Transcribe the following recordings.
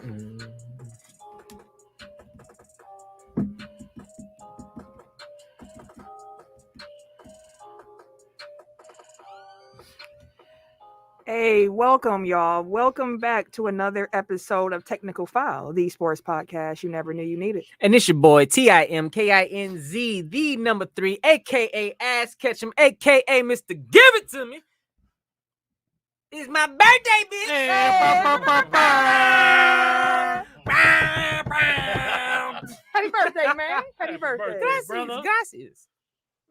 Hey, welcome, y'all. Welcome back to another episode of Technical File, the sports podcast you never knew you needed. And it's your boy, TIMKINZ, the number 3, a.k.a. Ass Ketchum, a.k.a. Mr. Give It To Me. It's my birthday, bitch. Happy birthday, man. Happy birthday. Gracias.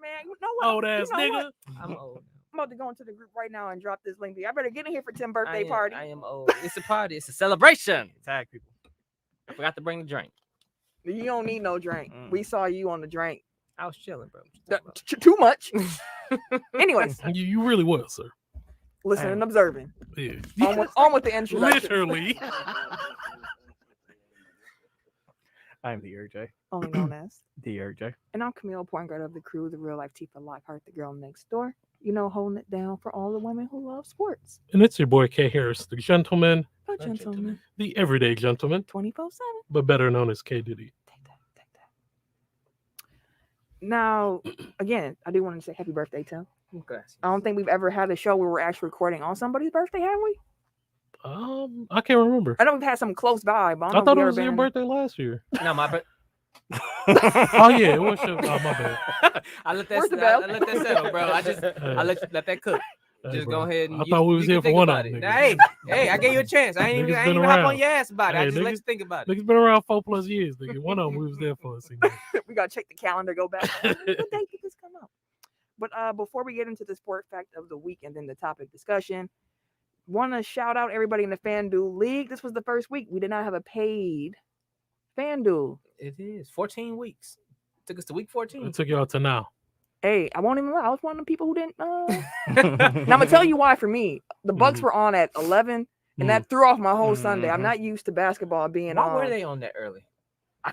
Man, you know what? Old ass nigga. I'm old. I'm about to go into the group right now and drop this link. I better get in here for Tim's birthday party. I am old. It's a party. It's a celebration. Tag people. I forgot to bring the drink. You don't need no drink. We saw you on the drink. I was chilling, bro. Too much. Anyways. You really was, sir. Listening and observing. Yeah. On with the introduction. Literally. I'm the RJ. Only known as The RJ. And I'm Camille, point guard of the crew, the real life Tifa Lockhart, the girl next door. You know, holding it down for all the women who love sports. And it's your boy K Harris, the gentleman. A gentleman. The everyday gentleman. 24/7. But better known as K Diddy. Take that. Now, again, I do want to say happy birthday, Tim. Okay. I don't think we've ever had a show where we're actually recording on somebody's birthday, have we? I can't remember. I know we've had some close by, but I thought it was your birthday last year. No, my birthday. Oh yeah, it was your. Oh my bad. I let Where's the that. bell? I let that settle, bro. I let that cook. Hey, Just bro. go ahead and I thought we was here for one of them. Hey, I gave you a chance. I ain't even hop on your ass about it. I just let you think about it. Niggas been around 4+ years. Nigga. One of them we was there for. We gotta check the calendar, go back. What day did this come out? But before we get into the sport fact of the week and then the topic discussion, want to shout out everybody in the FanDuel League. This was the first week we did not have a paid FanDuel. It is 14 weeks. Took us to week 14. It took y'all to now. Hey, I won't even lie. I was one of the people who didn't. Now I'm gonna tell you why. For me, the Bucks were on at 11, and that threw off my whole Sunday. I'm not used to basketball being on. Why were they on that early? I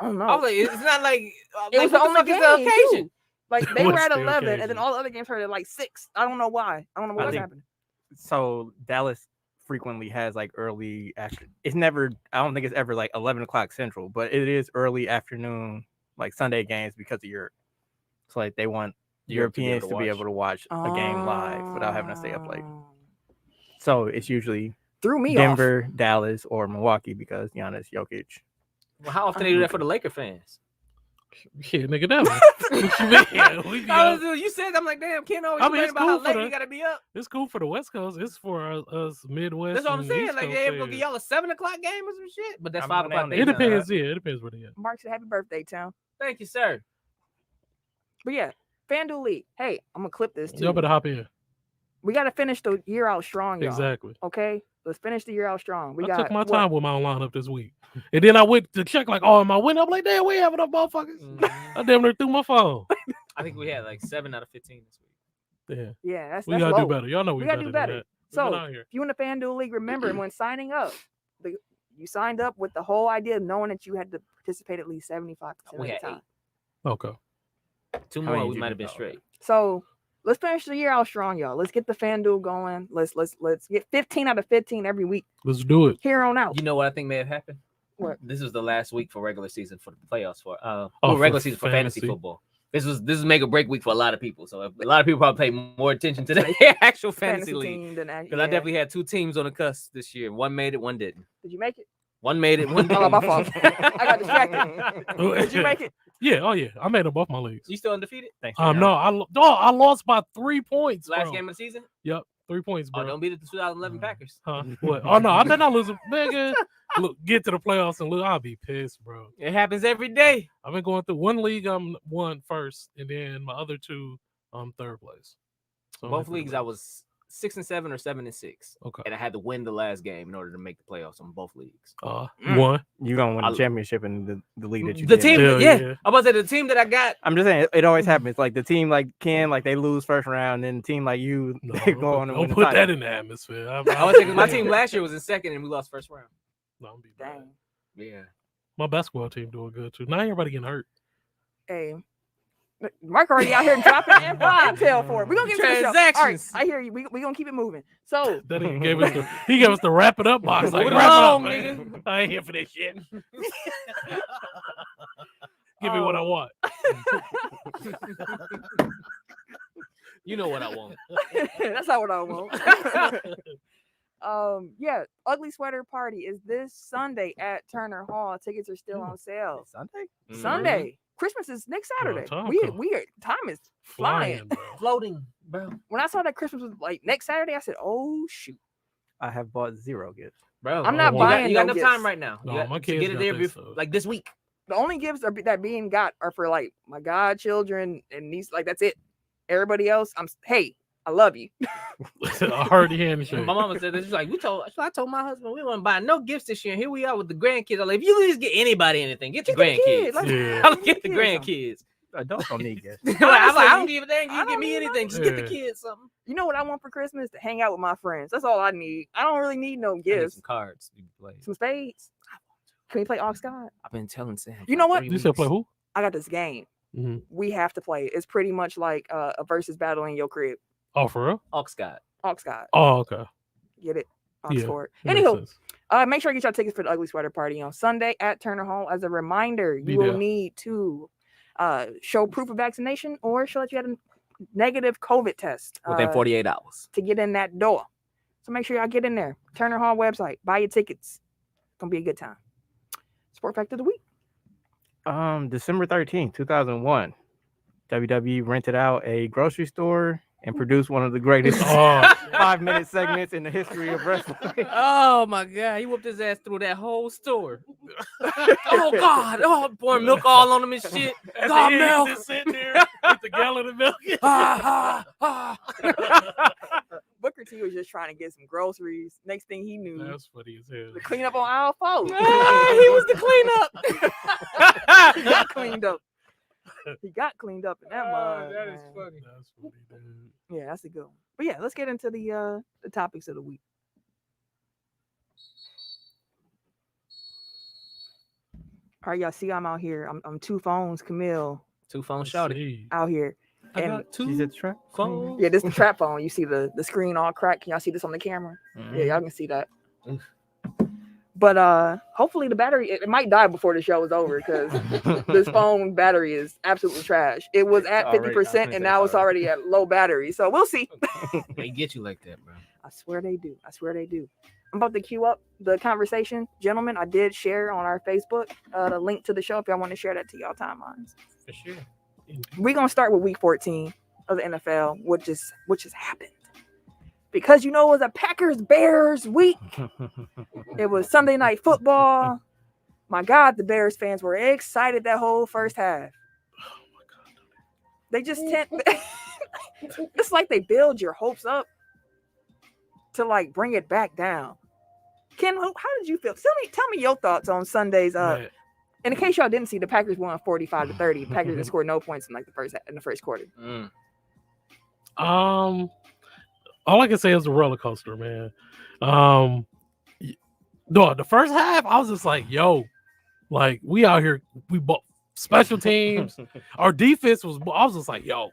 don't know. I was like, it's not like it was the only game. occasion. Too. Like they were What's at the 11, occasion? and then all the other games started at like 6. I don't know why. I don't know what was happening. So Dallas frequently has like early after. It's never. I don't think it's ever like 11 o'clock Central, but it is early afternoon, like Sunday games because of Europe. So like they want Europeans to be able to watch a game live without having to stay up late. So it's usually Threw me Denver, Dallas, or Milwaukee because Giannis, Jokic. Well, how often they do that for the Laker fans? Shit, nigga, never. What you mean? You said, I'm like, damn, can't always I mean, complain it's about cool how late you gotta be up. It's cool for the West Coast. It's for us Midwest. That's what I'm and saying. East Like, Coast they gonna fans. give y'all a 7 o'clock game or some shit. But that's I 5 mean, o'clock. It depends. Yeah, it depends where they at. Mark said, "Happy birthday, Town." Thank you, sir. But yeah, FanDuel League. Hey, I'm gonna clip this too. Y'all better hop in. We gotta finish the year out strong, y'all. Exactly. Okay, let's finish the year out strong. I took my time with my own lineup this week, and then I went to check like, oh, am I winning? I'm like, damn, we have enough motherfuckers. I damn near threw my phone. I think we had like 7 out of 15 this week. Yeah, Yeah, that's we gotta low. do better. Y'all know we gotta better do than better. that. So if you in the FanDuel League, remember when signing up, you signed up with the whole idea of knowing that you had to participate at least 75% of We the had time. 8. Okay. 2 How many more, did we you might have do? been straight. So let's finish the year out strong, y'all. Let's get the FanDuel going. Let's get 15 out of 15 every week Let's do it. here on out. You know what I think may have happened? What? This was the last week for regular season for the playoffs for for regular season for fantasy football. This is make or break week for a lot of people. So a lot of people probably pay more attention to the actual fantasy league. team than Because I definitely had 2 teams on the cusp this year. One made it, one didn't. Did you make it? One made it, one didn't. Oh, my fault. I got distracted. Did you make it? Yeah. Oh yeah. I made them both my leagues. You still undefeated? Thanks. No, I lost by 3 points. Last bro. game of the season? Yep, 3 points, bro. Oh, don't beat it the 2011 Packers. Huh? What? Oh no, I bet not losing. Nigga, look, get to the playoffs and look, I'll be pissed, bro. It happens every day. I've been going through one league. I'm won first, and then my other 2, third place. So Both leagues, I was 6-7 or 7-6. Okay. And I had to win the last game in order to make the playoffs on both leagues. One. You're gonna win the championship in the league that you The did. team, Hell yeah. yeah. I'm about to say the team that I got. I'm just saying it always happens. Like the team like Ken, like they lose first round, and the team like you No, they go on and win don't the put title. that in the atmosphere. I was thinking my team last year was in second and we lost first round. No, I'm be bad. Dang. Yeah. My basketball team doing good too. Not everybody getting hurt. Hey, Mark already out here dropping intel for it. We're gonna get into the show. All right, Transactions. I hear you. We gonna keep it moving. So Then he gave us the wrap it up box. Like, Hold wrap on, it up, man. I ain't here for this shit. Give me what I want. You know what I want. that's not what I want. Yeah, Ugly Sweater Party is this Sunday at Turner Hall. Tickets are still on sale. Sunday? Sunday. Christmas is next Saturday. time We come. time is flying. Bro. Floating, bro. When I saw that Christmas was like next Saturday, I said, "Oh shoot!" I have bought 0 gifts. Bro, I'm not you buying. You got no enough gifts. time right now. No, You got my to kids get it got there this, before, like this week. The only gifts that being got are for like my godchildren and these. Like that's it. Everybody else, hey, I love you. A hearty handshake. My mama said this. She's like, I told my husband we wouldn't buy no gifts this year. And here we are with the grandkids. I'm like, if you just get anybody anything, get your Get the kid, grandkids. like, Yeah. I'll get the Kids something. grandkids. Adults don't need gifts. I'm like, I Honestly, don't give a damn. I You don't give me need anything. Just get the Yeah. kids something. You know what I want for Christmas? To hang out with my friends. That's all I need. I don't really need no I need gifts. some cards to play. Some spades. Can we play Ox God? I've been telling Sam. You know for what? 3 You said play weeks. who? I got this game. Mm-hmm. We have to play it. It's pretty much like a versus battle in your crib. Oh, for real? Ox God. Ox God. Oh, okay. Get it? Yeah, Oxford. Makes Anywho, sense. make sure you get your tickets for the Ugly Sweater Party on Sunday at Turner Hall. As a reminder, Be you will there. need to show proof of vaccination or show that you had a negative COVID test Within 48 hours. to get in that door. So make sure y'all get in there. Turner Hall website. Buy your tickets. It's gonna be a good time. Sport fact of the week. December 13th, 2001, WWE rented out a grocery store and produced one of the greatest Oh, 5-minute segments in the history of wrestling. Oh my God. He whooped his ass through that whole store. Oh God. Oh, pouring milk all on him and shit. God, he milk. just sitting there with the gallon of milk. Ah, ah, ah. Booker T was just trying to get some groceries. Next thing he knew, That's funny as hell. the cleanup on aisle 4. Ah, he was the cleanup. He got cleaned up. He got cleaned up in that mug. that is man. funny. That's funny, dude. Yeah, that's a good one. But yeah, let's get into the topics of the week. All right, y'all see I'm out here. I'm 2 phones, Camille, 2 phones Let's shouted. see. out here. I And got 2 She's at the track. phones. yeah, this is the trap phone. You see the screen all cracked. Can y'all see this on the camera? Mm-hmm. Yeah, y'all can see that. Mm. But hopefully the battery it might die before the show is over because this phone battery is absolutely trash. It was at Already- I was 50% gonna and say now it's it's already at low battery. So we'll see. They get you like that, bro. I swear they do. I swear they do. I'm about to queue up the conversation. Gentlemen, I did share on our Facebook the link to the show if y'all want to share that to y'all timelines. For sure. We're gonna start with week 14 of the NFL, which has happened. Because it was a Packers Bears week. It was Sunday night football. My God, the Bears fans were excited that whole first half. They just it's like they build your hopes up to like bring it back down. Ken, how did you feel? Tell me your thoughts on Sunday's. Man, And in case y'all didn't see, the Packers won 45-30. The Packers didn't score no points in the first quarter. Mm. all I can say is a roller coaster, man. No, the first half, I was just like, yo, like we out here, we bought special teams. Our defense was, I was just like, yo,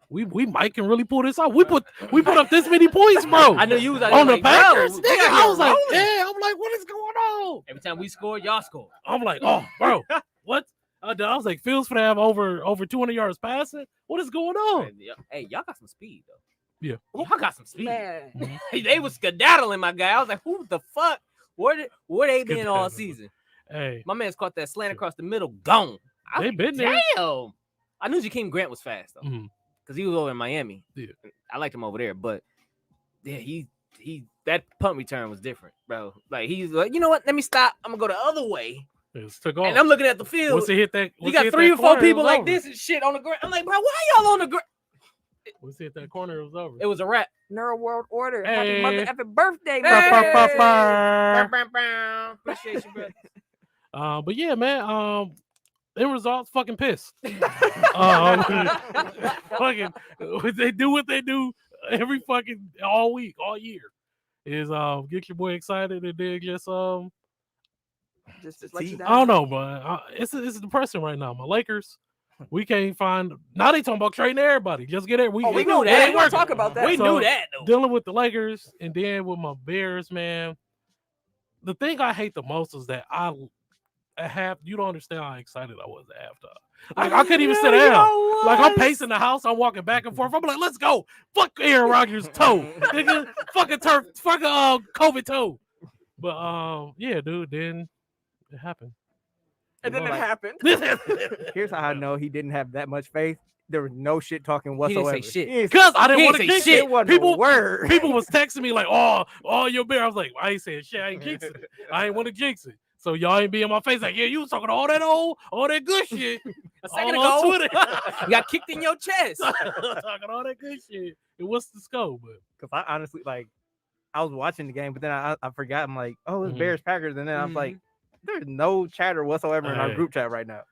we might can really pull this off. We put up this many points, bro. I know you was out On there the like, Packers, bro, nigga. they out I here was like, rolling. yeah, I'm like, what is going on? Every time we scored, y'all scored. I'm like, oh, bro, what? I was like, Fields for to have over 200 yards passing. What is going on? Hey, y'all got some speed though. Yeah. Y'all got some speed. Man, They was skedaddling, my guy. I was like, who the fuck? Where they been all Skedaddling. season? Hey, My man's caught that slant across the middle, gone. I was they like, been there. damn. I knew Jakeem Grant was fast though, Mhm. because he was over in Miami. Yeah. I liked him over there, but yeah, he that punt return was different, bro. Like he's like, you know what? Let me stop. I'm gonna go the other way, It took off. and I'm looking at the field. Once he hit that, You got 3 or 4 people like this and shit on the ground. I'm like, bro, why y'all on the ground? Once he hit that corner, it was over. It was a wrap. Neural World Order. Happy Hey. mother effing birthday, Hey. man. Appreciate you, bro. But yeah, man. End results, fucking pissed. Fucking, they do what they do every fucking all week, all year. Is get your boy excited and then just Just let you down. I don't know, but it's depressing right now. My Lakers, We can't find. Now they talking about trading everybody. Just get it. we it know ain't that. We'll working. talk about that. We So, knew that though. Dealing with the Lakers and then with my Bears, man. The thing I hate the most is that you don't understand how excited I was at halftime. Like I couldn't even sit down. Like I'm pacing the house, I'm walking back and forth. I'm like, let's go. Fuck Aaron Rodgers' toe. Nigga, fucking turf, fucking COVID toe. But yeah, dude, then it happened. And then it happened. Here's how I know he didn't have that much faith. There was no shit talking He whatsoever. didn't say shit. Because I didn't He want to ain't say jinx shit. it. It wasn't People, a word. people was texting me like, oh, your bear. I was like, I ain't saying shit. I ain't jinxing it. I ain't want to jinx it. So y'all ain't be in my face like, yeah, you was talking all that good shit. A second all on ago, Twitter. you got kicked in your chest. talking all that good shit. And what's the scope? But Because I honestly, like, I was watching the game, but then I forgot. I'm like, oh, it's Mhm. Bears Packers. And then I was like, there's no chatter whatsoever in our Hey. group chat right now.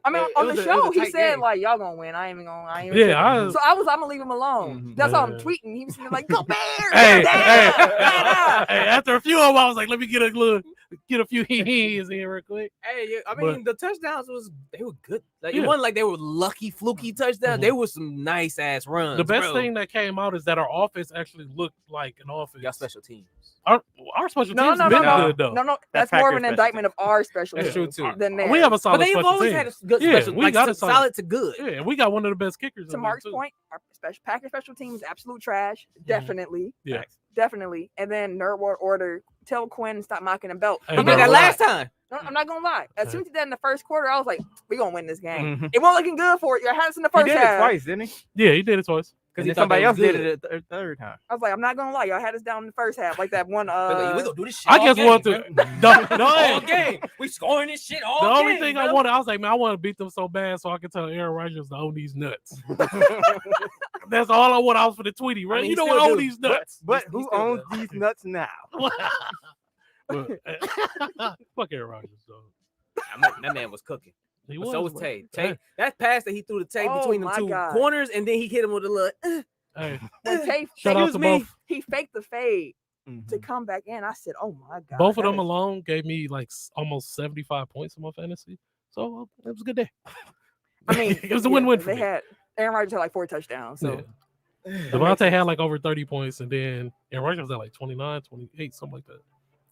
I mean, It on was the a show, he tight said game. like, "Y'all gonna win. I ain't even gonna." yeah, So I'm gonna leave him alone. Mhm. That's how I'm Yeah. tweeting. He was like, "Go Bears!" hey, down, hey, down." hey, after a few of them, I was like, let me get a few he's in real quick. Hey, I mean, the touchdowns they were good. Like it Yeah. wasn't like they were lucky, fluky touchdowns. Mhm. They were some nice ass runs. The best bro. thing that came out is that our offense actually looked like an offense. Y'all special teams. Our special No, teams no, been no, good though. no. That's That's more of Packers an special indictment of our special That's teams true, too. than theirs. We have a But solid they've special always teams. had a good Yeah, special, we like got a solid to good. Yeah, we got one of the best kickers. To in Mark's there, too. point, our Packers special teams absolute trash. Definitely, Yeah. definitely. And then Nerd War Order, tell Quinn stop mocking the belt. Hey, He I'm did not that gonna last lie. time. No, I'm not gonna lie. As soon as he did that in the first quarter, I was like, "We gonna win this game." Mhm. It wasn't looking good for it. You had us in the He first did it half. twice, didn't he? Yeah, he did it twice. Because he thought somebody that else was did good. it a third time. I was like, I'm not gonna lie, y'all had us down in the first half, like that one. We gonna do this shit. I all just game, want bro. to. all game. We scoring this shit all The game. only thing I bro. wanted, I was like, man, I want to beat them so bad so I can tell Aaron Rodgers to own these nuts. That's all I want. I was for the Tweety, right? I mean, you he know still what? Own do. these nuts. But He who still owns does. these nuts now? But, fuck Aaron Rodgers, though. That man was cooking. He But so was bro. Tay. That pass that he threw to Tay Oh between them my two God. corners, and then he hit him with a little. Hey, When Tay shout out faked to me, both. he faked the fade to Mhm. come back in. I said, "Oh my god!" Both of that them is- alone gave me like almost 75 points in my fantasy. So it was a good day. I mean, it was a yeah, win-win for they me. had Aaron Rodgers had like 4 touchdowns. So Yeah. Devontae had like over 30 points, and then Aaron Rodgers had like 29, 28, something like that.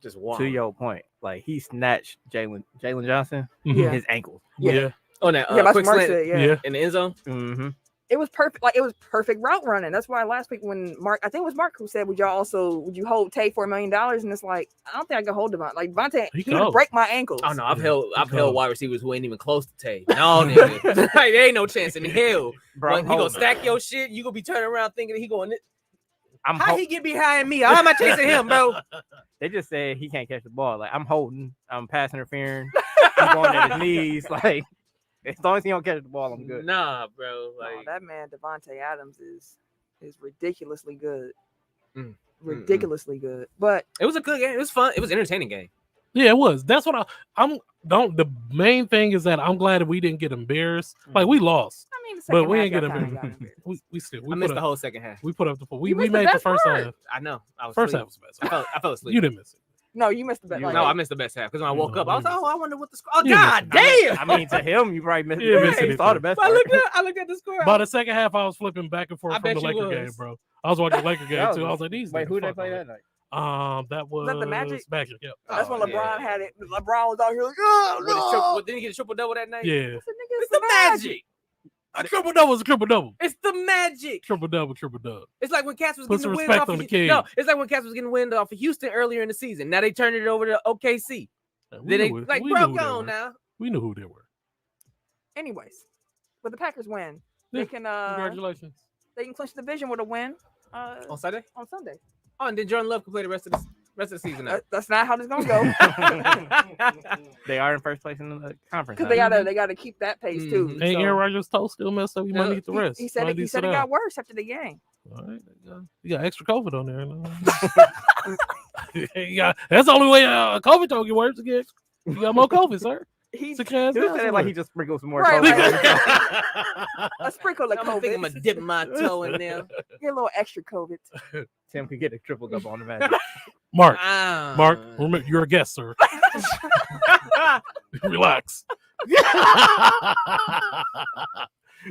Just wow. To your point, like he snatched Jalen Johnson Yeah. his ankles. Yeah. Oh, that yeah, that's quick Mark slant said. Yeah. Yeah. in the end zone. Mm-hmm. It was perfect. Like it was perfect route running. That's why last week when I think it was Mark who said, would you hold Tay for $1 million? And it's like, I don't think I can hold Devontae. Like Devontae, He he would cold. break my ankles. Oh no, I've Yeah, held he cold. wide receivers who ain't even close to Tay. No, nigga, like, there ain't no chance in hell. Bro, Like, I'm he gonna holding. stack your shit. You gonna be turning around thinking that he going. I'm How hol- he get behind me? How am I chasing him, bro? They just said he can't catch the ball. Like I'm holding, I'm pass interfering, I'm going at his knees. Like as long as he don't catch the ball, I'm good. Nah, bro. No, Like that man Devontae Adams is ridiculously good. Mm. Ridiculously good. But it was a good game. It was fun. It was an entertaining game. Yeah, it was. That's what the main thing is that I'm glad that we didn't get embarrassed. Like we lost, I mean, the but second we half, ain't get y'all kinda got embarrassed. embarrassed. We still I we missed put the up whole second half. we put up the we You missed the made the best first part. half. I know. I was First asleep. half was the best. I fell asleep. You didn't miss it. No, you missed the bet. You- Like, No, I missed the best half because when I You woke know, up, I was you like, missed "Oh, I wonder what the score." Oh, You God missed it. damn! I mean, to him, you probably missed. Yeah, missed he it. saw the best I part. looked at the score. By the second half, I was flipping back and forth I from bet the you Laker game, was. bro. I was watching the Laker game That too. was- I was like, these. Wait, niggas, who they fuck play all that night? That was that the Magic? Magic, yeah. that's when Oh, LeBron yeah. had it. LeBron was out here like, oh, no. Didn't he get a triple double that night? Yeah. I said, "Nigga, It's the Magic. A triple double was a triple double. It's the Magic. Triple double, triple double. It's like when Cats was Put getting some the wind respect off on of the kid. No, it's like when Cats was getting wind off of Houston earlier in the season. Now they turned it over to OKC. We Then they knew- like, we bro, knew who go they on were. now. We knew who they were. Anyways, but the Packers win. Yeah, They can Congratulations. they can clinch the division with a win On Sunday. on Sunday. Oh, and then Jordan Love can play the rest of the season now. That's not how this gonna go. They are in first place in the conference. Because now. they gotta keep that pace too. Mhm. Hey, So, Aaron Rodgers' toe still messed up. He might No, need the rest. he said Might it, need he to said sit it down. got worse after the game. All right, you got extra COVID on there. That's the only way COVID don't get worse again. You got more COVID, sir. He It's a chance. Dude said it like he just sprinkled some more. Right, COVID. right. a sprinkle of I'm gonna think I'm COVID. gonna dip my toe in there. Get a little extra COVID. Tim could get a triple double on the match. Mark, Ah. remember, you're a guest, sir. Relax.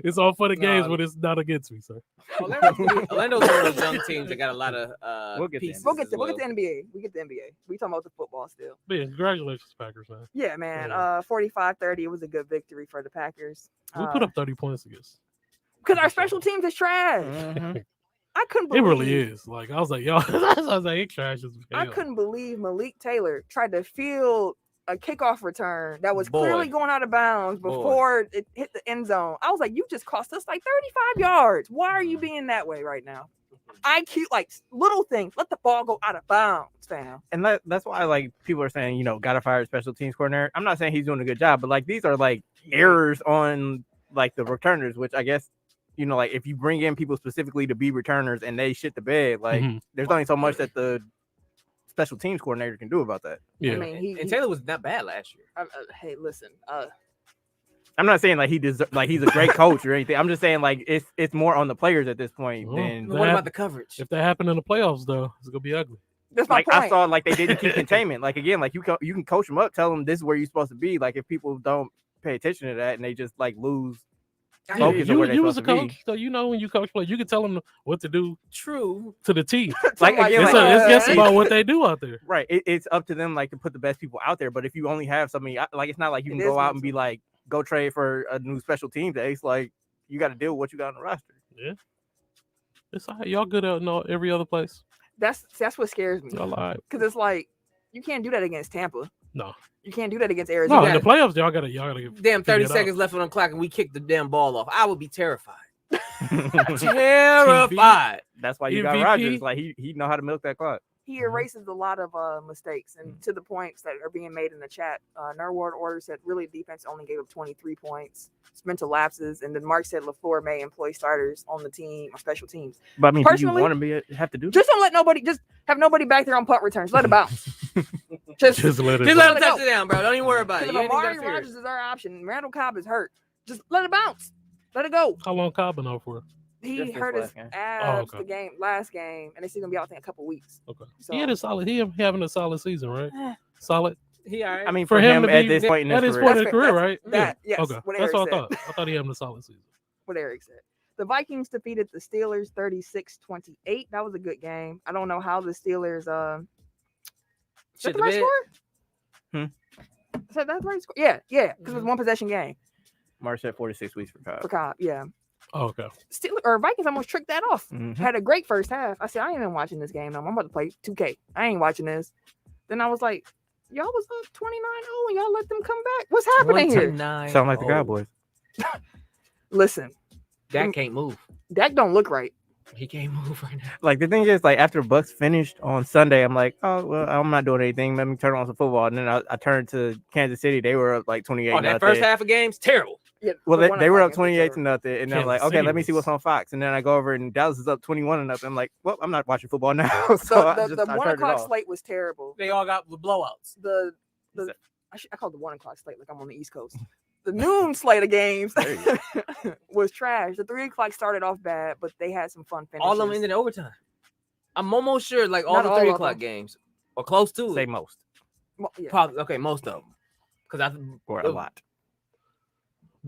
It's all for the games, No. but it's not against me, sir. Orlando's one of those young teams that got a lot of We'll get to pieces. We'll get as to well. the NBA. We get the NBA. We talking about the football still. But yeah, congratulations, Packers, man. Yeah, man. Yeah. 45-30. It was a good victory for the Packers. We put up 30 points against. Because our special teams is trash. Mhm. I couldn't It believe really is. Like I was like, y'all, I was like, it trash as I hell. couldn't believe Malik Taylor tried to field a kickoff return that was Boy. clearly going out of bounds Boy. before it hit the end zone. I was like, you just cost us like 35 yards. Why are you being that way right now? IQ, like little things. Let the ball go out of bounds, fam. And that's why like people are saying, gotta fire a special teams coordinator. I'm not saying he's doing a good job, but like these are like errors on like the returners, which I guess like if you bring in people specifically to be returners and they shit the bed, like Mhm. there's only so much that the special teams coordinator can do about that. Yeah. I mean, And Taylor was not bad last year. hey, listen. I'm not saying like he's a great coach or anything. I'm just saying like it's more on the players at this point Well, than What about the coverage? If that happened in the playoffs, though, it's gonna be ugly. That's my like point. I saw like they didn't keep containment. Like again, like you can coach them up, tell them this is where you're supposed to be. Like if people don't pay attention to that and they just like lose I Yeah, hear focus on where they're you was a supposed to be. coach, so when you coach play, you can tell them what to do True. to the team. Like, Somebody again, It's, like- it's just about what they do out there. Right. It's up to them like to put the best people out there. But if you only have somebody like it's not like you It can is go out mental. and be like go trade for a new special teams ace. Like you got to deal with what you got on the roster. It's all right. Y'all good out in every other place. That's what scares me. Y'all lied. Because it's like you can't do that against Tampa. No. You can't do that against No, Arizona. in the playoffs, y'all gotta get Damn, 30 it out. seconds left on the clock and we kicked the damn ball off. I would be terrified. Terrified. That's why you got MVP. Rodgers. Like he know how to milk that clock. He erases a lot of mistakes, and to the points that are being made in the chat. Nerward Order said really defense only gave up 23 points. It's mental lapses, and then Mark said LaFleur may employ starters on the team or special teams. But I mean, do you Personally, want to have to do that? Just don't let nobody, just have nobody back there on punt returns. Let it bounce. just Just let it Just go. let him Let it touch go. it down, bro. Don't even worry about it. if You ain't even Amari gotta fear it. Rodgers is our option, Randall Cobb is hurt. Just let it bounce. Let it go. How long Cobb been out for? He Just this hurt his last game. abs okay. last game, and he's gonna be out there in a couple weeks. Okay. So He had a solid. He having a solid season, right? Eh. Solid. He all right. I mean, For for him him to at be this point in At his this career, point in his career, right? that- yes, Okay. what That's Eric what I said. thought. I thought he having a solid season. what Eric said. The Vikings defeated the Steelers 36-28. That was a good game. I don't know how the Steelers is that Shit the the right bed. score? Is that the right score? Yeah, because it was one possession game March said 46 weeks for for Cobb. Cobb. Yeah. Oh, okay. Vikings almost tricked that off. Mhm. Had a great first half. I said, I ain't even watching this game. I'm about to play 2K. I ain't watching this. Then I was like, y'all was up 29-0 and y'all let them come back. What's happening here? 29. Sound like the Oh, Cowboys. Listen, Dak can't move. Dak don't look right. He can't move right now. Like the thing is, like after Bucks finished on Sunday, I'm like, oh well, I'm not doing anything. Let me turn on some football. And then I turned to Kansas City. They were up like 28. Oh, that first half of game's terrible. Yeah, Well, the they were 1 up o'clock games 28 were to nothing, and I'm Kansas like, okay, City let me see what's was- on Fox. And then I go over and Dallas is up 21 to nothing. I'm like, well, I'm not watching football now. terrible. so I the just I 1 turned it o'clock off. slate was terrible. They all got blowouts. I called the 1 o'clock slate like I'm on the East Coast. The noon slate of games There you was trash. The 3 o'clock started off bad, but they had some fun finishes. All of them ended in overtime. I'm almost sure, like all Not the all 3 of o'clock them. games or close to Say it. most Well, yeah. Probably okay, most of them. Because or a lot.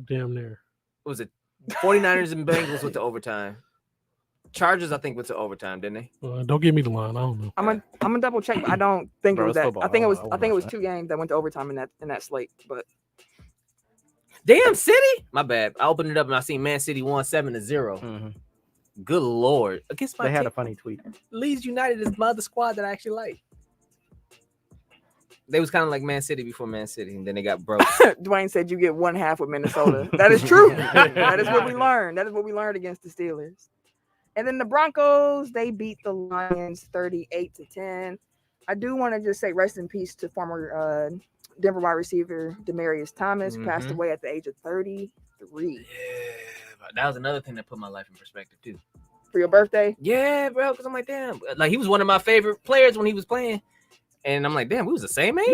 Damn near. Was it 49ers and Bengals with the overtime? Chargers, I think, went to overtime, didn't they? Don't give me the line. I don't know. I'm gonna double check, but I don't think Bro, it was it's that. football. I think it was. I I won't think it was watch 2 games that went to overtime in that slate. But Damn City? My bad. I opened it up and I seen Man City won 7-0. Mhm. Good lord. Against my They had team, a funny tweet. Leeds United is my other squad that I actually like. They was kind of like Man City before Man City, and then they got broke. Dwayne said you get 1/2 with Minnesota. That is true. That is what we learned. That is what we learned against the Steelers. And then the Broncos, they beat the Lions 38-10. I do want to just say rest in peace to former Denver wide receiver Demaryius Thomas, who passed Mhm. away at the age of 33. Yeah, but that was another thing that put my life in perspective too. For your birthday? Yeah, bro, because I'm like, damn, like he was one of my favorite players when he was playing, and I'm like, damn, we was the same age.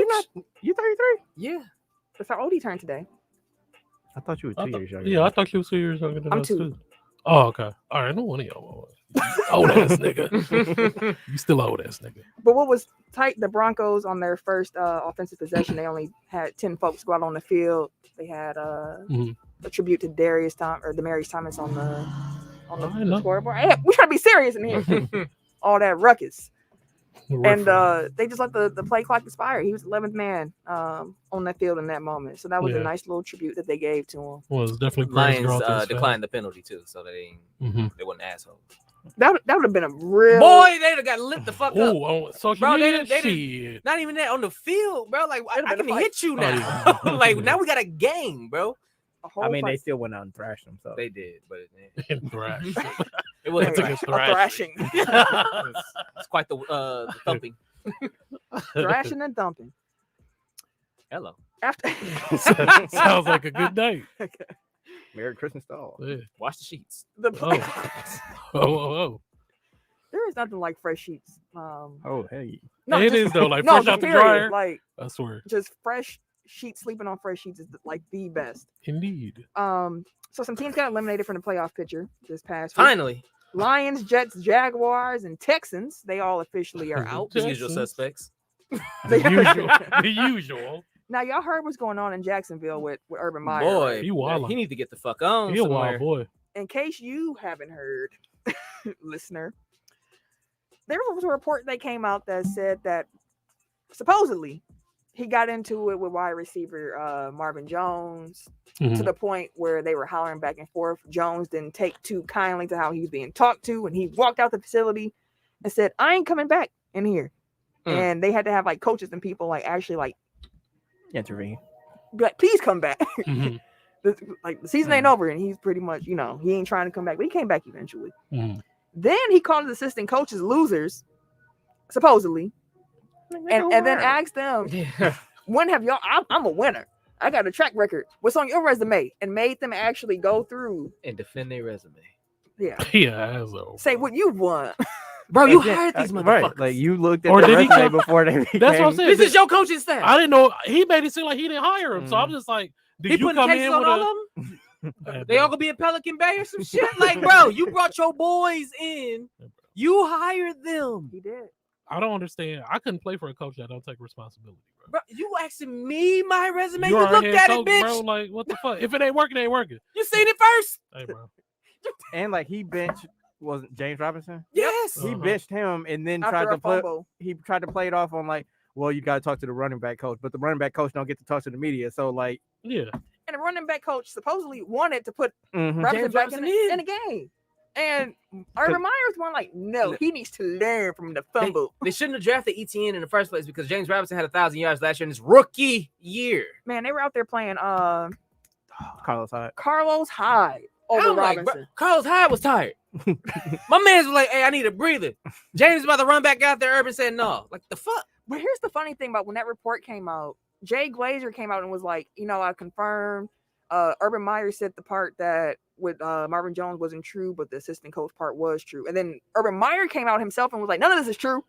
You 33? Yeah, That's how old he turned today. I thought you were I 2 thought- years younger. Yeah, I thought you were 2 years younger than I'm us 2. too. Oh, okay. All right. No one of y'all. Old ass nigga. You still old ass nigga. But what was tight, the Broncos on their first offensive possession, they only had 10 folks go out on the field. They had a tribute to Demarius Thomas on the scoreboard. Hey, we trying to be serious in here. All that ruckus. And they just let the play clock expire. He was 11th man on that field in that moment. So that was a nice little tribute that they gave to him. Well, it's definitely Lions declined the penalty too, so they wasn't assholes. That would have been a real boy. They'd have got lit the fuck up. On social media, shit. Not even that on the field, bro. Like I can hit you now. Like now we got a game, bro. I mean, they still went out and thrashed them. So they did, but thrashed. It was a thrashing. It's quite the thumping. Thrashing and thumping. Hello. After sounds like a good night. Okay. Merry Christmas to all. Yeah. Wash the sheets. Oh. There is nothing like fresh sheets. Oh, hey. No, it is though. Like fresh out the dryer. Like I swear. Just fresh sheets, sleeping on fresh sheets is like the best. Indeed. So some teams got eliminated from the playoff picture this past week. Finally. Lions, Jets, Jaguars, and Texans. They all officially are out. The usual suspects. The usual. Now y'all heard what's going on in Jacksonville with Urban Meyer. Boy, right? he need to get the fuck on. He a wild boy. In case you haven't heard, listener, there was a report that came out that said that supposedly he got into it with wide receiver Marvin Jones to the point where they were hollering back and forth. Jones didn't take too kindly to how he was being talked to, and he walked out the facility and said, "I ain't coming back in here." And they had to have like coaches and people like actually like intervene. Be like, please come back. The season ain't over, and he's pretty much, he ain't trying to come back, but he came back eventually. Then he called his assistant coaches losers, supposedly, and then asked them, when have y'all? I'm a winner. I got a track record. What's on your resume? And made them actually go through and defend their resume. Yeah, asshole. Say what you won. Bro, you hired these motherfuckers. Right. Like you looked at the resume before they became. That's what I'm saying. This is your coaching staff. I didn't know. He made it seem like he didn't hire him. So I'm just like, did you come in with all of them? They all gonna be in Pelican Bay or some shit? Like, bro, you brought your boys in. You hired them. He did. I don't understand. I couldn't play for a coach that don't take responsibility, bro. You asking me my resume? You looked at coach, it, bitch. Bro, like, what the fuck? If it ain't working, it ain't working. You seen it first. Hey, bro. And like he benched, wasn't James Robinson? Yes. He benched him and then tried to play it off on like, well, you got to talk to the running back coach, but the running back coach don't get to talk to the media. So like, yeah. And the running back coach supposedly wanted to put Robinson back in the game. And Urban Meyer's one like, no, he needs to learn from the fumble. They shouldn't have drafted ETN in the first place because James Robinson had 1,000 yards last year in his rookie year. Man, they were out there playing Carlos Hyde over Robinson. Carlos Hyde was tired. My man's was like, hey, I need a breather. James is about to run back out there. Urban said no. Like, the fuck? But here's the funny thing about when that report came out, Jay Glazer came out and was like, I confirmed. Urban Meyer said the part that with Marvin Jones wasn't true, but the assistant coach part was true. And then Urban Meyer came out himself and was like, none of this is true.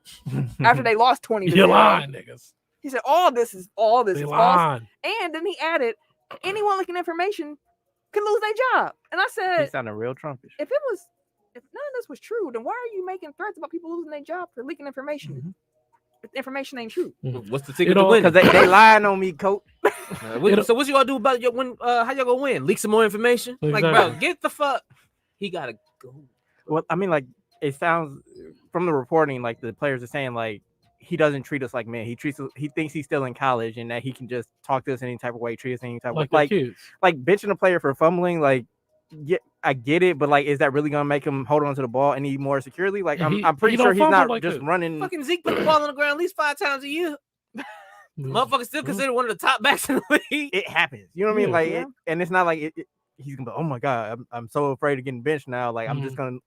After they lost 20-0. You're lying, niggas. He said, all this is false. Lying. And then he added, anyone leaking information can lose their job. And I said, he sounded real Trumpish. If none of this was true, then why are you making threats about people losing their job for leaking information? If the information ain't true. What's the ticket to win? Because they lying on me, coach. So what you gonna do about your win? How y'all gonna win? Leak some more information? Exactly. Like, bro, get the fuck. He gotta go. Well, I mean, like it sounds from the reporting, like the players are saying, like he doesn't treat us like men. He thinks he's still in college and that he can just talk to us any type of way, treat us any type of way. Like benching a player for fumbling, like. Yeah, I get it, but like, is that really gonna make him hold on to the ball any more securely? Like, I'm pretty sure he's not like just running. Fucking Zeke put the ball on the ground at least 5 times a year. Motherfucker still considered one of the top backs in the league. It happens, you know what I mean? Like, and it's not like he's gonna be, oh my god, I'm so afraid of getting benched now. Like, I'm just gonna,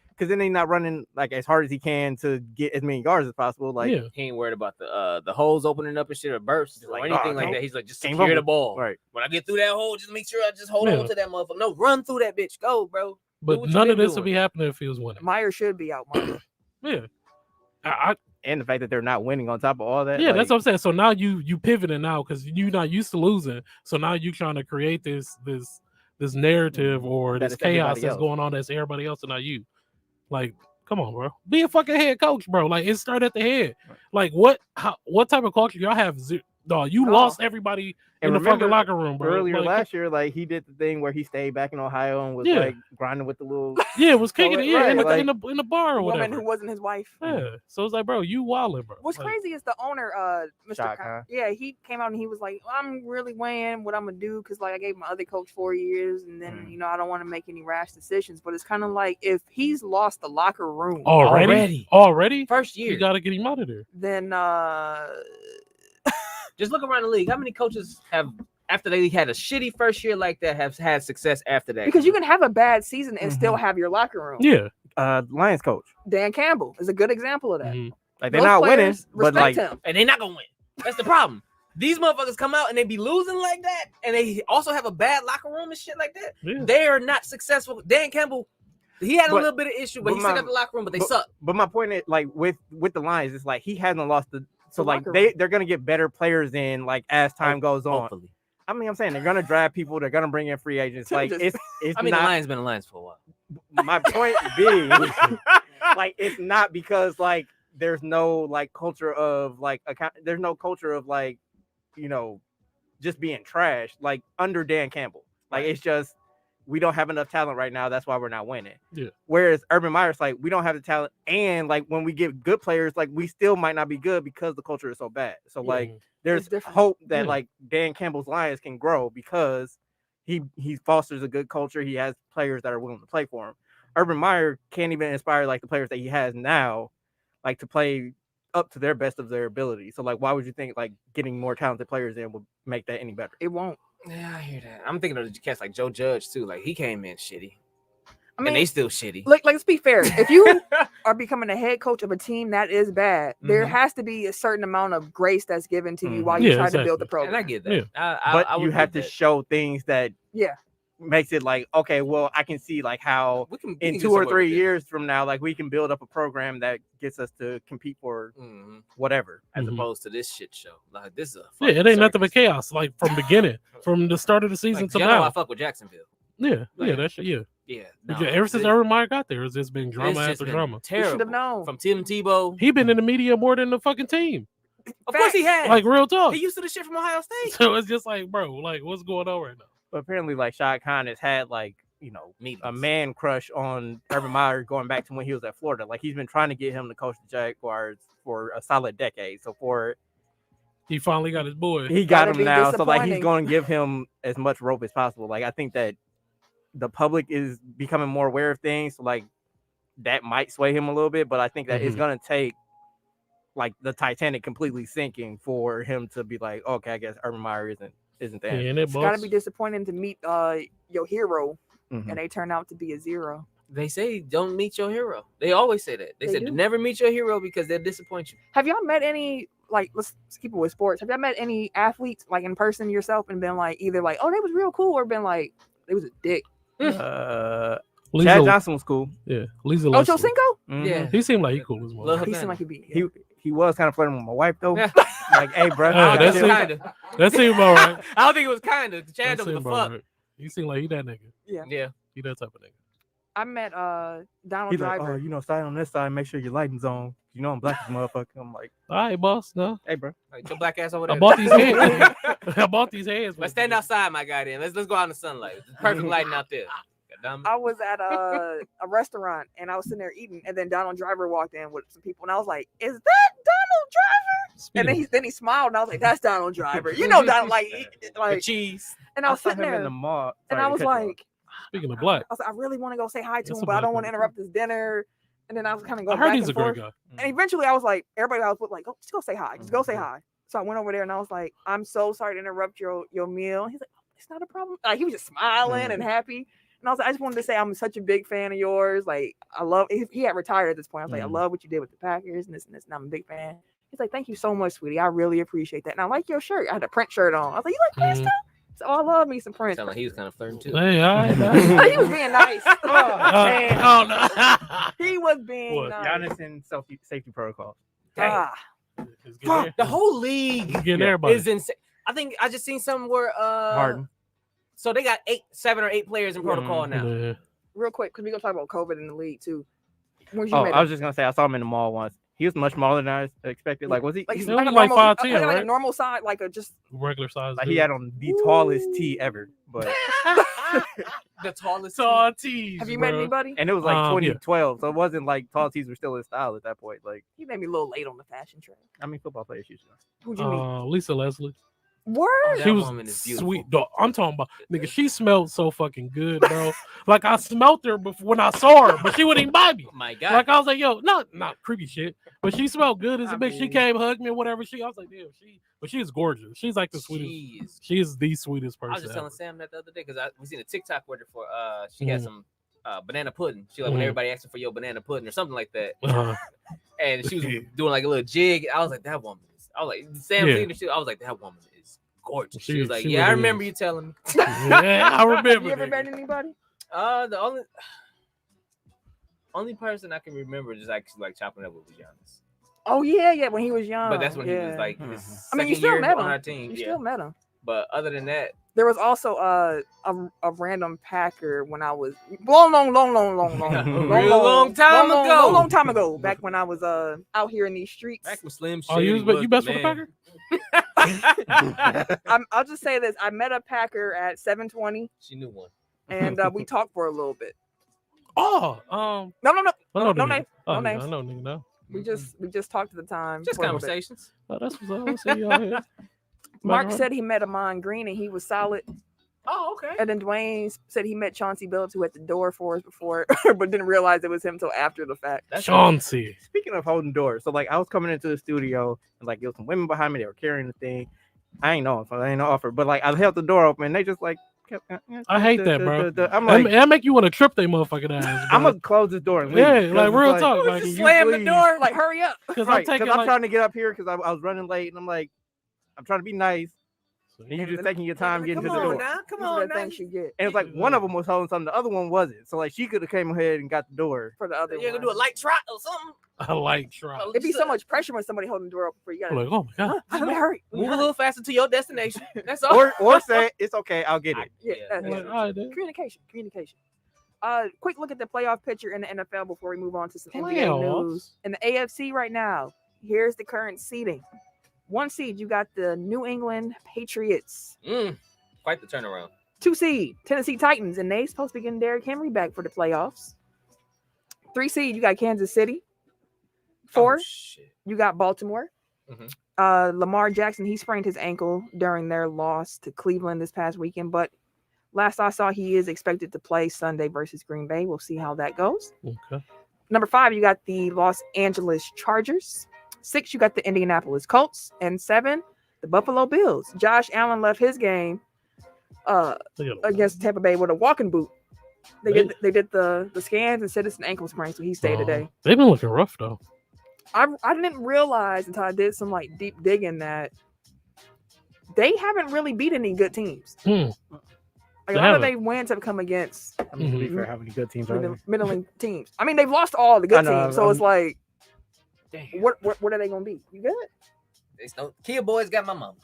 because then he's not running like as hard as he can to get as many yards as possible. Like, he ain't worried about the holes opening up and shit or bursts or anything like that. He's like, just secure the ball. Right. When I get through that hole, just make sure I just hold on to that motherfucker. No, run through that bitch. Go, bro. But none of this will be happening if he was winning. Meyer should be out, Meyer. Yeah. And the fact that they're not winning on top of all that. Yeah, like, that's what I'm saying. So now you pivoting now because you're not used to losing. So now you trying to create this narrative or this chaos that's going on that's everybody else and not you. Like, Come on, bro. Be a fucking head coach, bro. Like it started at the head. Like what type of culture y'all have? Dog, you No. lost everybody in And the fucking remember, locker room, bro. Earlier Like, last year, like he did the thing where he stayed back in Ohio and was Yeah. like grinding with the little. yeah, it was kicking it, yeah, Right, in the like- in the bar or The woman whatever. who wasn't his wife. Yeah. So it's like, bro, you wildin', bro. What's Like, crazy is the owner, Mr. Shock, Con- huh? yeah, he came out and he was like, I'm really weighing what I'm gonna do because like I gave my other coach 4 years and then Mm. you know I don't want to make any rash decisions. But it's kind of like if he's lost the locker room, Already? First You year. gotta get him out of there. then Just look around the league. How many coaches have, after they had a shitty first year like that, have had success after that? because you can have a bad season and still have your locker room. Yeah. Lions coach. Dan Campbell is a good example of that. Mhm. Like they're Those not winning, players but like respect him. and they're not gonna win. That's the problem. These motherfuckers come out and they be losing like that, and they also have a bad locker room and shit like that. Yeah. They are not successful. Dan Campbell, he had a But- little bit of issue, but but he still my- got the locker room, but they but- suck. But my point is, like with the Lions, it's like he hasn't lost the. So The like locker room. they're gonna get better players in like as time goes on. Hopefully. I mean, I'm saying they're gonna draft people. They're gonna bring in free agents. Like Just- it's I mean, the not. Lions been the Lions for a while. My point being, like it's not because like there's no like culture of like there's no culture of like just being trash like under Dan Campbell. Like it's just we don't have enough talent right now. That's why we're not winning. Yeah. Whereas Urban Meyer's like we don't have the talent, and like when we get good players, like we still might not be good because the culture is so bad. So like there's different. hope that Yeah. like Dan Campbell's Lions can grow because he fosters a good culture. He has players that are willing to play for him. Urban Meyer can't even inspire like the players that he has now, like to play up to their best of their ability. So like, why would you think like getting more talented players in would make that any better? It won't. Yeah, I hear that. I'm thinking of the cats like Joe Judge too. Like he came in shitty, I mean, and they still shitty. like let's be fair. If you are becoming a head coach of a team that is bad, there Mhm. has to be a certain amount of grace that's given to you Mhm. while you Yeah, try to build the exactly. And I program. get that. Yeah. I But you would have get to that. show things that Yeah. makes it like, okay, well, I can see like how We can in get 2 or somewhere 3 with it. years from now, like we can build up a program that gets us to compete for Mhm. whatever. As Mhm. opposed to this shit show. Like this is a Yeah, it fucking ain't nothing but circus. chaos. Like from beginning, from the start of the season Like, to y'all know I now. fuck with Jacksonville. Yeah, like- yeah, that's yeah. Yeah. Yeah, ever since Urban Meyer got there, it's just been it's drama just after been drama. You Terrible. should have known. From Tim Tebow. He been in the media more than the fucking team. Of course he has. Like real talk. he used to the shit from Ohio State. So it's just like, bro, like what's going on right now? But apparently, like Shad Khan has had like Meetings. a man crush on Urban Meyer going back to when he was at Florida. Like he's been trying to get him to coach the Jaguars for a solid decade. So for He finally got his boy. he got Gotta him be now, so like he's disappointing. going to give him as much rope as possible. Like I think that the public is becoming more aware of things, so like that might sway him a little bit. But I think that it's Mhm. going to take like the Titanic completely sinking for him to be like, okay, I guess Urban Meyer isn't Yeah, the answer. and it It's got to bucks. be disappointing to meet your hero Mhm. and they turn out to be a zero. They say don't meet your hero. They always say that. They They said do. never meet your hero because they'll disappoint you. Have y'all met any like let's keep it with sports? Have y'all met any athletes like in person yourself and been like either like oh they was real cool or been like they was a dick? Lisa, Chad Johnson was cool. yeah, Lisa. Ocho Leslie. Cinco? Mhm. Yeah. He seemed like he cool as well. Love He Havana. seemed like he'd be. He was kind of flirting with my wife though. Yeah. Like, hey, bro, Yeah, I that's don't think it. it was kinda. That seemed all right. I don't think it was kinda. Chad That don't give seemed a all fuck. right. He seemed like he that nigga. Yeah. He that type of nigga. I met Donald he's like, Driver. oh, stay on this side, make sure your lighting's on. You know I'm black as a motherfucker. I'm like, All right, boss. No, hey, bro. Like, your black ass over I there. bought these hands. I bought these hands. Let's stand outside, my guy. Then let's go out in the sunlight. It's perfect lighting out there. Goddamn. I was at a restaurant and I was sitting there eating, and then Donald Driver walked in with some people, and I was like, "Is that Donald Driver?" And then he smiled, and I was like, "That's Donald Driver." You know, Donald The like. cheese. And I was saw sitting him in there, the mall. and Sorry I to was cut you off. like, Speaking of black, I really want to go say hi to That's him, a but I black don't want to dude. interrupt his dinner. And then I was kind of I going heard back he's a and great forth. guy. And eventually, I was like, everybody I was with, like, oh, just go say hi, just go say hi. So I went over there and I was like, I'm so sorry to interrupt your meal. He's like, it's not a problem. Like he was just smiling and happy. And I was like, I just wanted to say I'm such a big fan of yours. Like I love. He had retired at this point. I was like, I love what you did with the Packers and this, and I'm a big fan. He's like, thank you so much, sweetie. I really appreciate that. And I like your shirt. I had a print shirt on. I was like, you like Prince Mhm. too? So I love me some Prince. Sound like he was kind of flirting too. Hey, all right. all right. He was being nice. Man, Oh no. he was being What? nice. Giannis and safety protocols. Ah, It's getting there. The whole league It's getting Yeah. everybody. is insane. I think I just seen something where Harden. So they got 7 or 8 players in protocol now. Yeah. real quick, because we're gonna talk about COVID in the league too. When you Oh, met I was him? just gonna say I saw him in the mall once. He was much smaller than I expected. Like, was he? Like, He like was a like normal, 5'10", like a right? normal size, like a just. Regular size. Like he had on the tallest tee ever, but The tallest. tall tees. Have you met bro. anybody? and it was like Yeah. 2012, so it wasn't like tall tees were still in style at that point. Like, You made me a little late on the fashion trend. I mean, football players usually. Who'd you meet? Lisa Leslie. Word. That She was woman is beautiful. sweet, dog. I'm talking about nigga. She smelled so fucking good, bro. Like I smelled her before when I saw her, but she wouldn't even buy me. Oh my God. Like I was like, yo, not creepy shit, but she smelled good as a I bitch. She mean- came, hugged me, and whatever. I was like, damn, but she is gorgeous. She's like the sweetest. She is the sweetest person. I was just telling ever. Sam that the other day because we seen a TikTok with her for she had Mhm. some banana pudding. She like when Mhm. everybody asked her for your banana pudding or something like that, Uh-huh. and she was doing like a little jig. I was like, that woman is. I was like, Sam Yeah. seen her. I was like, that woman is gorgeous. She She- was like, she yeah, I really remember is. you telling me. Yeah, I remember. You ever nigga. met anybody? The only person I can remember just actually like chopping up with was Giannis. Oh yeah, when he was young. But that's when he was yeah. like Mhm. his I mean, you second still year met on him. our team. You Yeah. still met him. But other than that, There was also a random Packer when I was long time ago. Long time ago, back when I was out here in these streets. back when Slim Oh, you Shady was best the for the man. Packer? I'll just say this: I met a Packer at 720, She knew one. and we talked for a little bit. Oh, No, I no know names. Oh, No nigga, names. I know nigga now. We just talked at the time. Just for a little bit. conversations. Oh, that's what's up. I see y'all here. Mark Right. said he met Amon Green and he was solid. Oh, okay. And then Dwayne said he met Chauncey Billups who at the door for us before, but didn't realize it was him till after the fact. That's Chauncey. Speaking of holding doors, so like I was coming into the studio and like there was some women behind me. They were carrying the thing. I ain't know, so I ain't no offer. But like I held the door open, and they just like kept. I hate that, bro. I'm like, That make you want to trip they motherfucking ass. I'm bro. gonna close this door and leave. Yeah, 'cause like it's real talk. Like, can you Slam the please- door, like hurry up. because Right, I'm taking because I'm like, trying to get up here because I was running late, and I'm like, I'm trying to be nice, and you're just taking your time getting to Come the on door. now. Come These are on the now. things you get And it's like one of them was holding something, the other one wasn't. So like she could have came ahead and got the door. for the other You're one. gonna do a light trot or something. I like try. It'd be so much pressure when somebody holding the door open for you. I'm Gotta like, oh my god. let me hurry. Move a little faster to your destination. That's all. Or say it's okay, I'll get it. Yeah, Yeah. that's I'm like, it. all right, then. Communication. Quick look at the playoff picture in the NFL before we move on to some NBA Playoffs? news. In the AFC right now, here's the current seeding. 1 seed, you got the New England Patriots. Quite the turnaround. 2 seed, Tennessee Titans, and they supposed to be getting Derrick Henry back for the playoffs. 3 seed, you got Kansas City. 4, Oh, shit. you got Baltimore. Mhm. Lamar Jackson, he sprained his ankle during their loss to Cleveland this past weekend, but last I saw, he is expected to play Sunday versus Green Bay. We'll see how that goes. Okay. Number 5, you got the Los Angeles Chargers. 6, you got the Indianapolis Colts. And 7, the Buffalo Bills. Josh Allen left his game Look at him. against Tampa Bay with a walking boot. They did the scans and said it's an ankle sprain, so he stayed today. They've been looking rough though. I didn't realize until I did some like deep digging that they haven't really beat any good teams. Hmm. Like, They a lot of haven't. their wins have come against I mean, to be Mhm. fair, how many good teams are there? middling teams. I mean, they've lost all the I good know, teams, so it's like, Damn. what are they gonna be? You good? It's no Kia boys got my mom.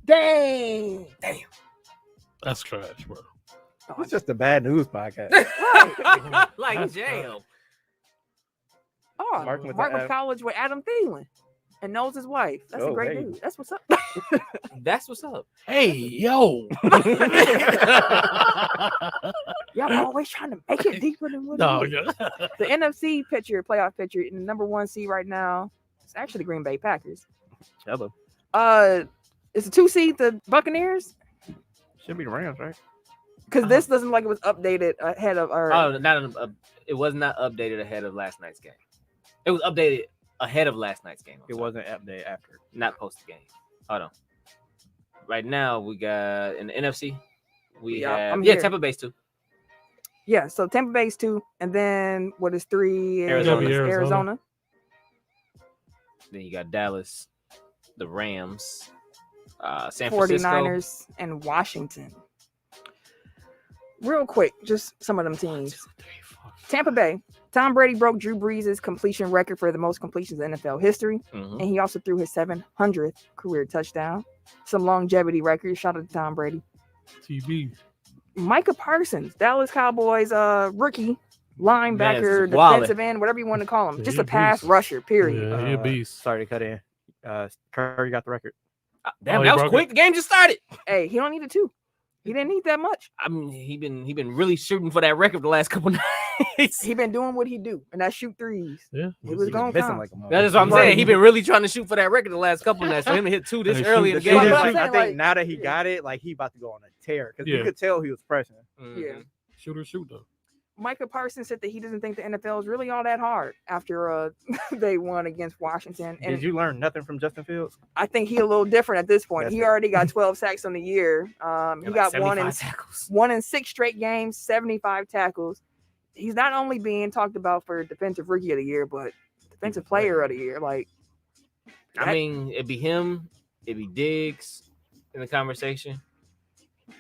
Dang. That's trash, bro. It's just a bad news podcast. Right. Like That's jail. Oh, Mark with Mark the went to college with Adam Thielen and knows his wife. That's a Oh, great hey. dude. That's what's up. That's what's up. Hey, yo. Y'all always trying to make it deeper than what No, it is. yeah. The NFC picture, playoff picture, in the number 1 seed right now, it's actually the Green Bay Packers. Hello. It's a 2 seed, the Buccaneers, Should be the Rams, right? because this doesn't look like it was updated ahead of our. Oh, it was not updated ahead of last night's game. It was updated ahead of last night's game. It wasn't update after. Not post game. Hold on. Right now we got in the NFC. We Yeah, I'm have here. Tampa Bay's 2. Yeah, so Tampa Bay's 2, and then what is 3? is Arizona. Arizona. Then you got Dallas, the Rams, San Francisco. 49ers, and Washington. Real quick, just some of them teams. Tampa Bay. Tom Brady broke Drew Brees' completion record for the most completions in NFL history, Mhm. and he also threw his 700th career touchdown. Some longevity records. Shout out to Tom Brady. TB. Micah Parsons, Dallas Cowboys rookie, linebacker, it's wildin'. defensive end, whatever you want to call him. Yeah, Just he a a pass beast. rusher, period. Yeah, he a beast. Sorry to cut in. Curry got the record. Damn, Oh, he that was broke quick. The game just started. Hey, he don't need it too. He didn't need that much. I mean, he been really shooting for that record the last couple nights. He been doing what he do, and that's shoot threes. Yeah. He was gonna missing come. like a month. That's what I'm saying. He been really trying to shoot for that record the last couple nights. For him to hit 2 this Hey, early in the shoot, game. shoot, But I'm shoot. I saying, think like, now that he yeah. got it, like he about to go on a tear because Yeah. you could tell he was pressing. Yeah. Shoot though. Micah Parsons said that he doesn't think the NFL is really all that hard after they won against Washington. And Did you learn nothing from Justin Fields? I think he a little different at this point. That's He it. already got 12 sacks on the year. He got tackles. one in 6 straight games, 75 tackles. He's not only being talked about for defensive rookie of the year, but defensive player of the year. Like, I mean, it'd be him, it'd be Diggs in the conversation.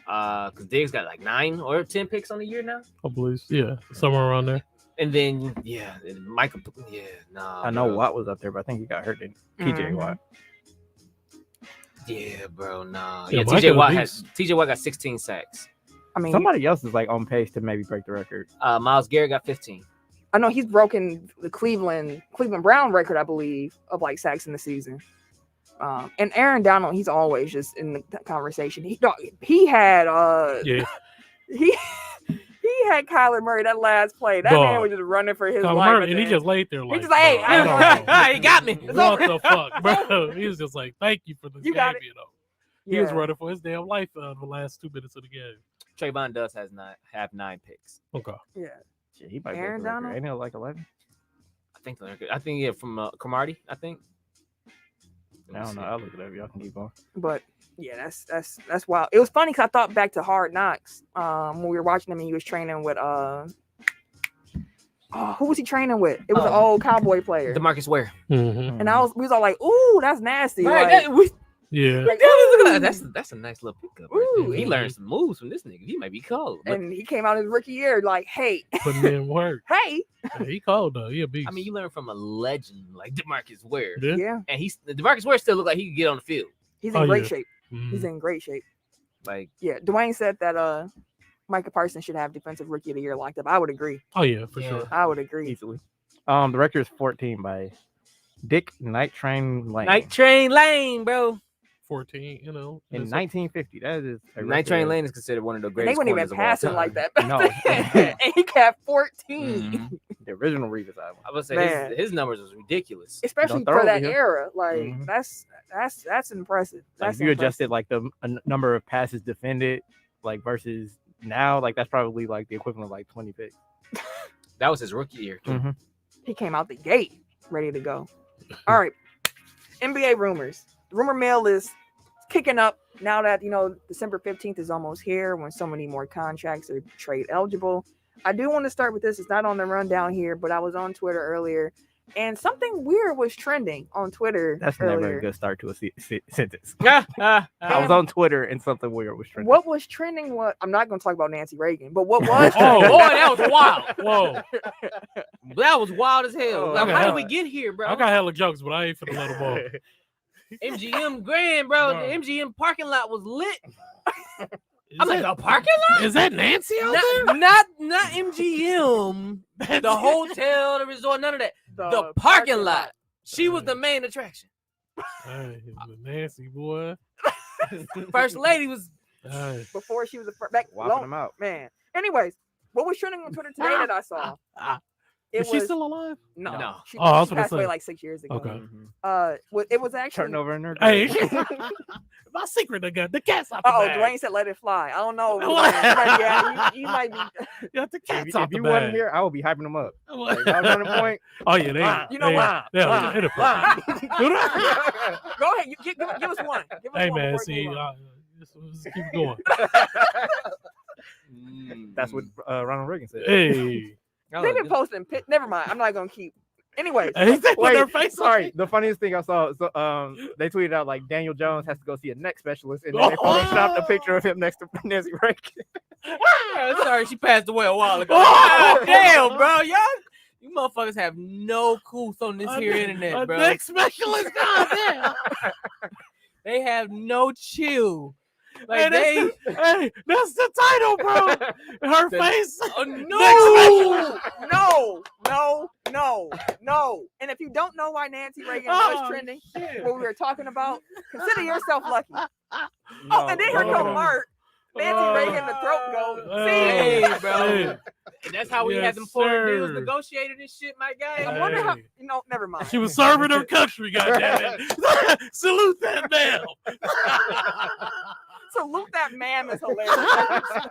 Because Diggs got like 9 or 10 picks on the year now. I believe. Yeah, somewhere around there. And then, yeah, and Michael, yeah, nah. I know bro. Watt was up there, but I think he got hurt. PJ Mhm. Watt. Yeah, bro, nah. Yeah, Yeah, Micah TJ Watt a has beast. TJ Watt got 16 sacks. I mean, Somebody else is like on pace to maybe break the record. Miles Garrett got 15. I know he's broken the Cleveland Brown record, I believe, of like sacks in the season. And Aaron Donald, he's always just in the conversation. He had Yeah. he had Kyler Murray that last play. That man Dog. was just running for his Kyler life. Murray, at and the he end. just laid there like, just like, hey, bro, I I don't know. He got me. What the fuck, bro? He was just like, thank you for this You game, got it. you know. He was Yeah. running for his damn life the last 2 minutes of the game. Trayvon does have 9 picks. Okay. Yeah. Shit, he might Aaron break the record. Donald? Ain't it like 11? I think yeah, from Cromartie, I think. I don't know. I'll look it up. Y'all can keep on. But yeah, that's wild. It was funny because I thought back to Hard Knocks when we were watching him and he was training with who was he training with? It was an old Cowboy player. DeMarcus Ware. Mm-hmm. And we was all like, ooh, that's nasty. Right, Like, Yeah. look at that. That's a nice little pickup. Right Ooh, there. He yeah. learned some moves from this nigga. He might be cold. But, and he came out his rookie year like, hey, Putting in work. hey. Yeah, he cold though. He a beast. I mean, you learn from a legend like DeMarcus Ware. yeah. Yeah, And DeMarcus Ware still look like he could get on the field. he's in Oh, great yeah. shape. Mhm. He's in great shape. Like, Yeah, Dwayne said that Micah Parsons should have defensive rookie of the year locked up. I would agree. Oh yeah, for Yeah. sure. I would agree. Easily. The record is 14 by Dick Night Train Lane. Night Train Lane, bro. 14, you know. in it's 1950. That is a Night Train record. Lane is considered one of the And they greatest wouldn't even corners of all pass him time. like that. No. And he got 14. Mhm. The original Revis album. I would say Man. his numbers was ridiculous. Especially Don't throw for that over here. era. Like Mhm. that's impressive. Like That's if you impressive. adjusted like the number of passes defended, like versus now, like that's probably like the equivalent of like 20 picks. That was his rookie year. too. Mm-hmm. He came out the gate ready to go. All right. NBA rumors. The rumor mill is kicking up now that, December 15th is almost here when so many more contracts are trade eligible. I do want to start with this. It's not on the rundown here, but I was on Twitter earlier and something weird was trending on Twitter. That's earlier. never a good start to a sentence. Ah, I was on Twitter and something weird was trending. What was trending? I'm not going to talk about Nancy Reagan, but what was Oh, trending? boy, that was wild. Whoa. That was wild as hell. Oh, Like, okay. how did we get here, bro? I got hella jokes, but I ain't finna let them all. MGM Grand, bro. Bro. The MGM parking lot was lit. Is I'm like, that- the parking lot? Is that Nancy out there? Not MGM. The hotel, the resort, none of that. The parking lot. She was the main attraction. Hey, Nancy, boy. First lady was Hey. Before she was back. Whopping them out. Man. Anyways, what was trending on Twitter today that I saw? It Is she still alive? no. No. She, Oh, I was she gonna passed away say. like 6 years ago. Okay. Mm-hmm. It was actually. Turning over in her. Hey, grave. my secret again. The cat's out the Oh, bag. Dwayne said let it fly. I don't know. What? You might be. Yeah, the If, cat's you- out if the you bag. wasn't here, I would be hyping them up. Like, if I was on the point. Oh yeah, they. Wah, You know they, what? Yeah, Wah, hit it. wah. Go ahead. Give us one. Give us Hey one man, before we see, move on. let's keep going. That's what Ronald Reagan said. Hey, They've been posting. Never mind. I'm not gonna keep. Anyways, hey, they put Wait, their face on sorry. it. The funniest thing I saw, they tweeted out like Daniel Jones has to go see a neck specialist, and then they photoshopped a picture of him next to Nancy Reagan. Sorry, she passed away a while ago. Oh! God damn, bro. You motherfuckers have no couth on this here internet, A bro. neck specialist, goddamn. They have no chill. Like hey, that's the title, bro. Her face. Oh No. And if you don't know why Nancy Reagan Oh, was trending, shit. what we were talking about, consider yourself lucky. No, And then here no. comes Mark. Nancy Reagan, the throat go. See, Hey, bro. Hey. And that's how we Yes, had them foreign deals sir. negotiated and shit, my guy. I wonder how. Hey. Never mind. She was serving her country, goddammit. Salute that man. Salute that man is hilarious.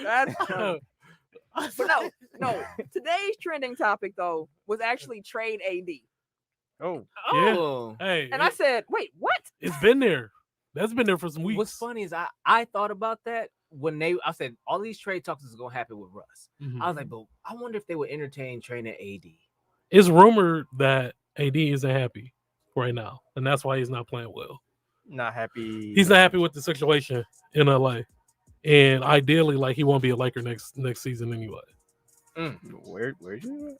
That's funny. But no. Today's trending topic though was actually trade AD, Oh, Oh. Hey, and I said, "Wait, what?" it's been there. That's been there for some weeks. What's funny is I thought about that when I said all these trade talks is gonna happen with Russ. Mhm. I was like, but I wonder if they would entertain trading AD. It's rumored that AD isn't happy right now, and that's why he's not playing well. not happy. He's not happy with the situation in LA, and ideally, like he won't be a Laker next season anyway. Where'd you?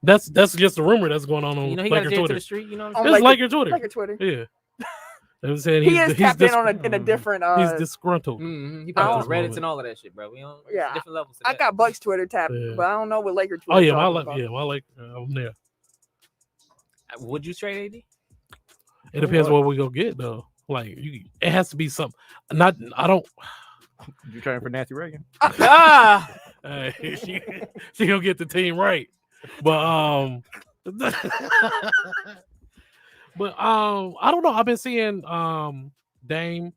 That's just a rumor that's going on You know, he Laker got to to Twitter. the street. You know what On I'm It's saying? Laker Twitter. Like your Twitter. Yeah, I'm saying He is tapped in in a dis- different. He's disgruntled. Mhm. He I probably don't- Reddits and all of that shit, bro. We don't. Yeah. It's different levels. to I that. got Buck's Twitter tapped, Yeah. but I don't know what Laker Twitter. Oh yeah, my talking about. Laker. I'm there. Would you trade AD? It depends what we go get though. Like it has to be something. I don't. You trying for Nancy Reagan? Ah, Hey, she gonna get the team right, but I don't know. I've been seeing Dame.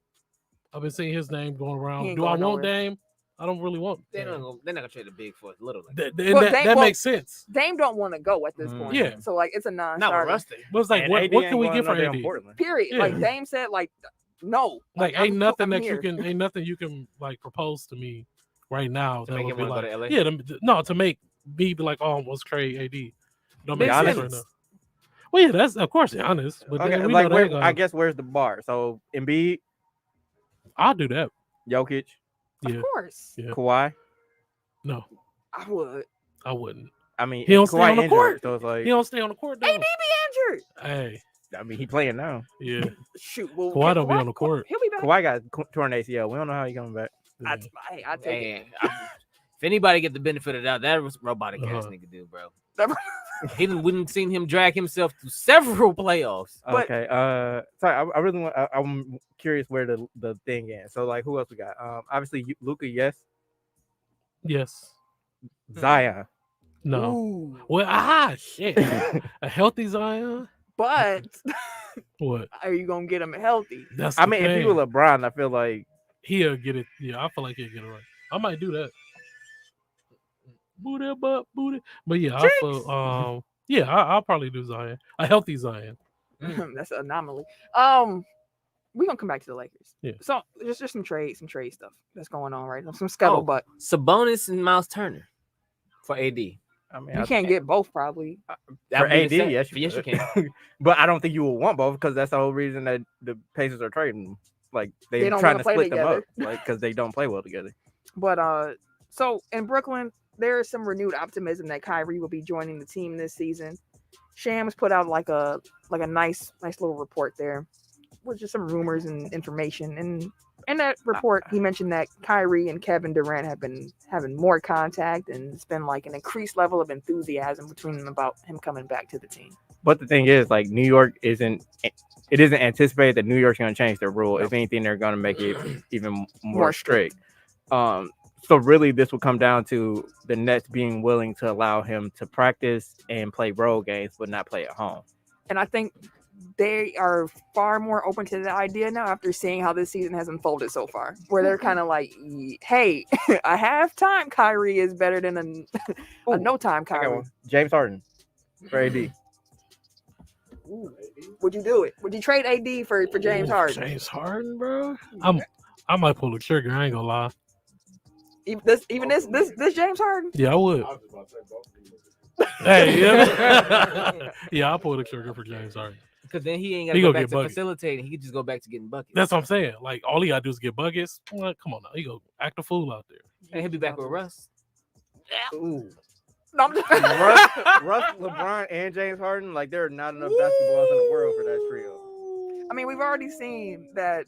I've been seeing his name going He around. ain't Do I going want nowhere. Dame? I don't really want. they're Dame. not gonna trade a big for a little. Like Well, Dame- that well, makes sense. Dame don't want to go at this point. Yeah. So like it's a not with non-starter. Russ there. But it's like, And what AD can ain't we going get for no damn AD? Portland. Period. Yeah. Like Dame said, like no. Like I'm ain't nothing that here. ain't nothing you can like propose to me right now To that make would him be wanna like, go to LA? yeah, no, to make me be like, oh, let's trade AD. Don't make Makes sense sense. right now. Well, yeah, that's of course honest, but Okay, then we like know where, that I guess where's the bar? So Embiid, I'll do that. Jokic, Yeah, Of course. Yeah. Kawhi. no, I would. I wouldn't. I mean, He don't stay Kawhi on the injured, court. so it's like He don't stay on the court though. AD be injured. Hey, I mean, he playing now. yeah, Shoot. Well, Kawhi don't be on the court. He'll be back. Kawhi got torn ACL. We don't know how he coming back. I take it. Man, if anybody get the benefit of that was robotic ass Uh-huh. nigga dude, bro. Never- Wouldn't seen him drag himself through several playoffs. But- Okay. Sorry. I really want. I'm curious where the thing is. So like, who else we got? Obviously Luka. Yes. yes, Zion. no. Ooh. Well, shit, a healthy Zion. But What? are you gonna get him healthy? That's I the mean, if thing. you were LeBron, I feel like He'll get it. Yeah, I feel like he'll get it right. I might do that. Booty butt, booty. But yeah, I feel yeah, I'll probably do Zion. A healthy Zion. That's an anomaly. We're gonna come back to the Lakers. Yeah. So just some trade stuff that's going on right now. Some scuttlebutt. Sabonis and Miles Turner for AD. I mean, You can't get both probably. for That'd be AD. the same. Yes, Yes, you could. can. But I don't think you will want both because that's the whole reason that the Pacers are trading them. Like They they're don't trying to wanna play split them up, together. like because they don't play well together. But so in Brooklyn, there is some renewed optimism that Kyrie will be joining the team this season. Shams put out like a nice little report there with just some rumors and information. And in that report, he mentioned that Kyrie and Kevin Durant have been having more contact, and it's been like an increased level of enthusiasm between them about him coming back to the team. But the thing is, like New York isn't anticipated that New York's going to change their rule. If anything, they're going to make it even more strict. So really, this will come down to the Nets being willing to allow him to practice and play road games, but not play at home. And I think they are far more open to the idea now after seeing how this season has unfolded so far, where they're kind of like, hey, a half-time Kyrie is better than a no-time I got Kyrie. one. James Harden for AD. Ooh. Would you do it? Would you trade AD for James Ooh, Harden? James Harden, bro. I might pull the trigger. I ain't gonna lie. Even this James Harden? Yeah, I would. Hey, yeah, yeah, I'll pull the trigger for James Harden. Because then he ain't got He to go gonna back get to buckets. facilitating. He could just go back to getting buckets. That's what I'm saying. Like all he gotta do is get buckets. Well, come on now, he go act a fool out there. And he'll be back with Russ. Ooh. No, I'm just Russ, LeBron, and James Harden, like there are not enough basketballs in the world for that trio. I mean, we've already seen that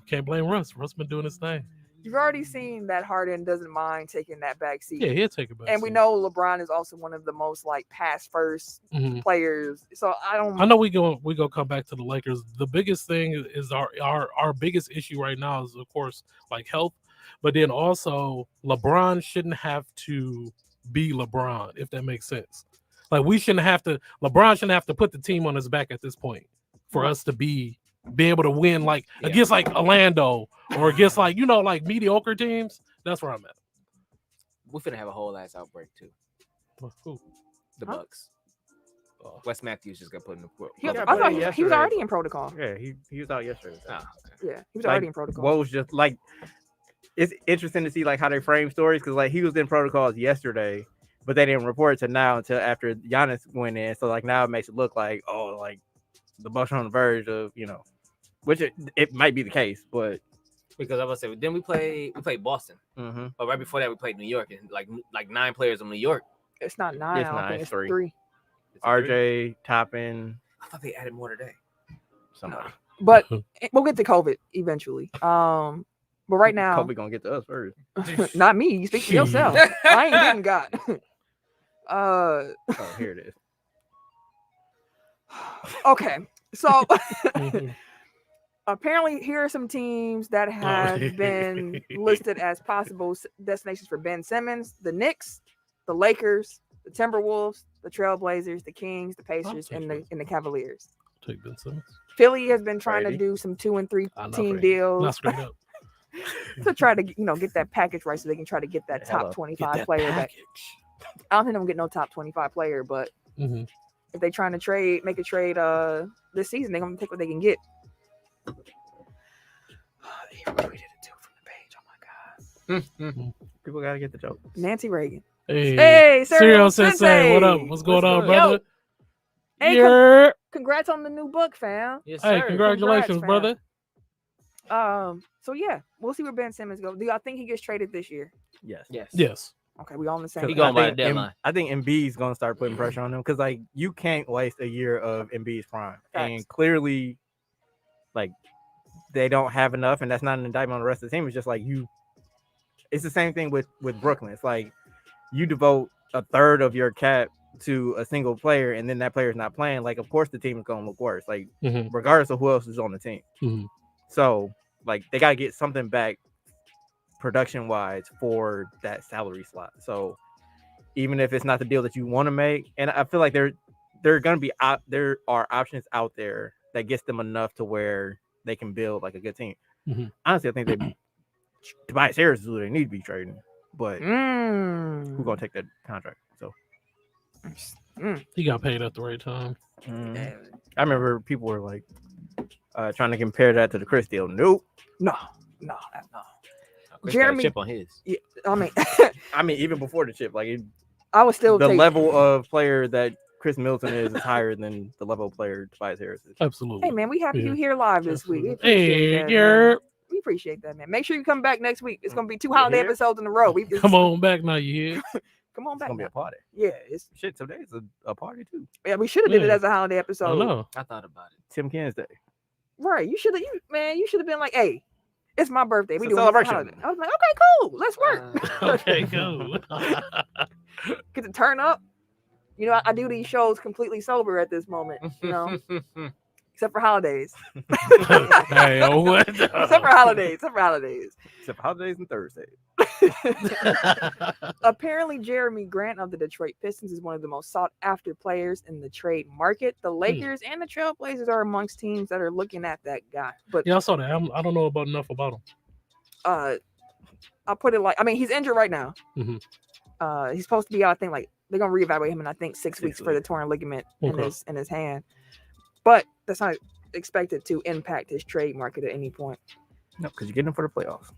Can't blame Russ. Russ been doing his thing. You've already seen that Harden doesn't mind taking that back seat. Yeah, he'll take it back. And we know LeBron is also one of the most like pass first players. So I know we go come back to the Lakers. The biggest thing is our biggest issue right now is of course like health, but then also LeBron shouldn't have to be LeBron, if that makes sense. Like LeBron shouldn't have to put the team on his back at this point for us to be able to win against like Orlando or against like mediocre teams. That's where I'm at. We're finna have a whole ass outbreak too. Who? The Bucks. Wes Matthews just got put in the I thought he was already in protocol. Yeah, he was out yesterday. Oh, okay. Yeah, he was already in protocol. What was just like, it's interesting to see like how they frame stories because like he was in protocols yesterday, but they didn't report it to now until after Giannis went in. So like now it makes it look like like the Bucks are on the verge of which it might be the case, but because I was saying then we played Boston, but right before that we played New York and like 9 players from New York. It's not 9. It's I don't 9, think it's it's 3. RJ, Toppin. I thought they added more today. Somebody. But we'll get to COVID eventually. But right now, Kobe gonna get to us first. not me. You speak for yourself. I ain't getting got. Oh, here it is. Okay, so apparently here are some teams that have been listed as possible destinations for Ben Simmons: the Knicks, the Lakers, the Timberwolves, the Trailblazers, the Kings, the Pacers, and the Cavaliers. Take Ben Simmons. Philly has been trying to do some 2 and 3 team deals. Not straight up. To try to get that package right so they can try to get that top 25 player back. I don't think they'll get no top 25 player, but if they're trying to make a trade this season, they're gonna take what they can get. They retweeted it too from the page. Oh my god. People gotta get the joke. Nancy Reagan. Hey, Serial Sensei. What up? What's going on, brother? Hey, congrats on the new book, fam. Yes, sir. Hey, congratulations, brother. So yeah, we'll see where Ben Simmons goes. Do y'all think he gets traded this year? Yes. Okay, we all in the same. He going by the deadline. I think Embiid's gonna start putting pressure on him because like you can't waste a year of Embiid's prime, and clearly, like they don't have enough, and that's not an indictment on the rest of the team. It's just like it's the same thing with Brooklyn. It's like you devote a third of your cap to a single player, and then that player is not playing. Like of course the team is gonna look worse, like regardless of who else is on the team. So like they gotta get something back production wise for that salary slot. So even if it's not the deal that you want to make, and I feel like there are options out there that gets them enough to where they can build like a good team. Honestly, I think Tobias Harris is who they need to be trading, but who's gonna take that contract? So he got paid at the right time. I remember people were like trying to compare that to the Chris deal. Nope. No. Chris Jeremy, got a chip on his. Yeah, I mean, even before the chip, like I was still the level of player that Chris Middleton is higher than the level of player Tobias Harris is. Absolutely. Hey man, we happy you here live this week. We appreciate that, man. Make sure you come back next week. It's gonna be 2 holiday episodes in a row. Come on back now, you hear? Come on back. It's gonna be a party. Yeah, it's shit. Today's a party too. Yeah, we should have did it as a holiday episode. I thought about it. Tim Ken's day. Right. You should have been like, hey, it's my birthday. We do celebration. I was like, okay, cool. Let's work. Okay, cool. Get to turn up. You know, I do these shows completely sober at this moment, you know. Except for holidays. Hey, what? Except for holidays. Except for holidays and Thursdays. Apparently, Jeremy Grant of the Detroit Pistons is one of the most sought-after players in the trade market. The Lakers and the Trailblazers are amongst teams that are looking at that guy. But yeah, I saw that. I don't know enough about him. I'll put it like, I mean, he's injured right now. He's supposed to be out. I think like they're gonna reevaluate him in I think 6 weeks for the torn ligament in his hand. But that's not expected to impact his trade market at any point. No, because you're getting him for the playoffs.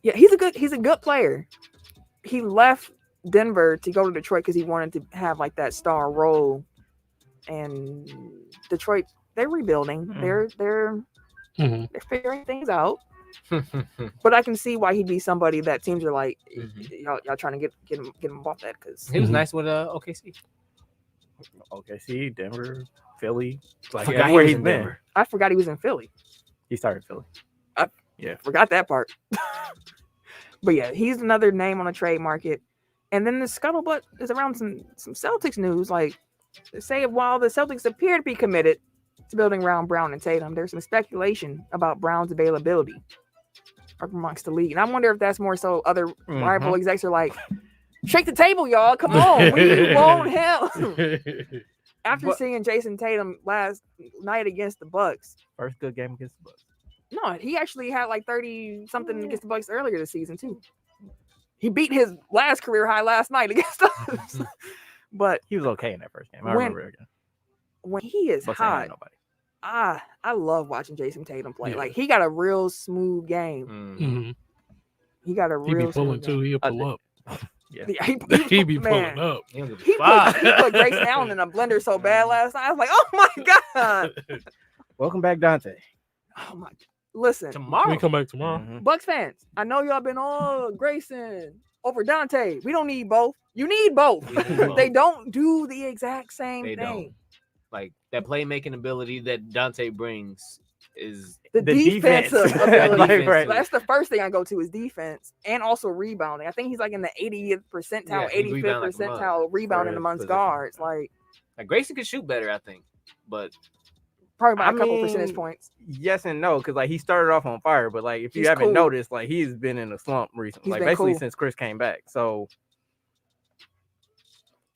Yeah, he's a good player. He left Denver to go to Detroit because he wanted to have like that star role. And Detroit, they're rebuilding. They're figuring things out. But I can see why he'd be somebody that teams are like, y'all trying to get him off that because he was nice with OKC. OKC, Denver, Philly, like everywhere everywhere he's been. I forgot he was in Philly. He started Philly. Yeah. Forgot that part. But yeah, he's another name on the trade market. And then the scuttlebutt is around some Celtics news. Like, say while the Celtics appear to be committed to building around Brown and Tatum, there's some speculation about Brown's availability amongst the league. And I wonder if that's more so other rival execs are like, shake the table, y'all. Come on. We want him. After seeing Jason Tatum last night against the Bucks. First good game against the Bucks. No, he actually had like 30-something against the Bucks earlier this season, too. He beat his last career high last night against us. But he was okay in that first game. I remember it again. When he is Bucks hot, nobody. I love watching Jason Tatum play. Yeah. Like, he got a real smooth game. Mm-hmm. He got a He real be pulling smooth too. game. He'll pull up. Yeah. Yeah, He be man. pulling up. He don't give a He fuck. put Grayson Allen in a blender so bad last night. I was like, oh my God. Welcome back, Dante. Oh my God. Listen, Tomorrow. We come back tomorrow. Mhm. Bucks fans, I know y'all been Grayson over Dante. We don't need both. You need both. We need both. They don't do the exact same They thing. don't. Like, that playmaking ability that Dante brings is The defense. defensive Like, ability. right. That's the first thing I go to is defense and also rebounding. I think he's like in the 80th percentile, Yeah, he 85th rebound like a mug percentile rebounding his amongst position. guards. Like, Grayson could shoot better, I think. But probably by I a couple mean, percentage points. Yes and no, because like he started off on fire, but like if you He's haven't cool. noticed, like he's been in a slump recently, He's like been basically cool. since Chris came back. So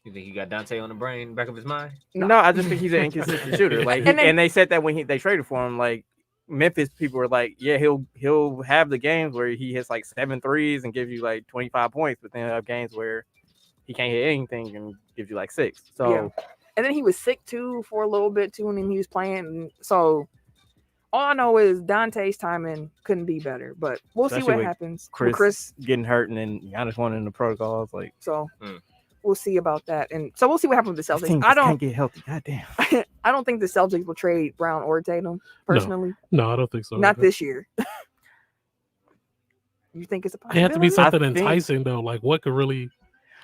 you think he got Dante on the brain, back of his mind? no, I just think he's an inconsistent shooter. Like, And then- and they said that when they traded for him, like Memphis people were like, yeah, he'll have the games where he hits like 7 threes and gives you like 25 points, but then he'll have games where he can't hit anything and gives you like 6. So Yeah. And then he was sick too for a little bit too, and then he was playing. So all I know is Dante's timing couldn't be better, but we'll see Especially what with happens. Chris, With Chris, getting hurt and then Giannis won in the protocols, like so Mm. we'll see about that. And so we'll see what happens with the this Celtics. team I just can't don't, get healthy. Goddamn. I don't think the Celtics will trade Brown or Tatum personally. No, I don't think so. Not this year. You think it's a It possibility? have to be something think- enticing though. Like what could really?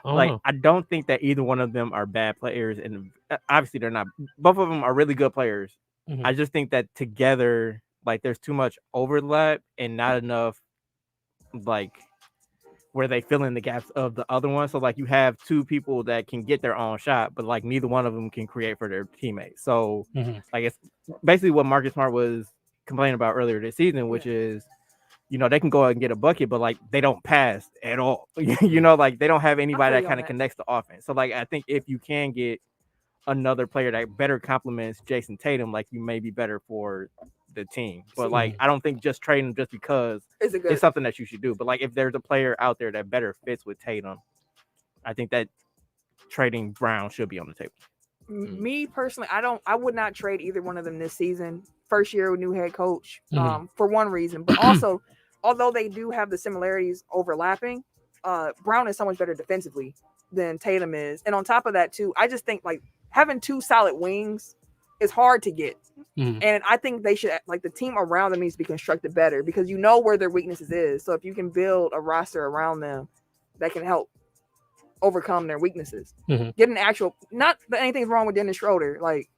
I don't Like know. I don't think that either one of them are bad players, and obviously they're not. Both of them are really good players. Mhm. I just think that together, like there's too much overlap and not enough, like where they fill in the gaps of the other one. So like you have two people that can get their own shot, but like neither one of them can create for their teammates. So Mhm. like it's basically what Marcus Smart was complaining about earlier this season, which is, you know, they can go out and get a bucket, but like they don't pass at all. You know, like they don't have anybody feel that you on kind of that. connects the offense. So like I think if you can get another player that better complements Jason Tatum, like you may be better for the team. But like I don't think just trading him just because Is it good? it's something that you should do. But like if there's a player out there that better fits with Tatum, I think that trading Brown should be on the table. Me personally, I would not trade either one of them this season. First year with new head coach, Mhm. for one reason, but also, although they do have the similarities overlapping, Brown is so much better defensively than Tatum is, and on top of that too, I just think like having two solid wings is hard to get, Mhm. and I think they should like the team around them needs to be constructed better because you know where their weaknesses is. So if you can build a roster around them that can help overcome their weaknesses. Mhm. Get an actual, not that anything's wrong with Dennis Schroeder. Like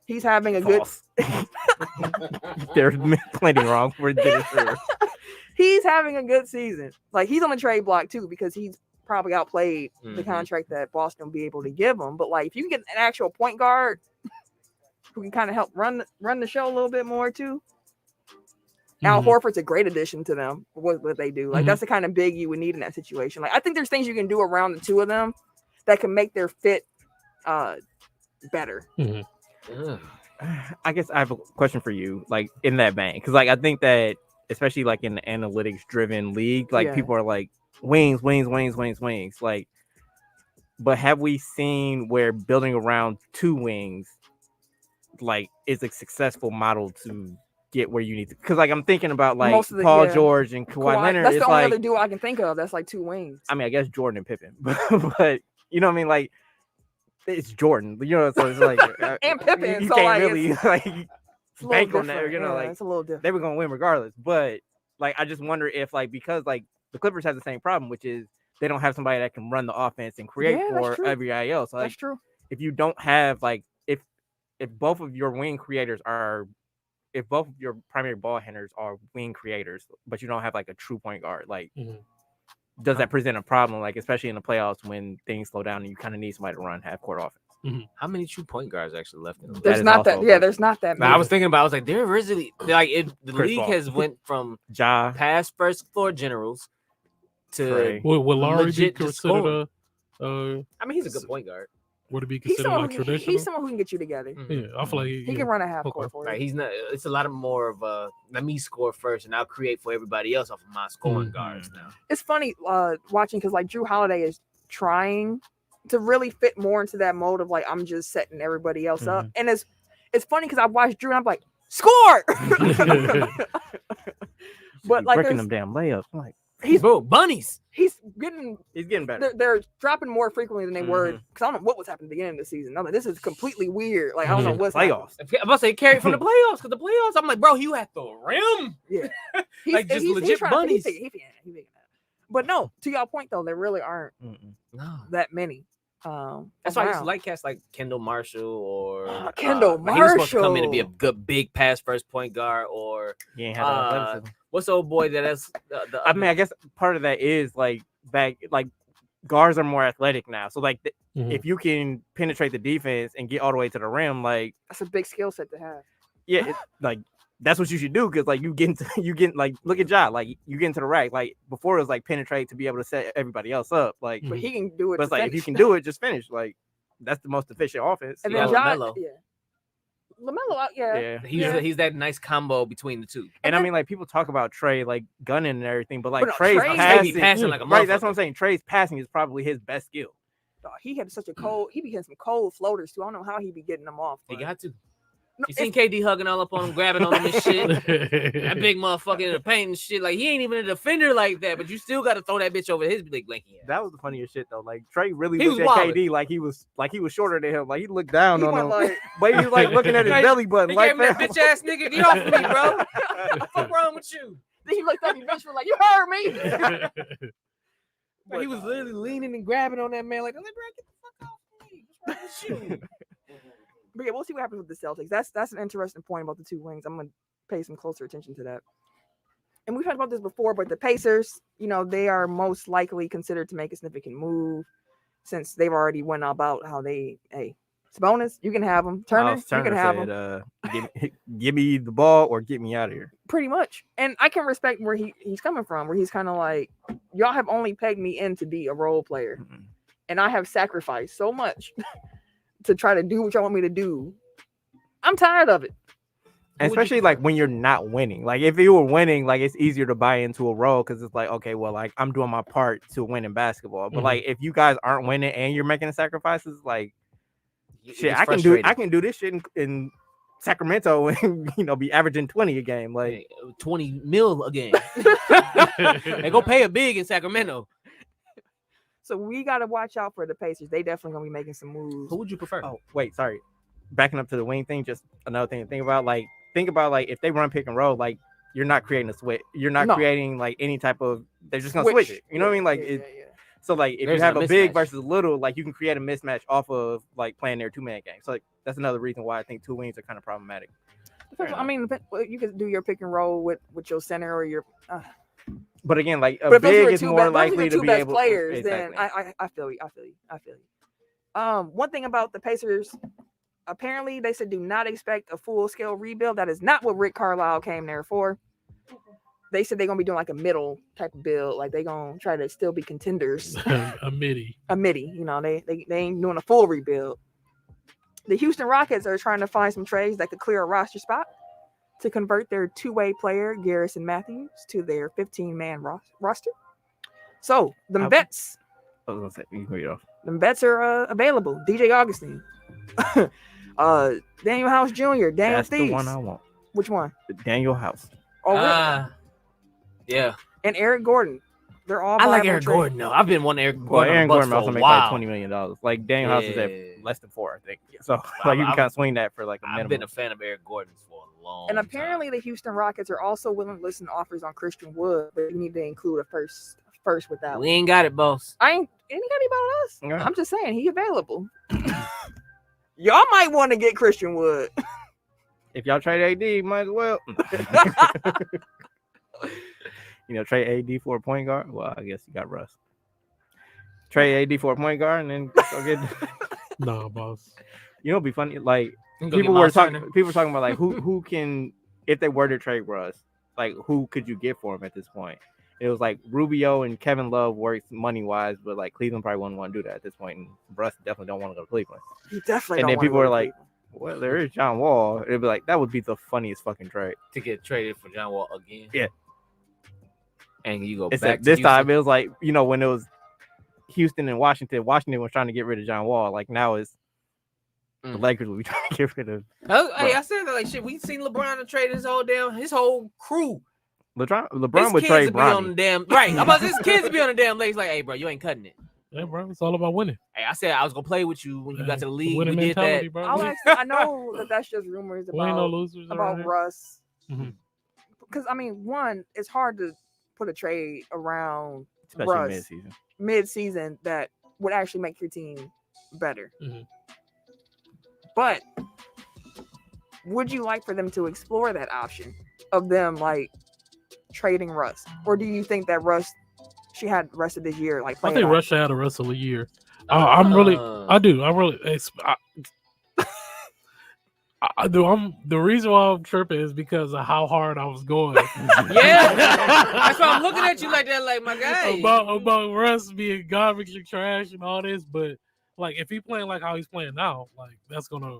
he's having a good, False. There's plenty wrong for Dennis Schroeder. he's having a good season. Like he's on the trade block too because he's probably outplayed the Mhm. contract that Boston will be able to give him. But like if you can get an actual point guard who can kind of help run the show a little bit more too. Al Mhm. Horford's a great addition to them. What they do, like Mhm. that's the kind of big you would need in that situation. Like I think there's things you can do around the two of them that can make their fit better. Mhm. Ugh. I guess I have a question for you, like in that vein, because like I think that especially like in the analytics driven league, like Yeah. people are like wings, like. But have we seen where building around two wings, like, is a successful model to get where you need to? Because like I'm thinking about like Most of the- Paul yeah. George and Kawhi Leonard. That's It's the only like, other duo I can think of. That's like two wings. I mean, I guess Jordan and Pippen, but you know what I mean, like. It's Jordan, you know, so it's like And Pippen, You so, can't like, really like It's a little bank on that, different. you know, Yeah, like it's a little different. they were gonna win regardless. But like, I just wonder if like because like the Clippers have the same problem, which is they don't have somebody that can run the offense and create Yeah, that's for true. everybody else. Like That's true. if you don't have like if both of your wing creators are if both of your primary ball handlers are wing creators, but you don't have like a true point guard, like does that present a problem? Like especially in the playoffs when things slow down and you kind of need somebody to run half court offense. How many true point guards actually left in the There's is not also that. a Yeah, question. there's not that many. I was thinking about. I was like, there really like the Chris league Paul. has went from Ja, past first floor generals to. Trey. Would Lowry be legit just considered I mean, he's a good point guard. would it be He's considered someone, like traditional? he's someone who can get you together. Yeah, I feel like He can run a half Okay. court for you. Like he's not. It's a lot of more of a let me score first and I'll create for everybody else off of my scoring guards now. It's funny watching because like Drew Holiday is trying to really fit more into that mode of like I'm just setting everybody else up, and it's funny because I watched Drew and I'm like score, but like breaking there's- them damn layups. I'm like he's Bro, bunnies. he's getting he's getting better. they're dropping more frequently than they were because I don't know what was happening at the beginning of the season. I'm like this is completely weird. Like I don't know what's Playoffs. I'm about to say carry from the playoffs because the playoffs. I'm like, bro, you at the rim. Yeah, Like, just legit bunnies. He's figuring it out. But no, to y'all point though, there really aren't No, that many. that's why I used to around. like cats like Kendall Marshall or Kendall like, he was supposed to come in to be a Marshall. good big pass first point guard or He ain't had that athleticism. what's the old boy that's the I mean, I guess part of that is like guards are more athletic now. So like if you can penetrate the defense and get all the way to the rim, like That's a big skill set to have. yeah, like that's what you should do because like you get like look at Ja, like you get into the rack. Like before it was like penetrate to be able to set everybody else up. Like But he can do it. but it's to like if you finish. can do it, just finish. Like that's the most efficient offense. And Yeah, then Ja, LaMelo. yeah. LaMelo, yeah. Yeah. he's that nice combo between the two. And I mean, like people talk about Trey like gunning and everything, but like But no, Trey's Trey- passing, passing like a right? That's motherfucker. what I'm saying. Trey's passing is probably his best skill. Dog, he had such a cold. He be hitting some cold floaters too. I don't know how he be getting them off. He but- got to. No, You seen KD hugging all up on him, grabbing on him and shit. That big motherfucker in the paint and shit. Like he ain't even a defender like that, but you still got to throw that bitch over his big blanky ass. That was the funniest shit though. Like Trey really He looked was at wildin'. KD like he was shorter than him. Like he looked down he on went him, like, but he was like looking at his Like, belly button. He Like gave him that fam. bitch ass nigga. Get off of me, bro. What the fuck wrong with you? then he looked up eventually like, you heard me. But he was literally leaning and grabbing on that man like, bro, get the fuck off me. What's wrong with you? But yeah, we'll see what happens with the Celtics. That's an interesting point about the two wings. I'm gonna pay some closer attention to that. And we've talked about this before, but the Pacers, they are most likely considered to make a significant move since they've already went about how they. Hey, Sabonis, you can have them. Turner, you can have them. Give me the ball or get me out of here. Pretty much. And I can respect where he's coming from, where he's kind of like, y'all have only pegged me in to be a role player, and I have sacrificed so much to try to do what y'all want me to do. I'm tired of it. And especially like when you're not winning. Like if you were winning, like it's easier to buy into a role because it's like, okay, well, like I'm doing my part to win in basketball. But like if you guys aren't winning and you're making sacrifices, like shit, I can do this shit in Sacramento and be averaging 20 a game. Like 20 mil a game. They go pay a big in Sacramento. So we got to watch out for the Pacers. They definitely gonna be making some moves. Who would you prefer? oh wait, sorry. Backing up to the wing thing, just another thing to think about. Like think about like if they run pick and roll, like you're not creating a switch. You're not No. creating like any type of. They're just gonna switch it. You know what I mean? Like yeah, it. yeah. So like if There's you have a a big mismatch. versus a little, like you can create a mismatch off of like playing their 2-man game. So like that's another reason why I think two wings are kind of problematic. I mean, you could do your pick and roll with your center or your. But again, like a But if those are big your is two more best, those are likely your to two be best able. players, Exactly. then I feel you. One thing about the Pacers, apparently they said do not expect a full scale rebuild. That is not what Rick Carlisle came there for. They said they're gonna be doing like a middle type of build, like they're gonna try to still be contenders. a midi. A midi, they ain't doing a full rebuild. The Houston Rockets are trying to find some trades that could clear a roster spot to convert their two-way player Garrison Matthews to their 15-man roster. So the bets. I was gonna say you can read it off. The bets are available. DJ Augustine, Daniel House Jr., Daniel That's Theis. the one I want. Which one? Daniel House. Oh, really? Yeah. And Eric Gordon. They're all. I like viable Eric trades. Gordon though. I've been wanting Eric Well, Gordon. Aaron Gordon also for a makes while. like $20 million. Like Daniel House is Yeah. at less than 4, I think. So like you can I've- kind of swing that for like a I've minimum. been a fan of Eric Gordon for a long And time. apparently, the Houston Rockets are also willing to listen to offers on Christian Wood, but you need to include a first with that. we One. ain't got it, boss. I ain't anybody about us. Yeah. I'm just saying he available. Y'all might want to get Christian Wood. if y'all trade AD, might as well. Trade AD for a point guard. Well, I guess you got Russ. Trade AD for a point guard, and then go get. Nah, boss. It'd be funny. Like Go get people were Miles talking. Turner. People were talking about like who can, if they were to trade Russ, like who could you get for him at this point? It was like Rubio and Kevin Love works money wise, but like Cleveland probably wouldn't want to do that at this point. And Russ definitely don't want to go to Cleveland. He definitely. And don't then wanna people go were to like, Cleveland. well, there is John Wall. It'd be like that would be the funniest fucking trade. To get traded for John Wall again. Yeah. And you go Except back to this time Houston. it was like, when it was Houston and Washington was trying to get rid of John Wall. Like now it's the Lakers will be trying to get rid of Hey, I said that like shit. We seen LeBron to trade his whole crew. LeBron His would kids trade be on the Bronny. damn right. I'm about his kids be on the damn legs. Like, hey, bro, you ain't cutting it. Yeah, bro, it's all about winning. Hey, I said I was gonna play with you when you got to the league. Winning We did mentality, that. bro. I know that that's just rumors We ain't no about losers around here. Russ. Mhm. Because I mean, one, it's hard to put a trade around Especially Russ mid-season. mid-season that would actually make your team better. Mhm. But would you like for them to explore that option of them like trading Russ, or do you think that Russ she had the rest of this year like? I play it think out? Russ should have the rest of the year. I'm really, I do. I do. The reason why I'm tripping is because of how hard I was going. Yeah, that's why I'm looking at you like that, like my guy. about Russ being garbage and trash and all this, but like if he playing like how he's playing now, like that's gonna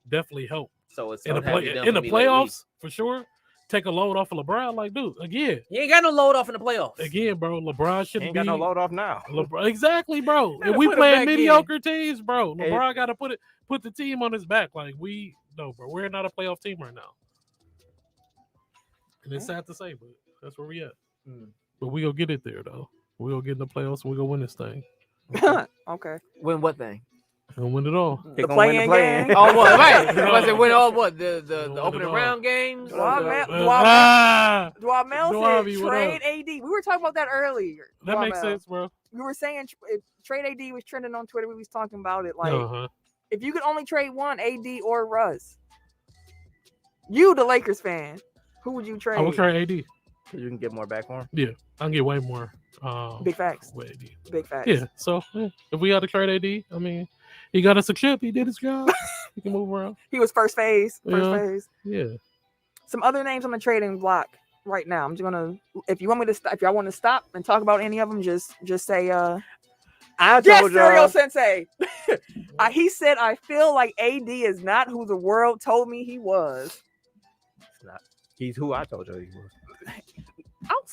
definitely help So it's in the so happy done in for the me lately. playoffs for sure. Take a load off of LeBron, like dude, again, You ain't got no load off in the playoffs. bro. LeBron He shouldn't ain't be got no load off now. Exactly, bro. Gotta If we put it playing back in. mediocre teams, bro, Hey. LeBron got to put the team on his back. Like no, bro, we're not a playoff team right now. And it's sad to say, but that's where we at. But we gonna get it there though. We gonna get in the playoffs. We gonna win this thing. Okay. Win what thing? Gonna win it all. They The gonna win play-in play-in. game? Oh, what? Right. Was it win all what? The Win opening it all. round games? Well, man, Dwamel Dwabi, said what trade AD. We were talking about that earlier. That makes Dwamel. sense, bro. We were saying if trade AD was trending on Twitter. We was talking about it. Like Uh-huh. if you could only trade one, AD or Russ, you the Lakers fan, who would you trade? I will trade AD. You can get more back for him. I can get way more. Big facts. with AD. Big facts. Yeah. So if we had to trade AD, I mean, he got us a chip. He did his job. He can move around. He was first phase. Yeah. Phase. Yeah. Some other names on the trading block right now. I'm just gonna. If you want me to, if y'all want to stop and talk about any of them, just say. I Yes, told Stereo y'all. Sensei. He said, "I feel like AD is not who the world told me he was." He's who I told you he was.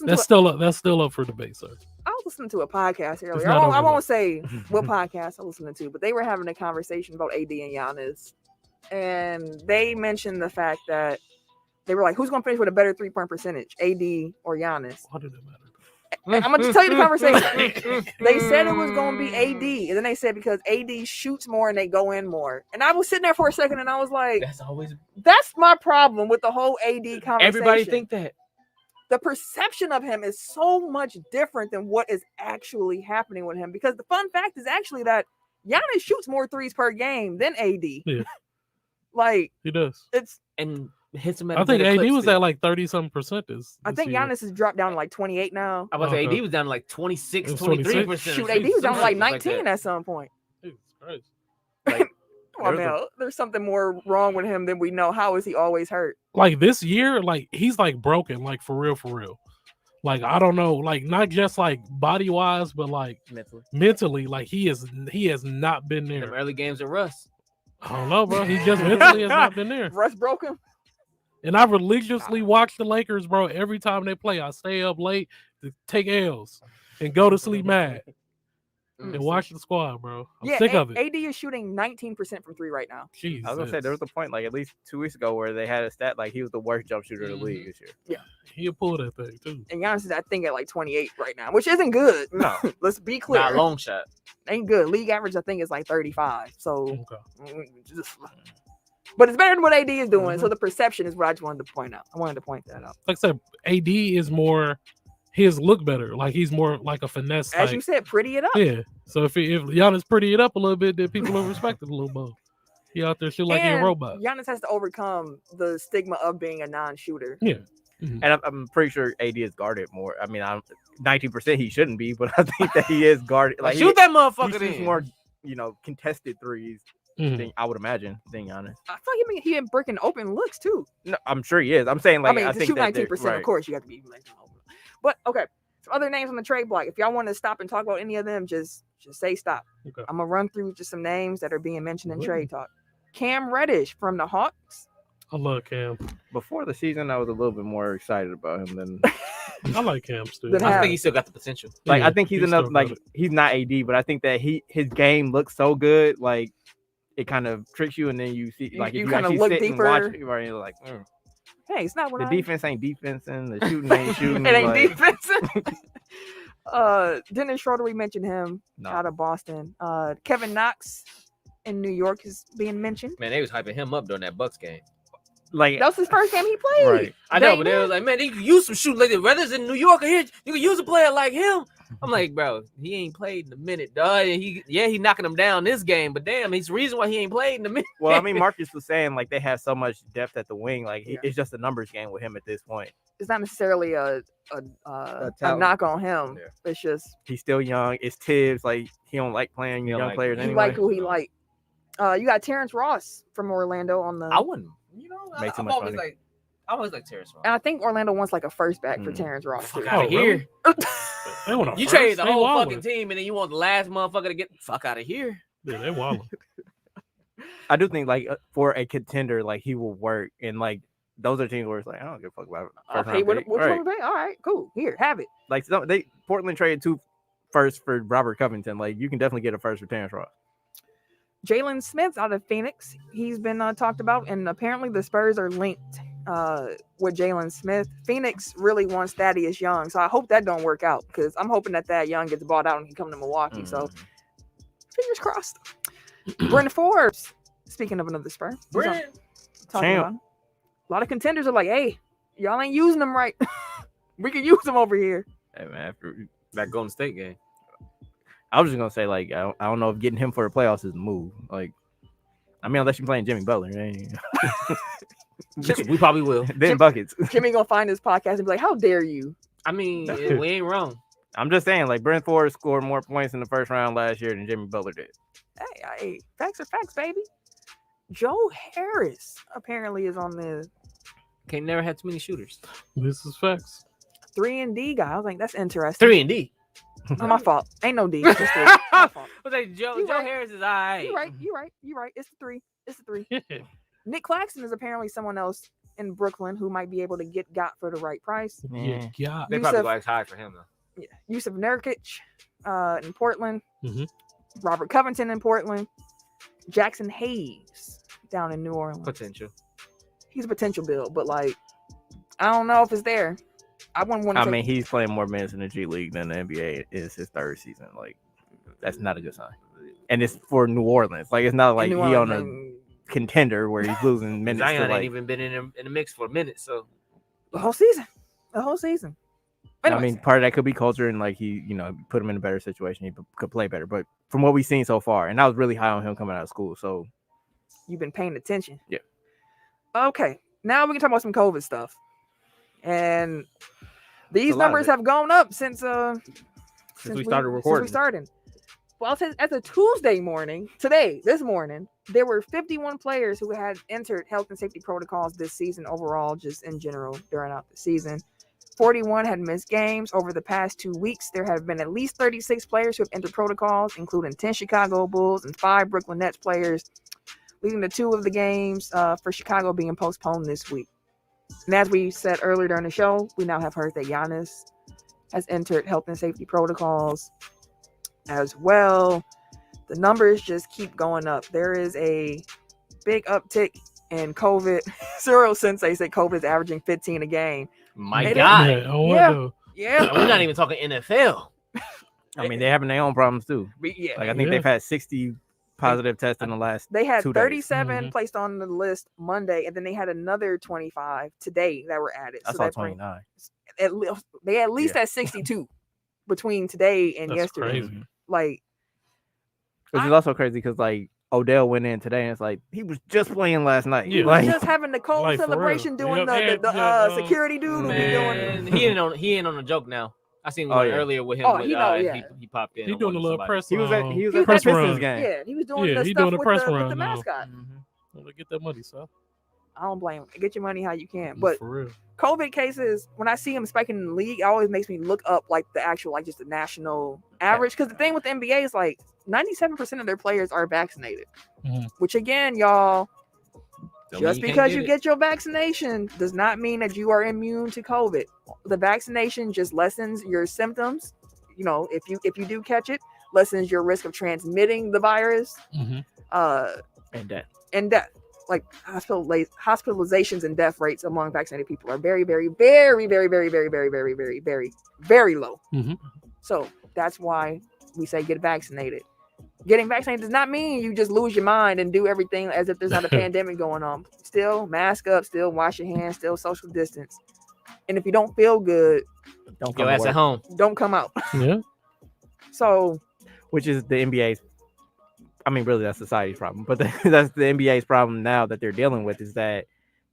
That's still up for debate, sir. I was listening to a podcast earlier. not I over won't say what podcast I was listening to, but they were having a conversation about AD and Giannis, and they mentioned the fact that they were like, "Who's going to finish with a better 3-point percentage, AD or Giannis?" Why did it matter? I'm gonna just tell you the conversation. They said it was going to be AD, and then they said because AD shoots more and they go in more. And I was sitting there for a second, and I was like, That's always "That's my problem with the whole AD conversation." everybody think that. The perception of him is so much different than what is actually happening with him. Because the fun fact is actually that Giannis shoots more threes per game than AD. Yeah. Like He does. it's. And hits him at I a think better AD clip was still. at like 30-something% this I think year. Giannis has dropped down to like 28 now. I was about to say Okay. AD was down to like 26, It was 23%. Shoot, AD was down to like 19 at some point. Jesus Christ. Come on, man. There's something more wrong with him than we know. How is he always hurt? Like this year, like he's like broken, like for real. Like I don't know, like not just like body wise, but like mentally, like he has not been Them there. early games with Russ. I don't know, bro. He just mentally has not been there. Russ broke him. And I religiously watch the Lakers, bro. Every time they play, I stay up late to take L's and go to sleep mad and watch the squad, bro. I'm sick of it. AD is shooting 19% from three right now. Jesus. I was gonna say there was a point like at least 2 weeks ago where they had a stat like he was the worst jump shooter in the league this year. He'll pull that thing too. And Giannis is, I think, at like 28 right now, which isn't good. No. Let's be clear. Not a long shot. Ain't good. League average, I think, is like 35. So, Okay. but it's better than what AD is doing. Mhm. So the perception is what I just wanted to point out. I wanted to point that out. Like I said, AD is more his look better. Like he's more like a finesse As type. you said, pretty it up. Yeah. So if Giannis pretty it up a little bit, then people will respect it a little more. He out there shooting like he a And robot. Giannis has to overcome the stigma of being a non-shooter. Yeah. Mhm. And I'm pretty sure AD is guarded more. I mean, I'm 90% he shouldn't be, but I think that he is guarded. Like, Like shoot that he motherfucker shoots in. more, contested threes. Mhm. Than I would imagine. Being honest, I feel like he been breaking open looks too. no, I'm sure he is. I'm saying like I mean, I to think shoot that 19%, right. of course, you have to be like, but okay. Some other names on the trade block. If y'all want to stop and talk about any of them, just say stop. Okay. I'm gonna run through just some names that are being mentioned in Really? trade talk. Cam Reddish from the Hawks. I love Cam. Before the season, I was a little bit more excited about him than I like Cam still. Then I have- think he still got the potential. like Yeah, I think he's he enough. still Like got it. he's not AD, but I think that his game looks so good. Like it kind of tricks you, and then you see like You if you kinda actually look sit deeper. and watch it, right, you're like Hey, it's not what the I defense ain't defense, and the shooting ain't shooting. It ain't like, defense. Dennis Schroeder, we mentioned him No. out of Boston. Kevin Knox in New York is being mentioned. Man, they was hyping him up during that Bucks game. Like That was his first game he played. Right. I know, Dang, but they man. was like, man, they could use some shooting like that. Whether it's in New York or here, you can use a player like him. I'm like, bro, he ain't played in a minute, dog. And he knocking him down this game, but damn, he's the reason why he ain't played in a minute. Well, I mean, Marcus was saying like they have so much depth at the wing, like Yeah. it's just a numbers game with him at this point. It's not necessarily a talent. knock on him. Yeah. It's just He's still young. It's Tibbs. Like he don't like playing He don't young like- players he he anyway. like who he like. You got Terrence Ross from Orlando on the. I wouldn't, Make too I'm much always money. like, I always like Terrence Ross. And I think Orlando wants like a first back for Mm. Terrence Ross. Fuck too. out of Oh, really? here. They want a You first? traded the They whole wildin'. fucking team, and then you want the last motherfucker to get the fuck out of here. Yeah, they wild. I do think like for a contender, like he will work, and like those are teams where it's like I don't give a fuck about I'll first pay round what pick. which Right. one we pay. All right, cool. Here, have it. Like they Portland traded 2 firsts for Robert Covington. Like you can definitely get a first for Terrence Ross. Jalen Smith out of Phoenix. He's been talked about, and apparently the Spurs are linked with Jalen Smith. Phoenix really wants Thaddeus Young, so I hope that don't work out because I'm hoping that Young gets bought out and he come to Milwaukee. So fingers crossed. Brent Forbes. Speaking of another Spur, talking Champ. about him. A lot of contenders are like, "Hey, y'all ain't using them right. We can use them over here." Hey man, after That Golden State game. I was just gonna say like I don't know if getting him for the playoffs is the move. Like I mean, unless you're playing Jimmy Butler, We probably will. then buckets. Jimmy gonna find this podcast and be like, "How dare you?" I mean, we ain't wrong. I'm just saying, like Brent Forbes scored more points in the first round last year than Jimmy Butler did. Hey, facts are facts, baby. Joe Harris apparently is on the Can't never have too many shooters. This is facts. 3-and-D guy. I was like, that's interesting. 3-and-D. Oh, my fault. Ain't no D. It's just three. My fault. I was like, Joe You right. Harris is all right. You're right. You're right. It's the three. Yeah. Nick Claxton is apparently someone else in Brooklyn who might be able to get got for the right price. Yeah. They Yusuf- probably go as high for him, though. Yeah. Yusuf Nurkic in Portland. Mhm. Robert Covington in Portland. Jackson Hayes down in New Orleans. Potential. He's a potential build, but like, I don't know if it's there. I wouldn't want to. I mean, he's playing more minutes in the G League than the NBA is his third season. Like, that's not a good sign. And it's for New Orleans. Like, it's not like he on a contender where he's losing minutes. Zion to, ain't like, even been in the mix for a minute, so. the whole season. The whole season. I Anyways, mean, part of that could be culture and like he, put him in a better situation. He could play better. But from what we've seen so far, and I was really high on him coming out of school. So you've been paying attention. Yeah. Okay. Now we can talk about some COVID stuff. And these a lot of numbers it. have gone up since we started Since we recording. started. Well, as a Tuesday morning, this morning, there were 51 players who had entered health and safety protocols this season overall, just in general during out the season. 41 had missed games. Over the past 2 weeks, there have been at least 36 players who have entered protocols, including 10 Chicago Bulls and 5 Brooklyn Nets players, leading to 2 of the games for Chicago being postponed this week. And as we said earlier during the show, we now have heard that Giannis has entered health and safety protocols as well. The numbers just keep going up. There is a big uptick in COVID. Cyril Sensei said COVID is averaging 15 a game. My It God. Yeah, I Yeah. wonder. Yeah. We're not even talking NFL. I mean, they're having their own problems too. Yeah. Like I think Yeah. they've had 60 positive tests in the last. They had 2 days. 37 Mhm. placed on the list Monday, and then they had another 25 today that were added. I So saw that brings 29. they at least had 62 between today and That's yesterday. crazy. Like, Which is I- also crazy because like Odell went in today, and it's like he was just playing last night. Yeah. Like, Just having the cold Like, for real. celebration doing Yep, the yeah, security dude who be doing. Man, he ain't on a joke now. I seen Oh, one yeah. earlier with him. Oh, with, he know, yeah. he popped in. He on doing a one little with press. he was at He was the press Pistons run. game. Yeah, he was doing Yeah, the he stuff doing the with press the run now. mascot. somebody. Wanna get that money, son. I don't blame him. Get your money how you can. But For real. COVID cases, when I see them spiking in the league, it always makes me look up like the actual, like just the national average. Because the thing with the NBA is like 97% of their players are vaccinated. Mhm. Which again, y'all, Don't mean just you can't because get you it. get your vaccination does not mean that you are immune to COVID. The vaccination just lessens your symptoms. You know, if you do catch it, lessens your risk of transmitting the virus. Mhm. And that. And death. Like hospitalizations and death rates among vaccinated people are very, very, very, very, very, very, very, very, very, very, very low. Mhm. So that's why we say get vaccinated. Getting vaccinated does not mean you just lose your mind and do everything as if there's not a pandemic going on. Still mask up, still wash your hands, still social distance. And if you don't feel good, Don't Your come ass to at work. home. don't come out. Yeah. So Which is the NBA's. I mean, really, that's society's problem, but that's the NBA's problem now that they're dealing with is that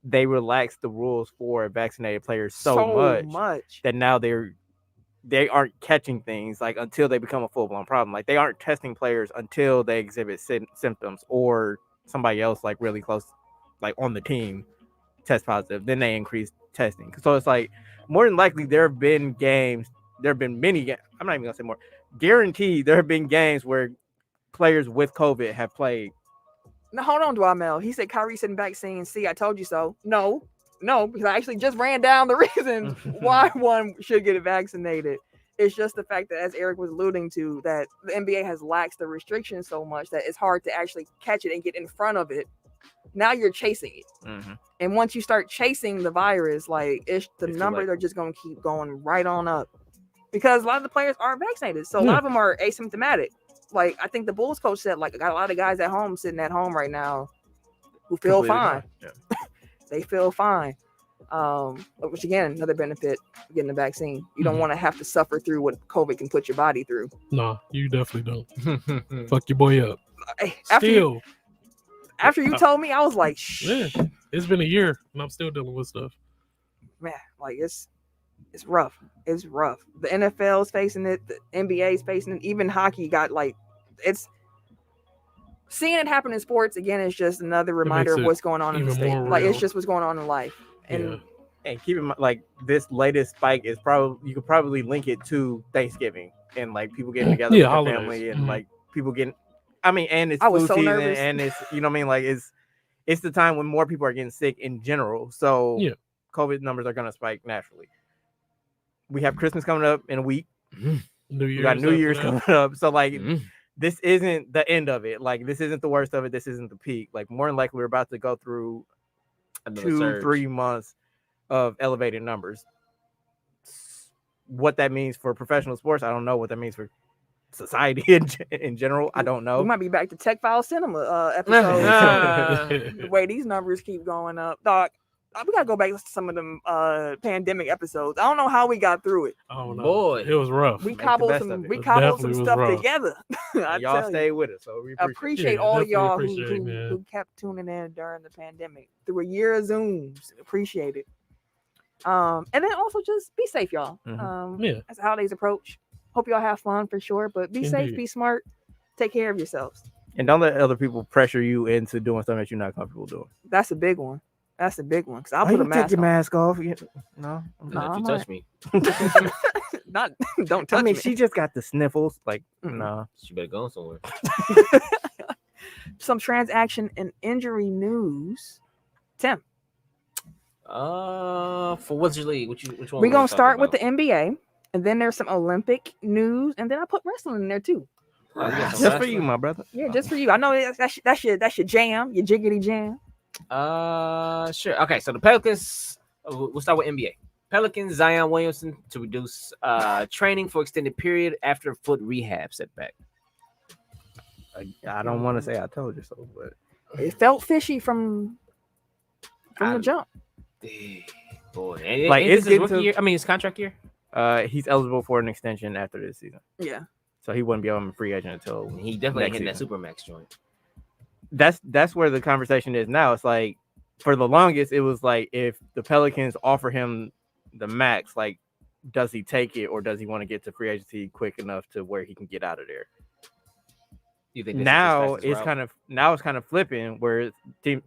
they relaxed the rules for vaccinated players so much that now they aren't catching things like until they become a full-blown problem. Like they aren't testing players until they exhibit symptoms or somebody else like really close, like on the team, test positive. Then they increase testing. So it's like more than likely there have been many games. I'm not even gonna say more. Guaranteed, there have been games where players with COVID have played. now hold on, Dwamel. He said Kyrie sitting back saying, "See, I told you so." No, because I actually just ran down the reasons why one should get vaccinated. It's just the fact that, as Eric was alluding to, that the NBA has laxed the restrictions so much that it's hard to actually catch it and get in front of it. Now you're chasing it. Mm-hmm. And once you start chasing the virus, like the It's too numbers late. are just going to keep going right on up because a lot of the players are vaccinated. So a lot of them are asymptomatic. Like I think the Bulls coach said, like I got a lot of guys at home sitting at home right now who feel Completely fine. Yeah. They feel fine. Which again, another benefit of getting the vaccine. You don't want to have to suffer through what COVID can put your body through. Nah, you definitely don't. Fuck your boy up. Hey, Still, after you told me, I was like, shh. yeah, it's been a year and I'm still dealing with stuff. Man, like it's rough. It's rough. The NFL's facing it, the NBA's facing it, even hockey got like it's seeing it happen in sports again is just another reminder of what's going on in the even state. more Like it's real. just what's going on in life. And Yeah. And keep in mind, like this latest spike is probably you could probably link it to Thanksgiving and like people getting together with their holidays. family and Mhm. like people getting. I mean, and it's I was flu so season nervous. and it's you know what I mean like it's the time when more people are getting sick in general. So Yeah. COVID numbers are gonna spike naturally. We have Christmas coming up in a week. New Year's. We got New Year's after that. coming up. So like Mhm. this isn't the end of it. Like this isn't the worst of it. This isn't the peak. Like more than likely we're about to go through Another 2-3 surge. months of elevated numbers. What that means for professional sports, I don't know. What that means for society in general, I don't we know. might be back to Tech File Cinema episode. The way these numbers keep going up, dog. We gotta go back to some of them pandemic episodes. I don't know how we got through it. I don't know. Boy. It was rough. We Make the cobbled best some. of it. We It cobbled some definitely was stuff rough. together. I Y'all tell stay you. with us, so we appreciate Appreciate Yeah, all of definitely y'all appreciate it, man. who kept tuning in during the pandemic through a year of Zooms. Appreciate it. And then also just be safe, y'all. Mhm. Yeah. As the holidays approach, hope y'all have fun for sure. But be safe, Indeed. be smart, take care of yourselves. And don't let other people pressure you into doing something that you're not comfortable doing. That's a big one. That's a big one. Cause I'll Why put a you take mask your on. mask off. No, Not if you I'm touch me. Not don't touch I mean, me. she just got the sniffles. Like, Mm-mm. no. She better go somewhere. Some transaction and injury news. Tim, For what's your league? Which one? we're we gonna talking start with about? the NBA, and then there's some Olympic news, and then I put wrestling in there too. Oh, you got some Just for wrestling? you, my brother. Yeah, just for you. I know that's your jam, your jiggity jam. Sure. Okay, so the Pelicans. We'll start with NBA. Pelicans Zion Williamson to reduce training for extended period after foot rehab setback. I don't want to say I told you so, but It felt fishy from the jump. Boy, and Like, ain't it's this his getting rookie to- year? I mean, his contract year. he's eligible for an extension after this season. Yeah. So he wouldn't be on a free agent until He definitely next hitting that season. supermax joint. that's where the conversation is now. It's like for the longest, it was like if the Pelicans offer him the max, like does he take it or does he want to get to free agency quick enough to where he can get out of there? You think this is his Now fastest it's route? kind of flipping where team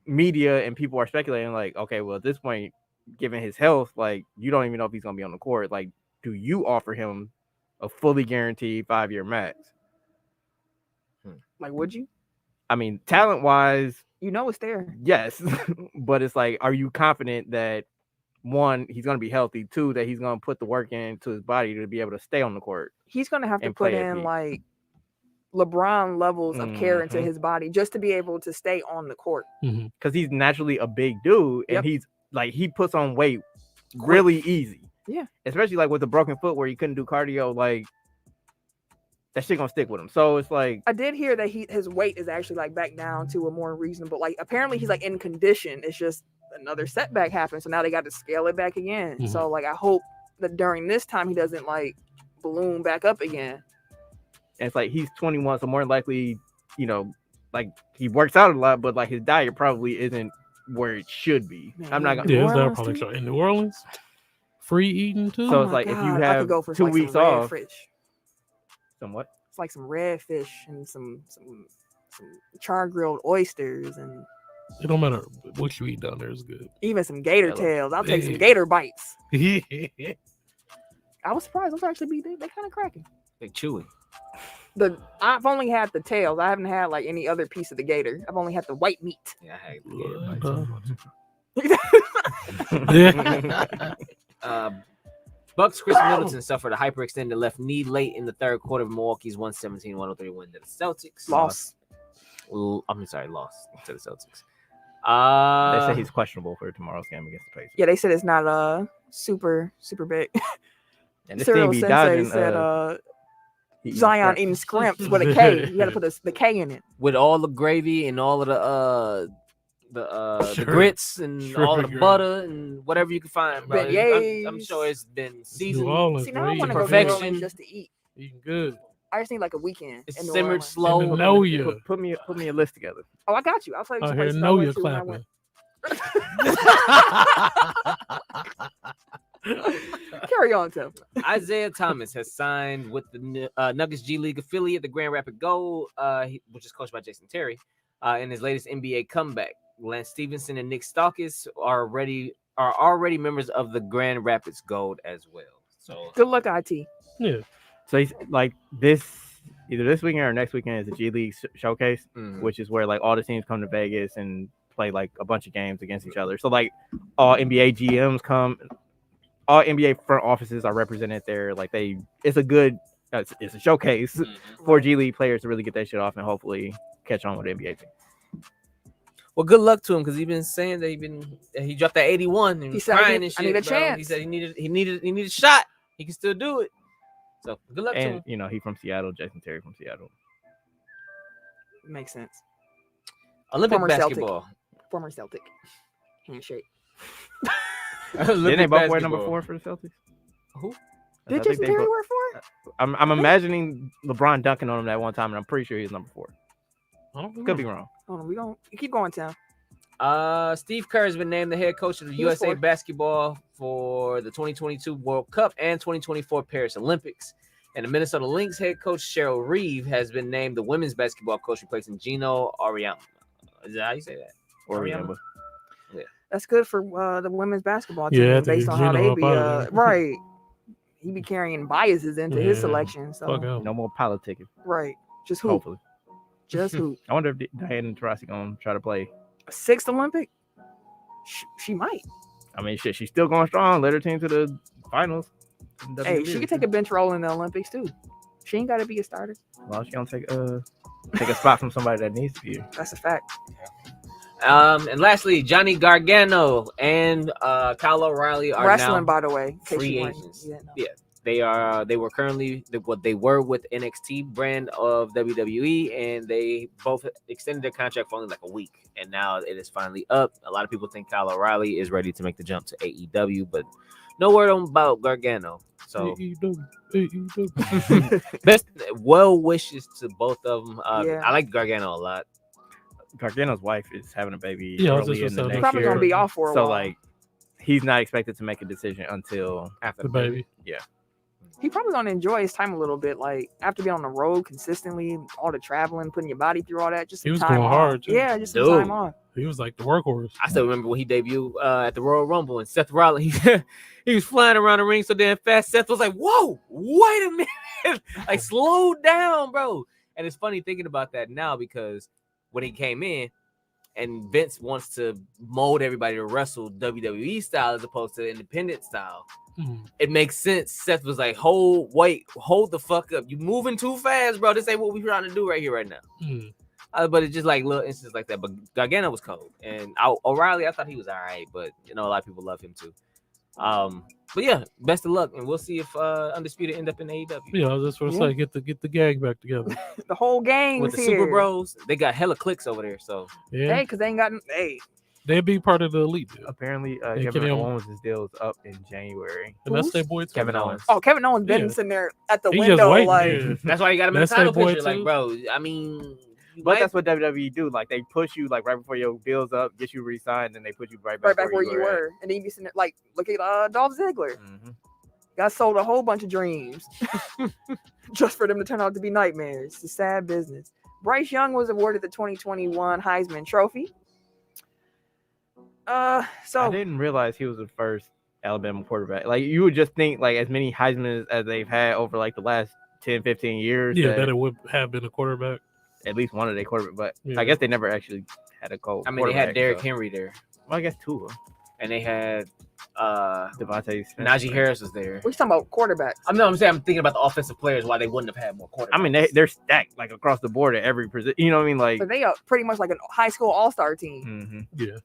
media and people are speculating like, okay, well at this point, given his health, like you don't even know if he's gonna be on the court. Like, do you offer him a fully guaranteed 5-year max? Like, would you? I mean, talent wise, You know it's there. yes, but it's like, are you confident that one, he's gonna be healthy, two, that he's gonna put the work into his body to be able to stay on the court? He's gonna have to And put play at in peak. like LeBron levels of care into Mhm. his body just to be able to stay on the court. Because he's naturally a big dude, and Yep. he's like he puts on weight really easy. Yeah. Especially like with the broken foot where he couldn't do cardio, like that shit gonna stick with him. So it's like, I did hear that his weight is actually like back down to a more reasonable. Like apparently he's like in condition. It's just another setback happened, so now they got to scale it back again. Mhm. So like I hope that during this time he doesn't like balloon back up again. and it's like he's 21, so more than likely, you know, like he works out a lot, but like his diet probably isn't where it should be. Man, I'm not gonna. New Yeah, it's that Orleans, probably too? so. In New Orleans, free eating too. So Oh it's my like if you God, I have could go for 2 like weeks some red off, fish. somewhat. It's like some red fish and some char grilled oysters and It don't matter what you eat down there is good. even some gator Hello. tails. I'll take some Hey. gator bites. Yeah. I was surprised. Those actually they kind of cracking. They chewy. I've only had the tails. I haven't had like any other piece of the gator. I've only had the white meat. Yeah, I had the gator bites. Bucks Chris Middleton suffered a hyperextended left knee late in the third quarter of Milwaukee's 117-103 win to the Celtics. Loss. I'm sorry, lost to the Celtics. They say he's questionable for tomorrow's game against the Pacers. Yeah, they said it's not super big. And this Cyril team be Sensei dodging. said he eats Zion crap. eating scrimps with a K. You got to put the K in it. with all the gravy and all of the Sure. grits and Sure, all of the girl. butter and whatever you can find, bro. I'm Beignets. sure it's been New seasoned. Orleans, See, now I bro, want to go to New perfection. Orleans just to eat. eating good. I just need like a weekend. It's in New simmered Orleans. slow. And to know you. Put me a list together. Oh, I got you. I'll tell you. I some hear places know went you're to when I went. clapping. Carry on, Tim. Isaiah Thomas has signed with the Nuggets G League affiliate, the Grand Rapids Gold, which is coached by Jason Terry, in his latest NBA comeback. Lance Stevenson and Nick Stalkis are already members of the Grand Rapids Gold as well. So Good luck, IT. Yeah. So he's like either this weekend or next weekend is the G League showcase, which is where like all the teams come to Vegas and play like a bunch of games against each other. So like all NBA GMs come, all NBA front offices are represented there. Like it's a showcase for G League players to really get that shit off and hopefully catch on with the NBA team. well, good luck to him because he's been saying that he dropped that 81 and He was said, crying and I shit. need a bro. chance. He said he needed a shot. He can still do it. So good luck to And him. you know, he from Seattle, Jason Terry from Seattle. Makes sense. Olympic former Celtic. basketball. Former Celtic. Handshake. Didn't they both wear number 4 for the Celtics? Who? Did I think Jason they Terry both- wear for it? I'm imagining LeBron dunking on him that one time, and I'm pretty sure he's number 4. I don't Could be know. wrong. Hold on, we gonna keep going, Tim. Steve Kerr has been named the head coach of the He was USA fourth. basketball for the 2022 World Cup and 2024 Paris Olympics. And the Minnesota Lynx head coach Cheryl Reeve has been named the women's basketball coach, replacing Gino Auriemma. Is that how you say that? Or That's good for the women's basketball team Yeah, I think based on how Gino they up be out of there. right. He be carrying biases into his Yeah. selection. So Fuck out. no more politicking. right. Just hoop. Hopefully. Just hoop. I wonder if Diana Taurasi gonna try to play. 6th Olympic? She might. I mean, shit, she's still going strong. Led her team to the finals. Hey, she could take a bench role in the Olympics too. She ain't gotta be a starter. Well, she gonna take a spot from somebody that needs to be here. That's a fact. And lastly, Johnny Gargano and Kyle O'Reilly are Wrestling, now by the way. in case free you weren't- agents. you didn't know. Yeah. They were currently what they were with NXT brand of WWE, and they both extended their contract for only like a week, and now it is finally up. A lot of people think Kyle O'Reilly is ready to make the jump to AEW, but no word about Gargano. So AEW. best well wishes to both of them. Yeah. I like Gargano a lot. Gargano's wife is having a baby Yeah, I was early just in the gonna say, next Probably year. gonna be off for a So while. like, he's not expected to make a decision until After The baby. Yeah. He probably gonna enjoy his time a little bit. Like after being on the road consistently, all the traveling, putting your body through all that. Just He some was time going off. hard, too. Yeah, just some Dude. time off. He was like the workhorse. I still remember when he debuted at the Royal Rumble and Seth Rollins. He was flying around the ring so damn fast. Seth was like, "Whoa, wait a minute, like slow down, bro." And it's funny thinking about that now because when he came in, and Vince wants to mold everybody to wrestle WWE style as opposed to independent style. Mhm. It makes sense. Seth was like, hold the fuck up. You moving too fast, bro. This ain't what we're trying to do right here, right now. Mhm. But it's just like little instances like that. But Gargano was cold. And O'Reilly, I thought he was all right. But, a lot of people love him too. But yeah, best of luck. And we'll see if Undisputed end up in AEW. Yeah, I was just gonna say, get the gang back together. The whole gang With is the here. Super Bros, they got hella clicks over there. So Yeah, Hey, because they ain't got. Hey, they'd be part of the elite deal. apparently Kenny Kevin Owens. Owens' deal is up in January. And that's Who's? their boy too. Kevin Owens. oh, Kevin Owens been Yeah. sitting there at the He just window, waiting. like Yeah. that's why you got him in the That's their title boy, picture. Like, too. bro, I mean, you But might- that's what WWE do. Like they push you like right before your deal's up, get you re-signed, then they put you right back where you were, and then you be sitting there, like, look at Dolph Ziggler. Mm-hmm. Got sold a whole bunch of dreams just for them to turn out to be nightmares. It's a sad business. Bryce Young was awarded the 2021 Heisman Trophy. I So didn't realize he was the first Alabama quarterback. Like you would just think like as many Heisman as they've had over like the last 10, 15 years. Yeah, that it would have been a quarterback. at least one of their quarterback. But Yeah. I guess they never actually had a coach. I mean, they had Derrick Henry there, Well, I guess two. and they had Devontae Smith. Najee Harris was there. we're talking about quarterbacks. I'm saying I'm thinking about the offensive players why they wouldn't have had more quarterbacks. I mean, they're stacked like across the board at every position. You know what I mean? Like, But they are pretty much like a high school all-star team. mhm. Yeah.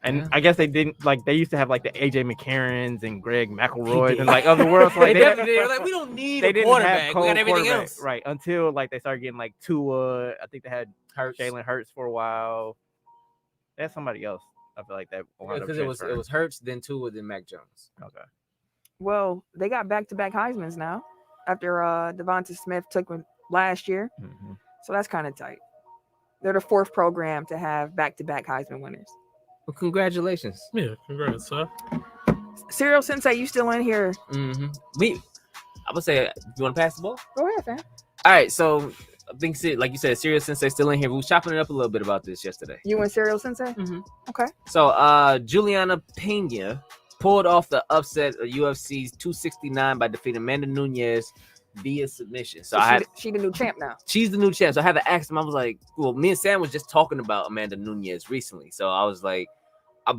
And Yeah. I guess they didn't like they used to have like the AJ McCarrons and Greg McElroy and like other worlds. So, they like, definitely were like, we don't need they a didn't quarterback. have We got cold everything quarterbacks, else. right? Until like they started getting like Tua. I think they had Hurts. Jalen Hurts for a while. They had somebody else. I feel like that wound up Because it was transferring. Hurts, then Tua, then Mac Jones. Okay. Well, they got back-to-back Heismans now after Devonta Smith took one last year. Mhm. So that's kind of tight. They're the fourth program to have back-to-back Heisman winners. Well, congratulations. Yeah, congrats, sir. Serial Sensei, you still in here? Mm-hmm. I would say, you want to pass the ball? Go ahead, fam. All right, so I think, like you said, Serious Sensei still in here. We were chopping it up a little bit about this yesterday. You and Serial Sensei? Mm-hmm. Okay. So, Juliana Pena pulled off the upset of UFC's 269 by defeating Amanda Nunes via submission. So she the new champ now. she's the new champ. So I had to ask him. I was like, well, me and Sam was just talking about Amanda Nunes recently. So I was like, I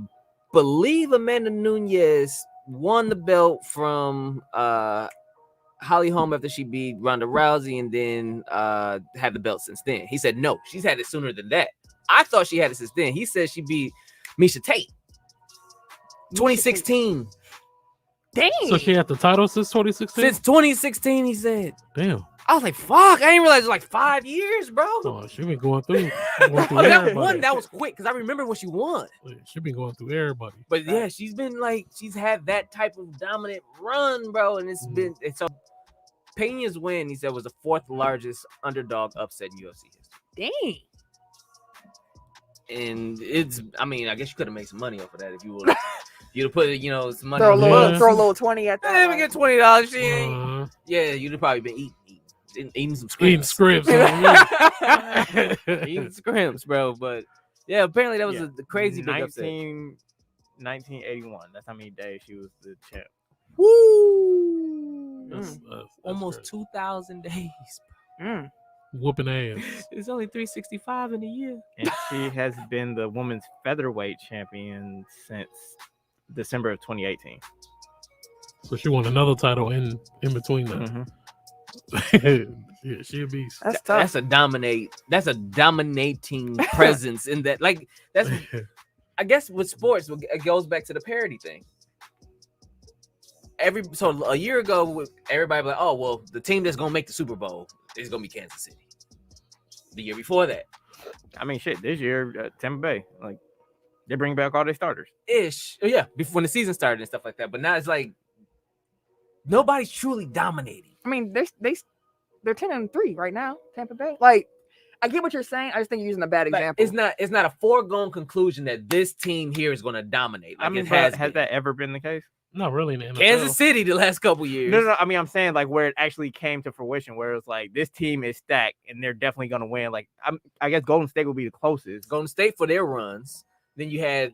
believe Amanda Nunes won the belt from Holly Holm after she beat Ronda Rousey and then had the belt since then. He said, no, she's had it sooner than that. I thought she had it since then. He said she beat Misha Tate. 2016. Dang. So she had the title since 2016. Since 2016, he said. Damn. I was like, fuck, I didn't realize it was like 5 years, bro. Oh, she been going through. Oh, that everybody. one, that was quick because I remember when she won. She been going through everybody. But yeah, she's been like, she's had that type of dominant run, bro. And it's been, and so Pena's win, he said, was the fourth largest underdog upset in UFC history. Dang. And it's, I mean, I guess you could have made some money off of that if you would. You'd have put, some money. Throw a on the little, books. throw a little 20 at that. Hey, we like- get $20. She ain't. Uh, Yeah, you'd have probably been eating some eating scripts. scripts. Eating scripts, bro. But yeah, apparently that was the crazy big upset. 1981. That's how many days she was the champ. Woo! That's Almost crazy. 2,000 days. Mm. Whooping ass. It's only 365 in a year. And she has been the women's featherweight champion since December of 2018. So she won another title in between that. Mhm. Yeah, she a beast. That's tough. That's a dominating presence in that. Like that's, I guess, with sports, it goes back to the parity thing. So a year ago, everybody was like, oh well, the team that's gonna make the Super Bowl is gonna be Kansas City. The year before that, I mean, shit. This year, Tampa Bay, like they bring back all their starters. yeah, before when the season started and stuff like that. But now it's like nobody's truly dominating. I mean, they're 10-3 right now, Tampa Bay. Like, I get what you're saying. I just think you're using a bad Like, example. it's not a foregone conclusion that this team here is going to dominate. Like I mean, it has been. that ever been the case? Not really in the NFL. Kansas City the last couple years. No. I mean, I'm saying like where it actually came to fruition, where it's like this team is stacked and they're definitely gonna win. Like I guess Golden State will be the closest. Golden State for their runs. Then you had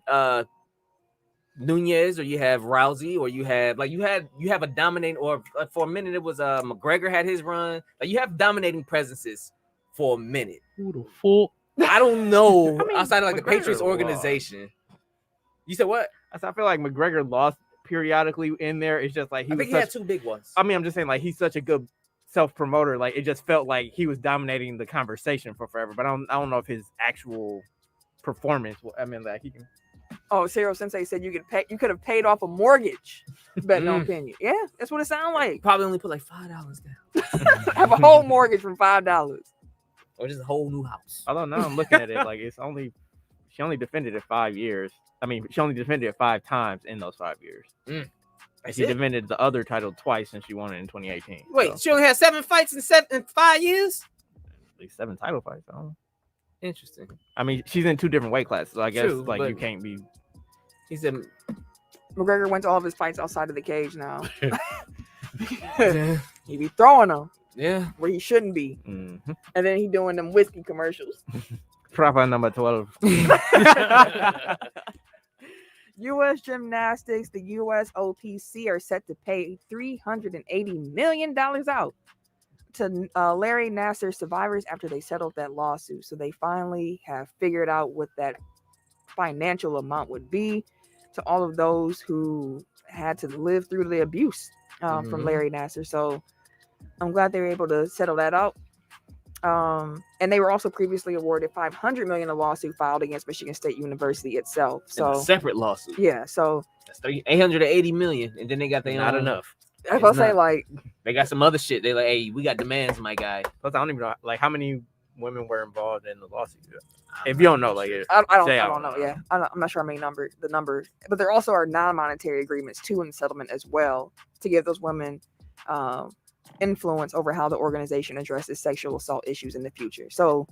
Nunez, or you have Rousey, or you have a dominating, or for a minute it was McGregor had his run. Like you have dominating presences for a minute. Who the fuck? I don't know I mean, outside of like the McGregor Patriots lost. organization. You said what? I feel like McGregor lost periodically in there. It's just like I think he had two big ones. I mean, I'm just saying like he's such a good self-promoter. Like it just felt like he was dominating the conversation for forever. But I don't know if his actual performance. I mean, like he can. Oh, Cero Sensei said you could have paid off a mortgage betting on Pena. Yeah, that's what it sounds like. Probably only put like $5 down, Have a whole mortgage from $5. or just a whole new house. Although now I'm looking at it like she only defended it 5 years. I mean, she only defended it 5 times in those 5 years. And she defended the other title twice since she won it in 2018. Wait, so, she only had 7 fights in 5 years. at least 7 title fights. I don't know. Interesting. I mean, she's in 2 different weight classes, so I guess True, like but- you can't be. He said, McGregor went to all of his fights outside of the cage now. yeah. He be throwing them Yeah. where he shouldn't be. Mhm. And then he doing them whiskey commercials. Proper number 12. U.S. Gymnastics, the USOPC are set to pay $380 million out to Larry Nassar survivors after they settled that lawsuit. So they finally have figured out what that financial amount would be to all of those who had to live through the abuse from Larry Nassar. So I'm glad they were able to settle that out. And they were also previously awarded $500 million in a lawsuit filed against Michigan State University itself. In So a separate lawsuit. yeah, so That's $880 million, and then they got their Not own. enough. I was gonna It's say not. like They got some other shit. They like, hey, we got demands, my guy. Plus, I don't even know like how many women were involved in the lawsuit. If you don't know, like I don't Say I I don't don't know. know. Yeah, I'm not sure how many the number, but there also are non-monetary agreements too in the settlement as well to give those women influence over how the organization addresses sexual assault issues in the future. So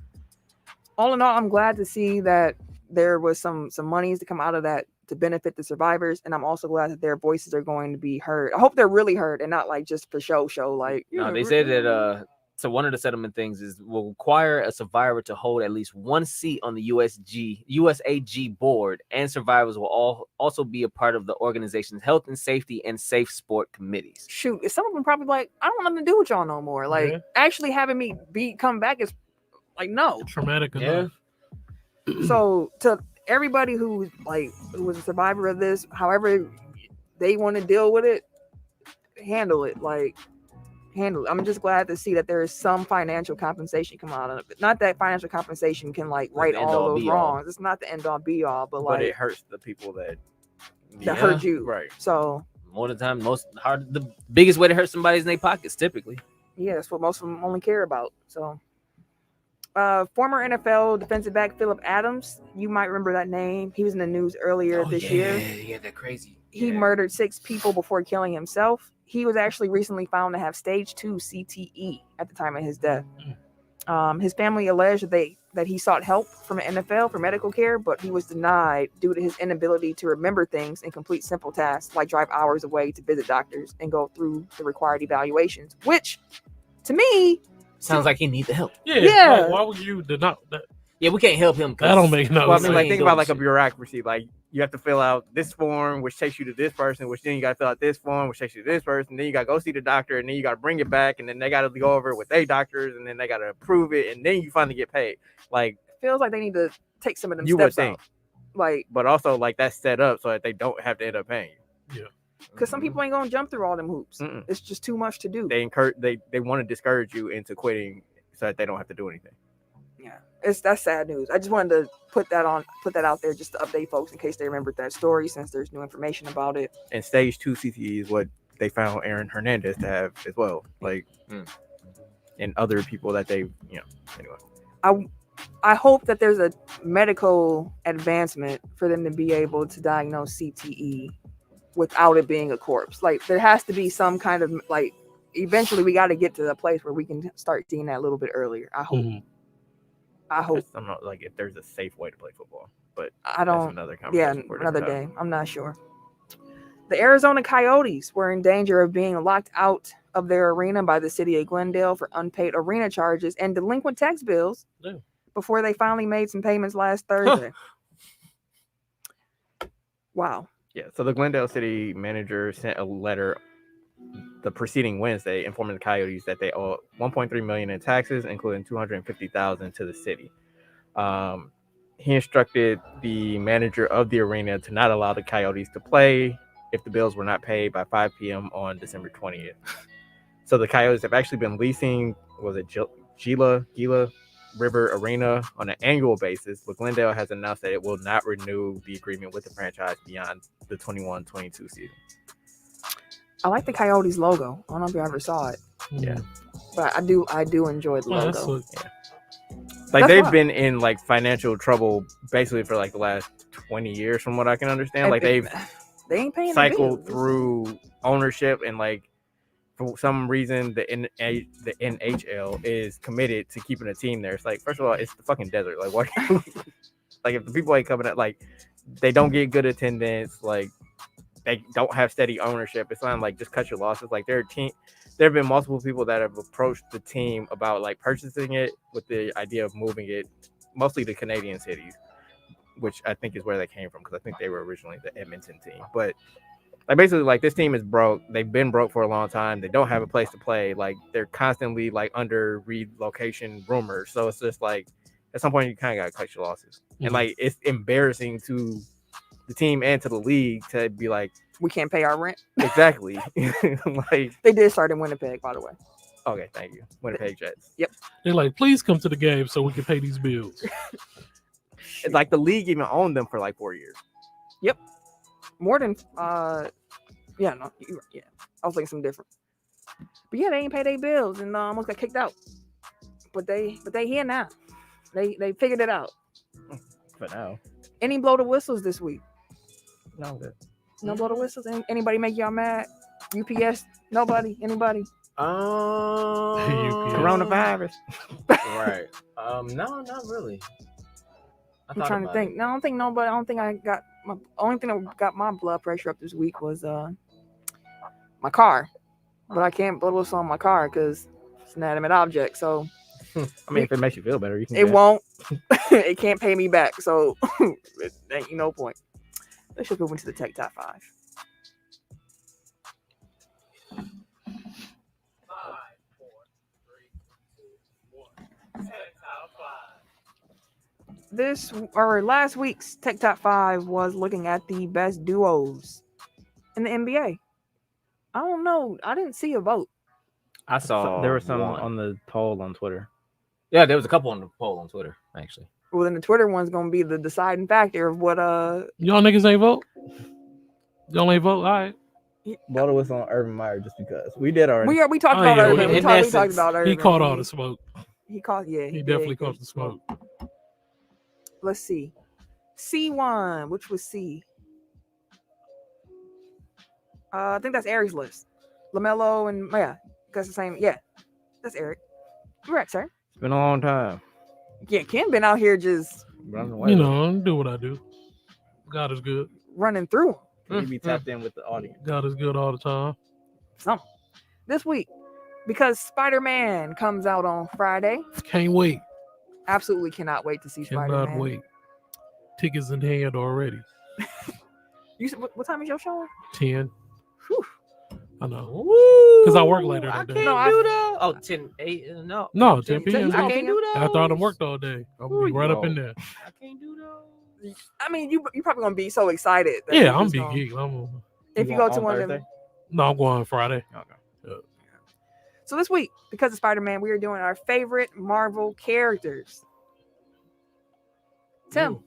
all in all, I'm glad to see that there was some monies to come out of that to benefit the survivors, and I'm also glad that their voices are going to be heard. I hope they're really heard and not like just for show. Like No, they said that so one of the settlement things is will require a survivor to hold at least one seat on the USAG board, and survivors will also be a part of the organization's health and safety and safe sport committees. shoot, some of them probably like, I don't want nothing to do with y'all no more. Like actually having me come back is like no. Traumatic Yeah. enough. So to everybody who was a survivor of this, however they want to deal with it, handle it. I'm just glad to see that there is some financial compensation come out of it. Not that financial compensation can like right the end all all, those be all. wrongs. It's not the end all be all, but but it like hurts the people that hurt you. right. So More of the time, the biggest way to hurt somebody is in their pockets, typically. yeah, that's what most of them only care about. So former NFL defensive back Philip Adams, you might remember that name. He was in the news earlier this year. Yeah, that crazy. He murdered 6 people before killing himself. He was actually recently found to have stage 2 CTE at the time of his death. His family alleged that he sought help from the NFL for medical care, but he was denied due to his inability to remember things and complete simple tasks like drive hours away to visit doctors and go through the required evaluations, which to me Sounds like he needs the help. Yeah. Why would you deny that? Yeah, we can't help him. That don't make no Well, I sense. mean, like ain't think doing about like a shit. bureaucracy. Like you have to fill out this form, which takes you to this person, which then you got to fill out this form, which takes you to this person. Then you got to go see the doctor, and then you got to bring it back, and then they got to go over it with their doctors, and then they got to approve it, and then you finally get paid. Like feels like they need to take some of them you would steps think, out. Like, but also like that's set up so that they don't have to end up paying you. because some people ain't gonna jump through all them hoops. Mm-mm. It's just too much to do. They want to discourage you into quitting so that they don't have to do anything. Yeah, that's sad news. I just wanted to put that out there just to update folks in case they remembered that story, since there's new information about it. And stage 2 CTE is what they found Aaron Hernandez to have as well. Like, and other people that they, anyway. I hope that there's a medical advancement for them to be able to diagnose CTE without it being a corpse. Like, there has to be some kind of eventually we got to get to the place where we can start seeing that a little bit earlier. I hope. I hope. I'm not like if there's a safe way to play football, but I that's don't. another Yeah, conversation for another different time. day. I'm not sure. The Arizona Coyotes were in danger of being locked out of their arena by the city of Glendale for unpaid arena charges and delinquent tax bills Yeah. before they finally made some payments last Thursday. Wow. Yeah, so the Glendale city manager sent a letter the preceding Wednesday informing the Coyotes that they owe $1.3 million in taxes, including $250,000 to the city. He instructed the manager of the arena to not allow the Coyotes to play if the bills were not paid by 5 p.m. on December 20th. So the Coyotes have actually been leasing, Gila River Arena on an annual basis, but Glendale has announced that it will not renew the agreement with the franchise beyond the 21-22 season. I like the Coyotes logo. I don't know if you ever saw it. Yeah. But I do enjoy the Well, that's logo. what- Like That's they've fine. been in like financial trouble basically for like the last 20 years from what I can understand. And Like they've they ain't paying their cycled bills. through ownership and like for some reason the NHL is committed to keeping a team there. It's like, first of all, it's the fucking desert. Like what like if the people ain't coming up, like they don't get good attendance, like they don't have steady ownership. It's not like just cut your losses. Like there have been multiple people that have approached the team about like purchasing it with the idea of moving it mostly to Canadian cities, which I think is where they came from because I think they were originally the Edmonton team. But like basically like this team is broke. They've been broke for a long time. They don't have a place to play. Like they're constantly like under relocation rumors. So it's just like at some point you kind of got to cut your losses. And like it's embarrassing to the team and to the league to be like, We can't pay our rent. exactly. Like, They did start in Winnipeg, by the way. okay, thank you. Winnipeg Jets. They're like, please come to the game so we can pay these bills. It's like the league even owned them for like 4 years. More than yeah, no, yeah. I was thinking something different. But yeah, they ain't pay their bills and almost got kicked out. But they here now. They figured it out. For now. Any blow the whistles this week? No, I'm good. No blow the whistles? Anybody make y'all mad? UPS? Nobody? Anybody? Coronavirus. Right. No, not really. I'm trying to think. No, I don't think nobody. I don't think I got my only thing that got my blood pressure up this week was my car. But I can't blow the whistle on my car because it's an inanimate object. So I mean, if it makes you feel better, you can. it won't. It can't pay me back. So it ain't no point. Let's just move into the Tech Top 5. This or last week's Tech Top 5 was looking at the best duos in the NBA. I don't know. I didn't see a vote. I saw There was some one. on the poll on Twitter. Yeah, there was a couple on the poll on Twitter, actually. Well, then the Twitter one's gonna be the deciding factor of what Y'all niggas ain't vote? Y'all ain't vote? All right. Blow was on Urban Meyer just because we did already. we talked Oh, about yeah, Urban. in We talked essence, about Urban. He caught all the smoke. He caught He definitely did. caught the smoke. Let's see. C1, which was C. I think that's Eric's list. LaMelo and yeah, that's the same. Yeah, that's Eric. You're right, sir. It's been a long time. Yeah, Ken been out here just Running away. You know, do what I do. God is good. running through 'em. You be tapped in with the audience. God is good all the time. Something. This week, because Spider-Man comes out on Friday. Can't wait. Absolutely cannot wait to see Cannot Spider-Man. wait. Tickets in hand already. You said what time is your show? 10. Whew. I know. Woo! Because I work later I that day. can't No, do that. Oh, 10, 8, no. No, 10 p.m. I can't do that. After I done worked all day, I'm gonna be right up in there. I can't do those. I mean, you probably gonna be so excited. that Yeah, you I'm just big gonna- geek. If you go to one of them. No, I'm going Friday. Okay. So this week, because of Spider-Man, we are doing our favorite Marvel characters. Tim,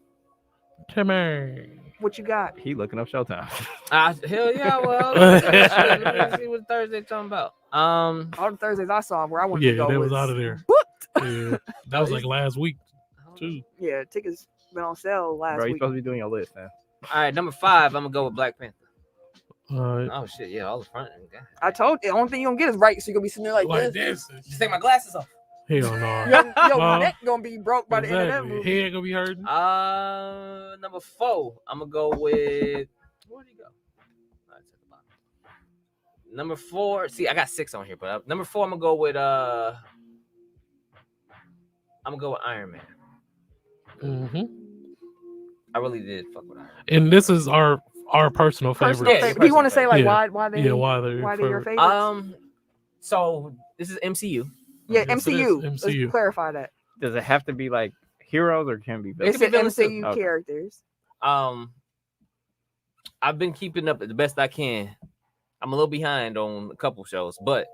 Timmy. what you got? He looking up Showtime. Hell yeah, well. Let me see what Thursday talking about. All the Thursdays I saw where I wanted to Yeah, go they was out of there. booked. Yeah, that was like last week too. Yeah, tickets been on sale last Bro, you week. supposed to be doing your list, man. All right, number 5, I'm gonna go with Black Panther. All right. Oh shit, yeah, all the front. Okay. I told you, the only thing you gonna get is right, so you're gonna be sitting there like Like this. this. Just take my glasses off. Hell no. Your Well, neck gonna be broke by the end of that exactly. movie. He ain't gonna be hurting. Number 4, I'm gonna go with. Where'd he go? Alright, it's at the bottom. Number 4. See, I got 6 on here, but number 4, I'm gonna go with Iron Man. Mm-hmm. I really did fuck with Iron Man. And this is our personal favorite. Personal Yeah, favorite. your Do you want to personal say like favorite. why they Yeah, why why they're your favorite? favorites? So this is MCU. Yeah, Yes, it is MCU. MCU. Let's clarify that. Does it have to be like heroes or can it be villains? It's could be an villains too. MCU Okay. characters. I've been keeping up the best I can. I'm a little behind on a couple shows, but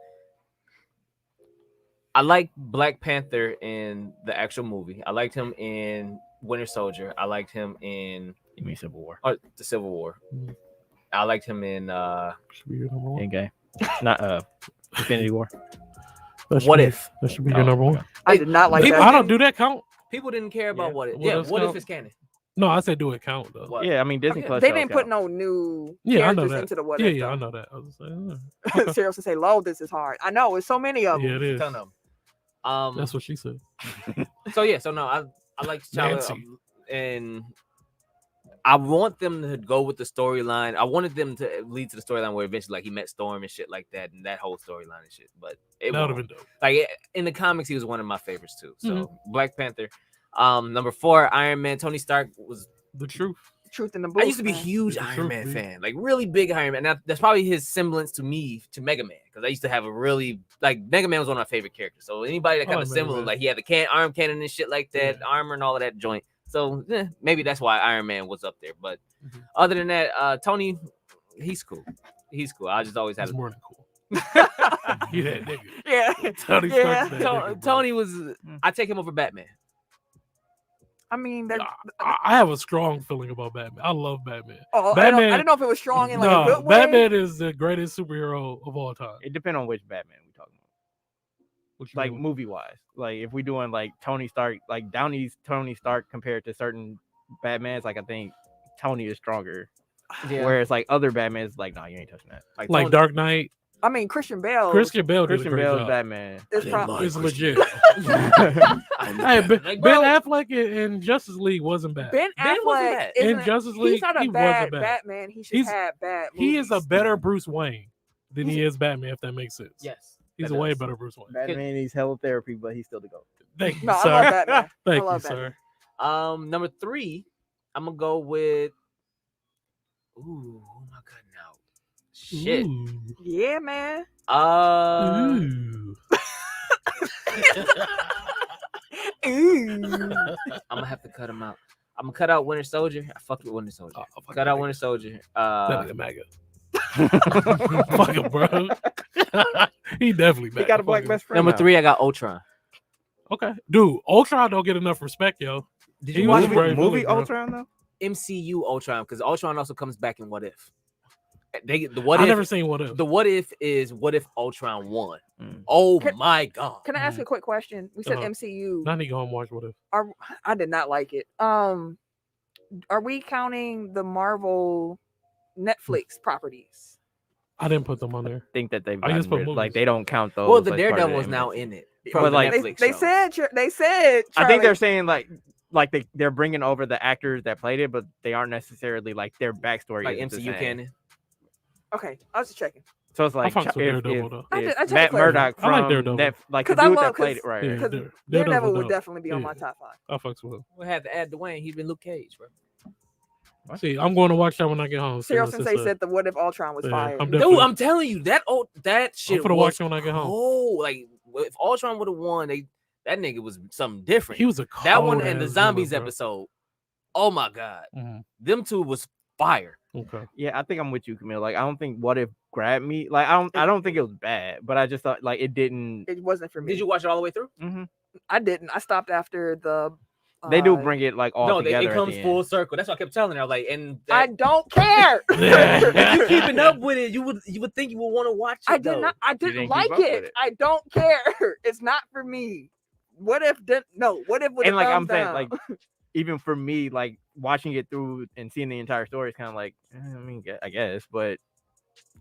I like Black Panther in the actual movie. I liked him in Winter Soldier. I liked him in You mean Civil War? the Civil War. Mhm. I liked him in Should be your number one. Okay. Not Infinity War. That should What be- If. That should be your number one. I did not like People- that. I don't do that count. People didn't care about Yeah. What If. What Yeah, If's What If count? is canon. No, I said do it count though. What? Yeah, I mean Disney Plus. They shows didn't put count. no new Yeah, I know characters that. into the what Yeah, if. yeah, I though. know that. I was saying, Seriously, say, "Lord, this is hard." I know it's so many of them. yeah, it is. Ton of 'em. That's what she said. So no, I like T'Challa, Nancy. and I want them to go with the storyline. I wanted them to lead to the storyline where eventually, like, he met Storm and shit like that, and that whole storyline and shit. But it That would have won't. been dope. Like in the comics, he was one of my favorites too. So Mm-hmm. Black Panther. Number 4, Iron Man. Tony Stark was. The truth. Truth in the booth. I used to be a man. huge The Iron truth, Man dude. fan, like really big Iron Man. That's probably his semblance to me to Mega Man, because I used to have a really like Mega Man was one of my favorite characters. So anybody that I kind like of Mega similar, Man. like he had the arm cannon and shit like that, Yeah. armor and all of that joint. So maybe that's why Iron Man was up there. But Mhm. other than that, Tony, he's cool. He's cool. I just always had He's a more than cool. He that nigga. Yeah, Tony Yeah. Stark's that nigga, bro. Tony was. I take him over Batman. I mean that. I have a strong feeling about Batman. I love Batman. Oh, I Batman- didn't know if it was strong in like No, a good way. Batman is the greatest superhero of all time. It depends on which Batman we talking about. What you Like mean? movie wise, like if we doing like Tony Stark, like Downey's Tony Stark compared to certain Batmans, like I think Tony is stronger. Yeah. Whereas like other Batmans, like no, you ain't touching that. Like like Tony- Dark Knight. I mean, Christian Bale. Christian Bale did Christian a great Bale's job. Batman. is I pro- didn't It's like legit. I Hey, Ben, Like, Ben bro, Affleck in Justice League wasn't bad. Ben Ben wasn't Affleck bad. isn't In Justice League, he's not a he bad wasn't bad. Batman. He should He's- have bad movies. He is a better Bruce Wayne than he is Batman, if that makes sense. Yes. He's that a way does. better Bruce Wayne. Batman needs hella therapy, but he's still the GOAT. Thank you, No, I sir. love Batman. Thank I love you, Batman. sir. Number 3, I'm gonna go with. Ooh, who am I cutting out? Shit. Ooh. Yeah, man. Ooh. Ooh. I'm gonna have to cut him out. I'm gonna cut out Winter Soldier. I fucked with Winter Soldier. Oh, fuck Cut that out nigga. Winter Soldier. That nigga MAGA. Fuck him, bro. He definitely MAGA. He got a black Fuck him. best friend. Number now. 3, I got Ultron. Okay, dude. Ultron don't get enough respect, yo. Did He you was watch a great movie villain, bro. Ultron though? MCU Ultron? Because Ultron also comes back in What If. The What I If. never seen What If. The What If is What If Ultron won. Mm. Oh Can- my god. Can I ask a quick question? We said Uh-huh. MCU. I need to go home and watch What If. I did not like it. Are we counting the Marvel Netflix properties? I didn't put them on there. Think that they've I just gotten put rid, like movies. they don't count those. Well, the as part of Daredevil is the now MCU. in it. But, From the like, Netflix They show. said. I think they're Charlie, saying like they're bringing over the actors that played it, but they aren't necessarily like their backstory. like isn't the MCU same. canon. Okay, I was just checking. So it's like fucks with if, Daredevil, if, though. I if just- I just Matt clarify. Murdock I like from Daredevil. that, like the 'Cause I dude love- that played it, 'cause- right? Yeah, right. Because Daredevil Daredevil would dope. definitely be on Yeah. my top 5. I fucks with him. We had to add Dwayne. He's been Luke Cage, bro. See, I'm going to watch that when I get home. see Serial what Sensei this is. said the What If Ultron was Yeah, fire. I'm Dude, definitely- I'm telling you, that shit I'm gonna was watch it when I get home. cold. Like if Ultron would have won, that nigga was something different. He was a that one cold and the ass zombies villain, bro. episode. Oh my god, Mhm. them two was fire. Okay. Yeah, I think I'm with you, Camille. Like I don't think What If grabbed me. Like I don't think it was bad, but I just thought like it didn't. It wasn't for me. Did you watch it all the way through? Mhm. I didn't. I stopped after the. They do bring it like all No, together. it at comes the full end. circle. That's what I kept telling her. Like, and I don't care. if you keeping up with it, you would think you would want to watch it. I did though. not. I didn't didn't keep like up with it. it. I don't care. It's not for me. What if didn't? No. What if? And like I'm saying, like even for me, like watching it through and seeing the entire story is kind of like, I mean, I guess, but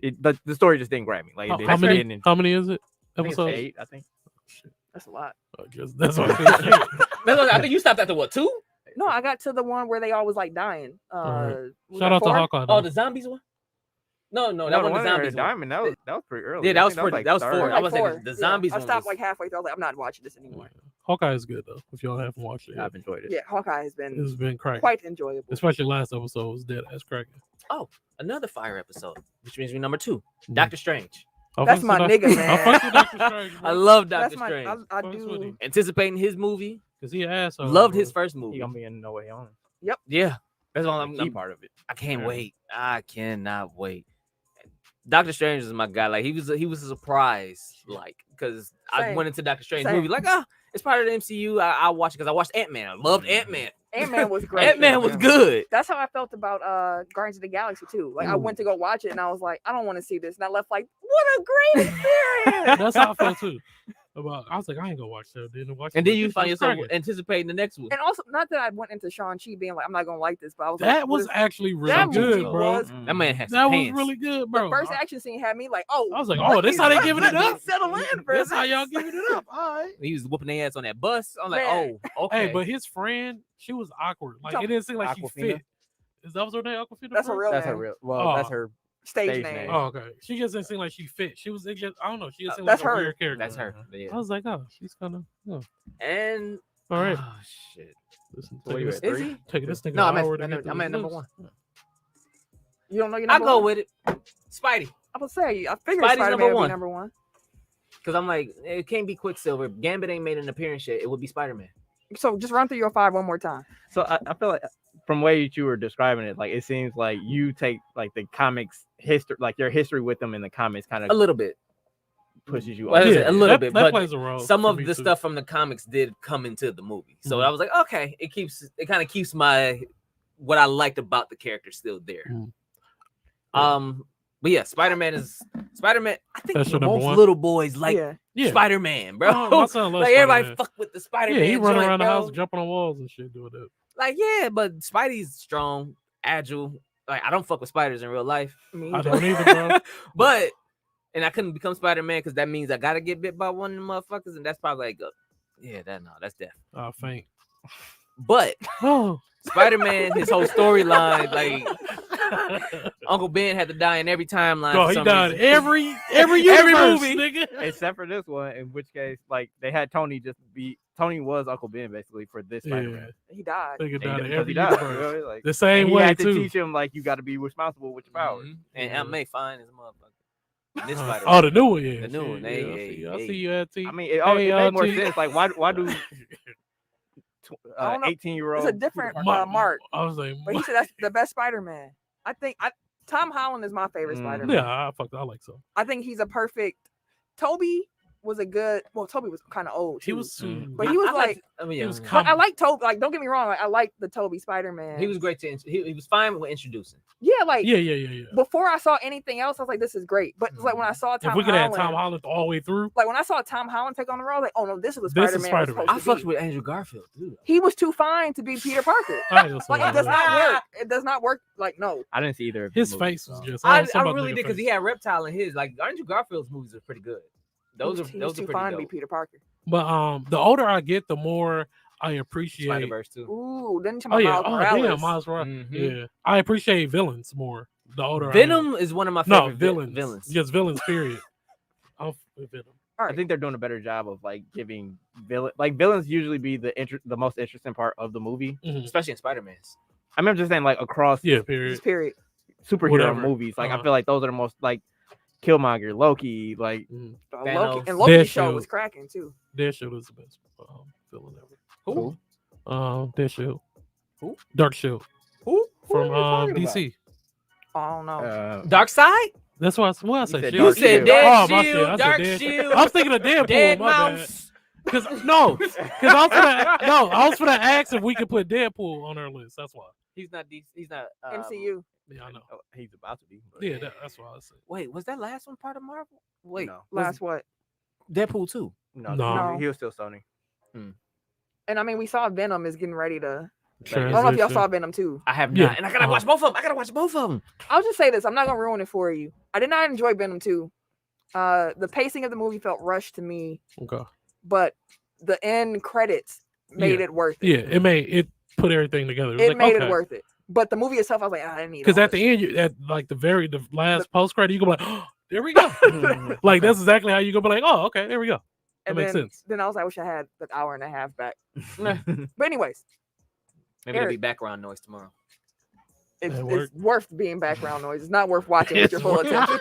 the story just didn't grab me. Like it How didn't. many? It didn't- How many is it? I think it's Episodes? 8. I think. That's a lot. I guess that's what I I think you stopped after what, 2? No, I got to the one where they all was like dying. Alright. Was Shout that out to 4? Hawkeye. Oh, though. the zombies one? No, No, that the one the one that zombies one. Diamond, that was pretty early. Yeah, that I was think that was third. four. It I was was like thinking 4. the zombies I one stopped was- like halfway through. I was like, I'm not watching this anymore. Hawkeye is good though. If y'all haven't watched it, yet. I've enjoyed it. Yeah, Hawkeye has been It's been cracking. quite enjoyable. Especially last episode was dead ass cracking. Another fire episode, which means we're number 2. Mhm. Doctor Strange. I That's fucks my with nigga, I man. fucks with Doctor Strange. I love Doctor That's my. Strange. I Fucks with do. him. Anticipating his movie. Cause he an asshole. Loved bro. his first He movie. gonna be in No Way Home. Yeah, that's all The key I'm part of it. I can't Yeah. wait. I cannot wait. Doctor Strange is my guy. Like he was a surprise. Like because I Same. went into Doctor Strange Same. movie like it's part of the MCU. I watched it because I watched Ant-Man. I loved Ant-Man. Ant-Man was great. Ant-Man was Yeah. good. That's how I felt about Guardians of the Galaxy too. Like I Ooh. went to go watch it and I was like, I don't want to see this, and I left like, what a great experience. That's how I felt too. I was like, I ain't gonna watch that. Didn't watch. And it, then but you this find was yourself cracking. anticipating the next one. And also, not that I went into Shang-Chi being like, I'm not gonna like this, but I was like, That what was is- actually really that good, movie bro. was- That man has That was hands. really good, the bro. first action scene had me like, oh, I was like, oh, this how they giving it let me up. Settle in for That's how this. y'all giving it up. All right. He was whooping their ass on that bus. I'm like, Man. oh, okay. Hey, but his friend, she was awkward. Like Talk- it didn't seem like Aquafina? she fit. Is that was her name? Aquafina? That's a friend? real That's her name. real. Well, that's her. Stage stage name. name. Oh, okay. She just didn't seem like she fit. She was it just I don't know. She just seemed That's like a her. weird character. That's her. I Yeah. was like, oh, she's kind of. Oh. And All right. Oh shit. Listen, So what you this, at, Is 3? he? taking this nigga No, an I'm hour at, to get through I'm at this number list. 1. You don't know your I number go one? with it. Spidey. I would say I figured Spidey's Spider-Man number would be one. number 1. Because I'm like, it can't be Quicksilver. Gambit ain't made an appearance yet. It would be Spider-Man. So just run through your 5 one more time. So I feel like from the way that you were describing it, like it seems like you take like the comics history, like your history with them in the comics, kind A of little bit. pushes you. Well, on. it's a little that, bit, that but plays a role. Some for of me the too. stuff from the comics did come into the movie. So Mhm. I was like, okay, it kind of keeps what I liked about the character still there. Mhm. But yeah, Spider-Man. I think That's your number most one? little boys like yeah. Yeah. Spider-Man, bro. Oh, my son loves Like everybody Spider-Man. fuck with the Spider-Man. Yeah, he running joint, around the bro. house, jumping on walls and shit, doing that. Like, yeah, but Spidey's strong, agile. Like, I don't fuck with spiders in real life. Me I either. don't either, bro. But and I couldn't become Spider-Man because that means I gotta get bit by one of them motherfuckers, and that's probably like, that's death. I faint. But Oh, Spider-Man, his whole storyline, like Uncle Ben had to die in every timeline. no, for he some died reason. every Every universe, movie. nigga. Except for this one, in which case, like they had Tony Tony was Uncle Ben basically for this Yeah, Spider-Man. He died. nigga And died in because every he died, universe. you know, like, The same and he way had to too. teach him like you got to be responsible with your powers. Mhm. And Yeah. Aunt May fine as a motherfucker. This Oh, Spider-Man. the new one, yeah. The new one, Yeah, hey, I hey, see you at T. I mean, it Hey, made more T. sense. Like, why do I don't know. 18-year-old? It's a different Ma- Mark, I was like, but he said that's the best Spider-Man. I think Tom Holland is my favorite Mm. Spider-Man. yeah, I like so. I think he's a perfect. Toby was a good. Well, Toby was kind of old. He too. was too. But he was like- I mean, he was yeah. But I like Toby. Like, don't get me wrong. Like, I like the Toby Spider-Man. He was great to he was fine with introducing. Yeah, like yeah. before I saw anything else, I was like, this is great. But it's like when I saw Tom If we could have Holland, Tom Holland all the way through, like when I saw Tom Holland take on the role, I was like, oh no, this is what This is Spider-Man was Spider-Man. supposed I to fucked be. with Andrew Garfield too. He was too fine to be Peter Parker. I ain't gonna say Like all it does that. not work. It does not work. Like no. I didn't see either of His movies, face was so. just. I something about really nigga did because face. he had Reptile in his. Like Andrew Garfield's movies are pretty good. Those he are was too pretty fine to be dope. Peter Parker. But the older I get, the more I appreciate. Spider-Verse too. Ooh, then you Oh yeah, Miles Morales. damn, Miles Morales. Mhm. Yeah, I appreciate villains more. The older Venom is one of my I am. No, favorite villains. Villains. Just villains. Period. I'm with Venom. All I right. think they're doing a better job of like giving villains usually be the most interesting part of the movie. Mhm. Especially in Spider-Man's. I mean, I'm just saying like across Yeah, Just period. period. superhero Whatever. movies, like I Uh-huh. feel like those are the most like Killmonger, Loki, like Mhm. Loki Thanos. and Loki's Death show Shield. was cracking too. Deathshield is the best villain ever. Who? Deathshield. Who? Dark Shield Who? from DC. I don't know. Dark Side? That's why I said said Dark You Shield. said Shield. Dead Oh, my Shield, shit, I said Dark Dead- Shield, I was thinking of Deadpool. Dead my bad. Mouse. Because I was gonna ask if we could put Deadpool on our list. That's why. He's not DC. He's not MCU. Yeah, I know. Oh, he's about to be. but- Yeah, that's why I said. Wait, was that last one part of Marvel? Wait, No. Last what? Deadpool 2. No, No. he was still Sony. And I mean, we saw Venom is getting ready to. I Transition. don't know if y'all saw Venom too. I have Yeah, not, and I gotta uh-huh. watch both of them. I gotta watch both of them. I'll just say this. I'm not gonna ruin it for you. I did not enjoy Venom 2. The pacing of the movie felt rushed to me, Okay. but the end credits made Yeah. it worth it. Yeah, it put everything together. It like, made okay. it worth it. But the movie itself, I was like, I didn't need it. Because at the end, at like the last post credit, you go like, oh, there we go. Like that's exactly how you go. Be like, oh, okay, there we go. That makes sense. Then I was like, I wish I had the hour and a half back. But anyways, Maybe it'll be background noise tomorrow. it's worth being background noise. It's not worth watching with your full attention.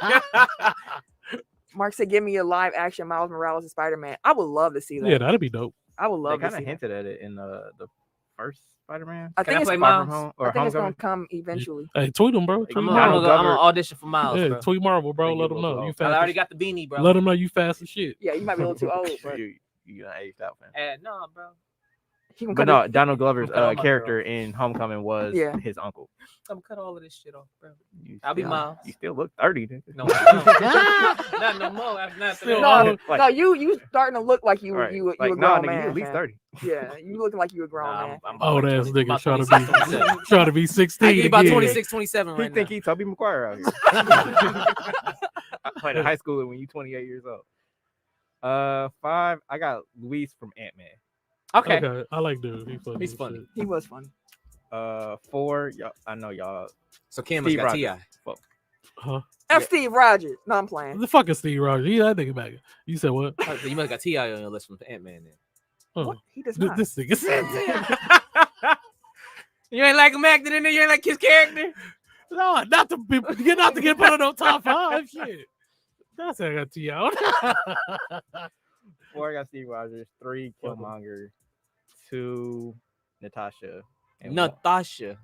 Mark said, "Give me a live action Miles Morales and Spider-Man." I would love to see that. Yeah, that'd be dope. I would love They to kind see of hinted at it in the first Spider-Man. I think it's play Miles. Miles? I think it's gonna come eventually. Hey, tweet them, bro. Tweet I'm Marvel. gonna audition for Miles, Yeah, bro. tweet Marvel, bro. Thank Let you, them know Will. you I fast. already got the beanie, bro. Let them know you fast as shit. Yeah, you might be a little too old, but You done aged out, man. No, bro. he can But cut no, Donald Glover's Cut all my character in Homecoming was Yeah. his uncle. I'm cut all of this shit off, bro. You I'll be still- Miles. You still look 30, nigga. No, not no more. After that, Still No, all- Like- no, you starting to look like you Right. you Like, a nah, grown nigga, man. you at least fam. 30. Yeah, you looking like you a grown man. I'm Old about ass 20 nigga about trying 26, to be 27. trying to be 16. He about again. 26, 27 He right think now. he Tobey Maguire out here. I played in high school when you 28 years old. 5, I got Luis from Ant-Man. Okay. I like dude. He's funny. He was funny. 4, y'all, I know y'all. So Kim Steve got Rogers. T.I. Huh? F. Yeah. Steve Rogers. No, I'm playing. The fucking Steve Rogers. Yeah, that nigga back. You said what? So you must got T.I. on your list from Ant-Man then. Oh, What? He does not. this nigga said that. You ain't like him acting in there? You ain't like his character? No, not to get put on no top 5 shit. That's how I got T out. 4, I got Steve Rogers. 3, Killmonger. 2, Natasha. And Natasha.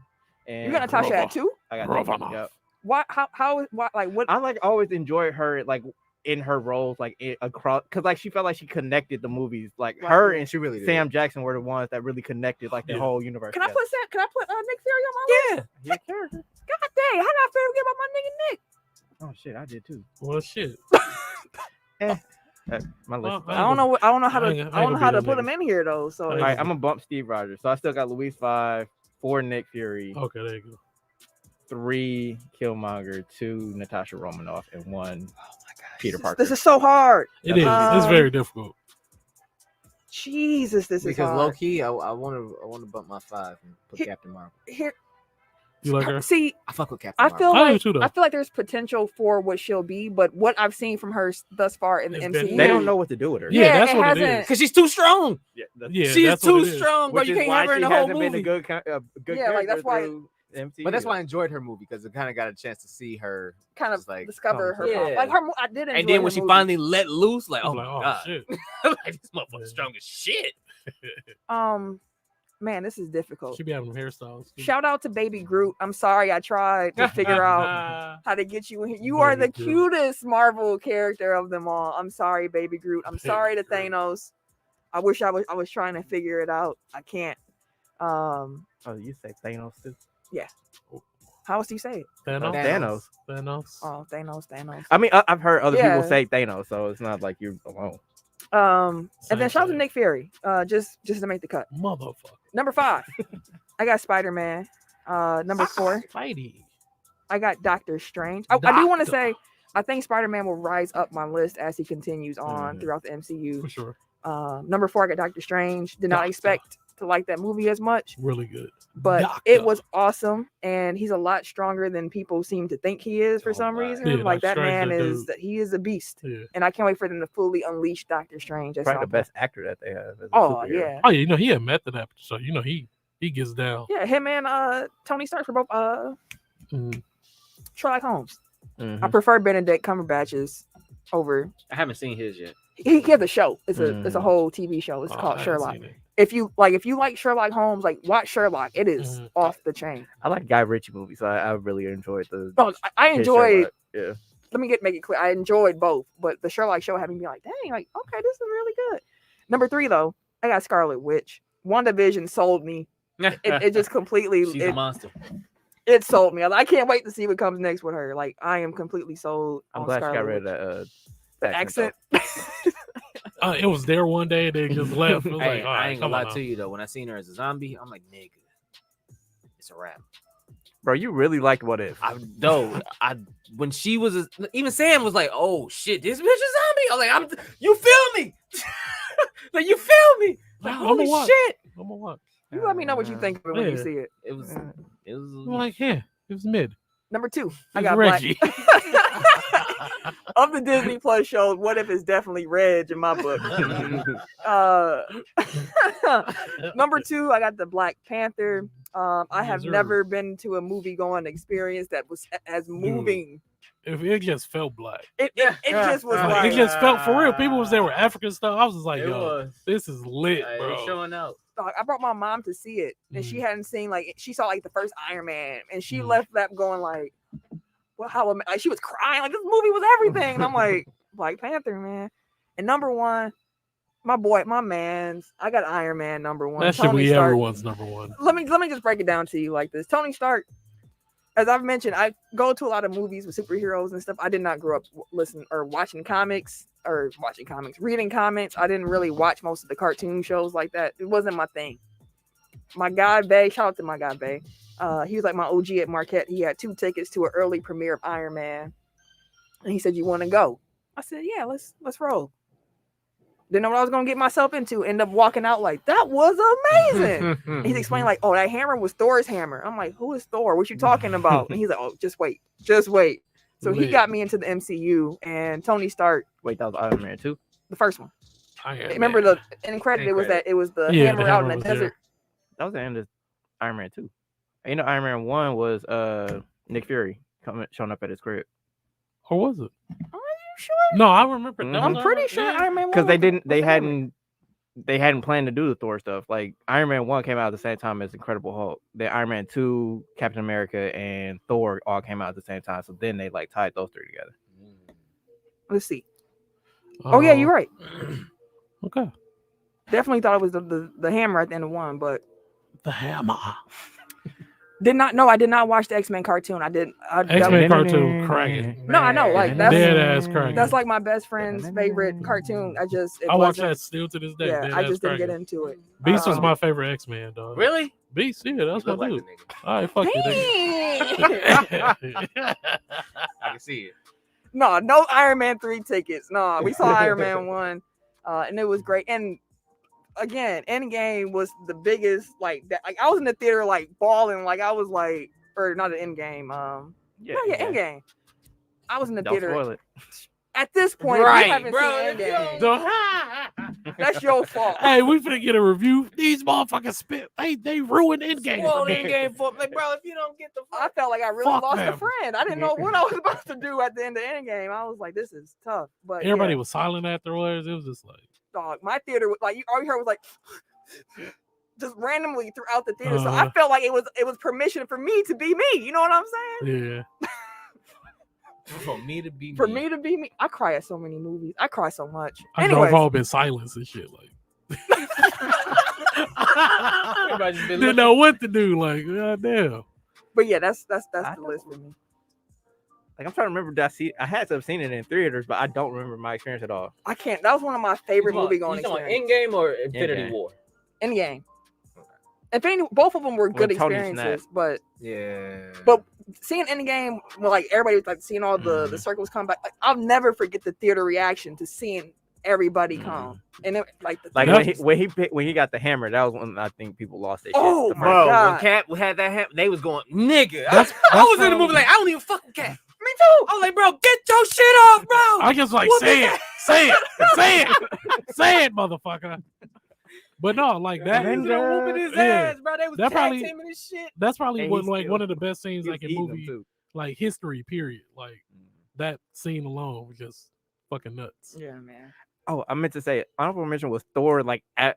And You got Natasha at 2? I got Romanoff. Natasha, yep. Why? How? Why? Like what? I like always enjoyed her like in her roles like across because like she felt like she connected the movies like Right, her yeah. and She really did. Sam Jackson were the ones that really connected like the Yeah. whole universe. Can I put Nick Fury on my list? Yeah. Yeah, character. God dang! How did I forget about my nigga Nick? Oh shit, I did too. Well, shit. My list. Well, I don't know. I don't know how to. I I ain't don't know gonna how be to that put him nigga. in here though. So I All ain't right, I'm gonna bump Steve Rogers. So I still got Luis 5, 4 Nick Fury, Okay, there you go. 3 Killmonger, 2 Natasha Romanoff, and 1 Oh my god. Peter Parker. this is so hard. It is. It's Um, very difficult. Jesus, this is Because hard. low key, I want to bump my 5 and put He- Captain Marvel. Here, You like her? see, I fuck with Captain I Marvel. feel I do like too, though. I feel like there's potential for what she'll be, but what I've seen from her thus far in the It's MCU, been- They don't know what to do with her. Yeah, that's it what it is. hasn't. Because she's too strong. Yeah, Yeah, She's that's too what it is. strong, bro. which You is can't why have her in she the whole hasn't been a movie. good Yeah, character like, that's why- through MCU. But that's why I enjoyed her movie because it kind of got a chance to see her Kind of just like discover her. Yeah. Like her, I did enjoy And then her when she movie. finally let loose, like, I'm oh like, my god, shit. like, this motherfucker's strong as shit. Man, this is difficult. She be having them hairstyles. too. Shout out to Baby Groot. I'm sorry I tried to figure out how to get you in here. You are the Baby Groot. cutest Marvel character of them all. I'm sorry, Baby Groot. I'm Baby sorry to Groot. Thanos. I wish I was trying to figure it out. I can't. Oh, you say Thanos too? How else do you say it? Thanos. Thanos. Thanos. Oh, Thanos. I mean, I've heard other Yeah. people say Thanos, so it's not like you're alone. And then Same shout out to thing. Nick Fury. Just to make the cut. Motherfucker. Number 5, I got Spider-Man. Number 4, Spidey. I got Doctor Strange. I do want to Doctor. say, I think Spider-Man will rise up my list as he continues on Mhm. throughout the MCU. For sure. Number 4, I got Doctor Strange. Did not Doctor. expect to like that movie as much, Really good. but Doctor. it was awesome. And he's a lot stronger than people seem to think he is for Oh, some wow. reason. Yeah, Like that Doctor Strange man is is, he is a beast. Yeah. And I can't wait for them to fully unleash Doctor Strange. At Probably the some best actor that they have. As a point. Oh superhero. yeah, Oh, yeah, you know, he a method actor, so you know he gets down. yeah. Him and Tony Stark for both Mm. Sherlock Holmes. Mhm. I prefer Benedict Cumberbatch's over. I haven't seen his yet. He has a show. It's a Mm. whole TV show. It's Oh, I called haven't Sherlock. seen it. If you like Sherlock Holmes, like watch Sherlock. It is Mhm. off the chain. I like Guy Ritchie movies, so I really enjoyed the. No, I his enjoyed. Sherlock. Yeah. Let me make it clear. I enjoyed both, but the Sherlock show had me be like, dang, like okay, this is really good. Number 3 though, I got Scarlet Witch. WandaVision sold me. It just completely She's a monster. it sold me. I can't wait to see what comes next with her. Like I am completely sold. I'm on glad Scarlet she got rid of Witch. that accent. It was there one day and then just left. It was Hey, like, all I right, ain't come gonna on lie now. to you though. When I seen her as a zombie, I'm like, nigga, it's a wrap. Bro, you really liked What If. When she was even Sam was like, oh shit, this bitch is zombie. I was like, you feel me? Like, you feel me? Like, I'ma holy watch. shit! I'm gonna watch. You let me know what you think of it when you Yeah. see it. It was. I'm like, yeah, it was mid. Number 2, I It was got Reggie. of the Disney Plus shows, What If is definitely Reg in my book. Number 2, I got the Black Panther. I have Yes, sir. never been to a movie going experience that was as moving. If it just felt black. It just was Like, like it just felt for real. People was there with African stuff. I was just like, It yo, was. this is lit, It bro. was showing out. dog, I brought my mom to see it, and she hadn't seen she saw the first Iron Man, and she Mm. left that going like, well, how like, she was crying like this movie was everything, and I'm like, Black Panther, man. And number 1, my boy, my man's, I got Iron Man number 1. That should Tony be Stark. everyone's number 1. Let me just break it down to you like this. Tony Stark, as I've mentioned, I go to a lot of movies with superheroes and stuff. I did not grow up reading comics. I didn't really watch most of the cartoon shows like that. It wasn't my thing. My guy Bay, shout out to my guy Bay. He was like my OG at Marquette. He had 2 tickets to an early premiere of Iron Man, and he said, "You want to go?" I said, "Yeah, let's roll." Didn't know what I was gonna get myself into. End up walking out like that was amazing. And he's explaining like, "Oh, that hammer was Thor's hammer." I'm like, "Who is Thor? What you talking about?" And he's like, "Oh, just wait." So he Lit. got me into the MCU, and Tony Stark, Wait, that was Iron Man 2? the first one. Iron Remember Man. the end credit? It was credit. the Yeah, hammer the out in hammer the was there. desert. That was the end of Iron Man 2. You know, Iron Man 1 was Nick Fury showing up at his crib. Or was it? Are you sure? No, I remember. that I'm was pretty Iron- sure yeah. Iron Man 1 Because they was didn't, the hammer. they hadn't planned to do the Thor stuff. Like Iron Man 1 came out at the same time as Incredible Hulk. Then Iron Man 2, Captain America, and Thor all came out at the same time. So then they tied those 3 together. Let's see. Oh yeah, you're right. Okay. Definitely thought it was the hammer at the end of 1, but The hammer. did not know. I did not watch the X-Men cartoon. I didn't. X-Men cartoon cracking. No, I know, like, that's- Dead ass cracking. That's like my best friend's favorite cartoon. I watch that still to this day. Yeah, Dead I ass just didn't get cracking. into it. Beast was Um, my favorite X-Man, dog. Really? Beast, yeah, that's my Look like dude. the nigga. All right, fuck you, nigga. I can see it. No Iron Man 3 tickets. No, we saw Iron Man 1, and it was great. And again, Endgame was the biggest, like that. Like I was in the theater like bawling, like I was like, or not an Endgame. Endgame. I was in the Don't theater. spoil it. At this point, Right, you haven't bro, seen if you Endgame. The- That's your fault. hey, we finna get a review. These motherfuckers spit. They ruined Endgame. Spoiled for me. Endgame for like, bro. If you don't get the I felt like I really Fuck lost a them. friend. I didn't know what I was about to do at the end of Endgame. I was like, this is tough. But Everybody yeah, was silent afterwards. It was just like, dog, my theater was like, all you heard was like just randomly throughout the theater. So I Uh-huh. felt like it was permission for me to be me. You know what I'm saying? yeah. for me to be For me to be me. I cry at so many movies. I cry so much. I Anyways, drove home in silence and shit. Like, Everybody just been didn't know what to do. Like, goddamn. but yeah, that's I the know. list for me. Like I'm trying to remember. I had to have seen it in theaters, but I don't remember my experience at all. I can't. That was one of my favorite movie going You talking about experiences. Endgame or Infinity Endgame. War? Endgame. Both of them were good When Tony experiences, but Yeah. But seeing Endgame, when like everybody was like seeing all the circles come back, like, I'll never forget the theater reaction to seeing everybody come. And it, like the Like theater- when he got the hammer, that was when I think people lost their shit. Oh, The first- my Bro, God. when Cap had that happen, they was going, nigga. That's I was in the from- movie like, I don't even fucking care. me too. I was like, bro, get your shit off, bro. I just like, What say is it, say it, say it, say it, motherfucker. But no, like that. He was whooping his Yeah. ass, bro. They was That tag probably- teaming his shit. That's probably And one he like still- one of the best scenes he was like in eating them, movie too. like history. Period. Like that scene alone was just fucking nuts. Yeah, man. Oh, I meant to say honorable mention was Thor like at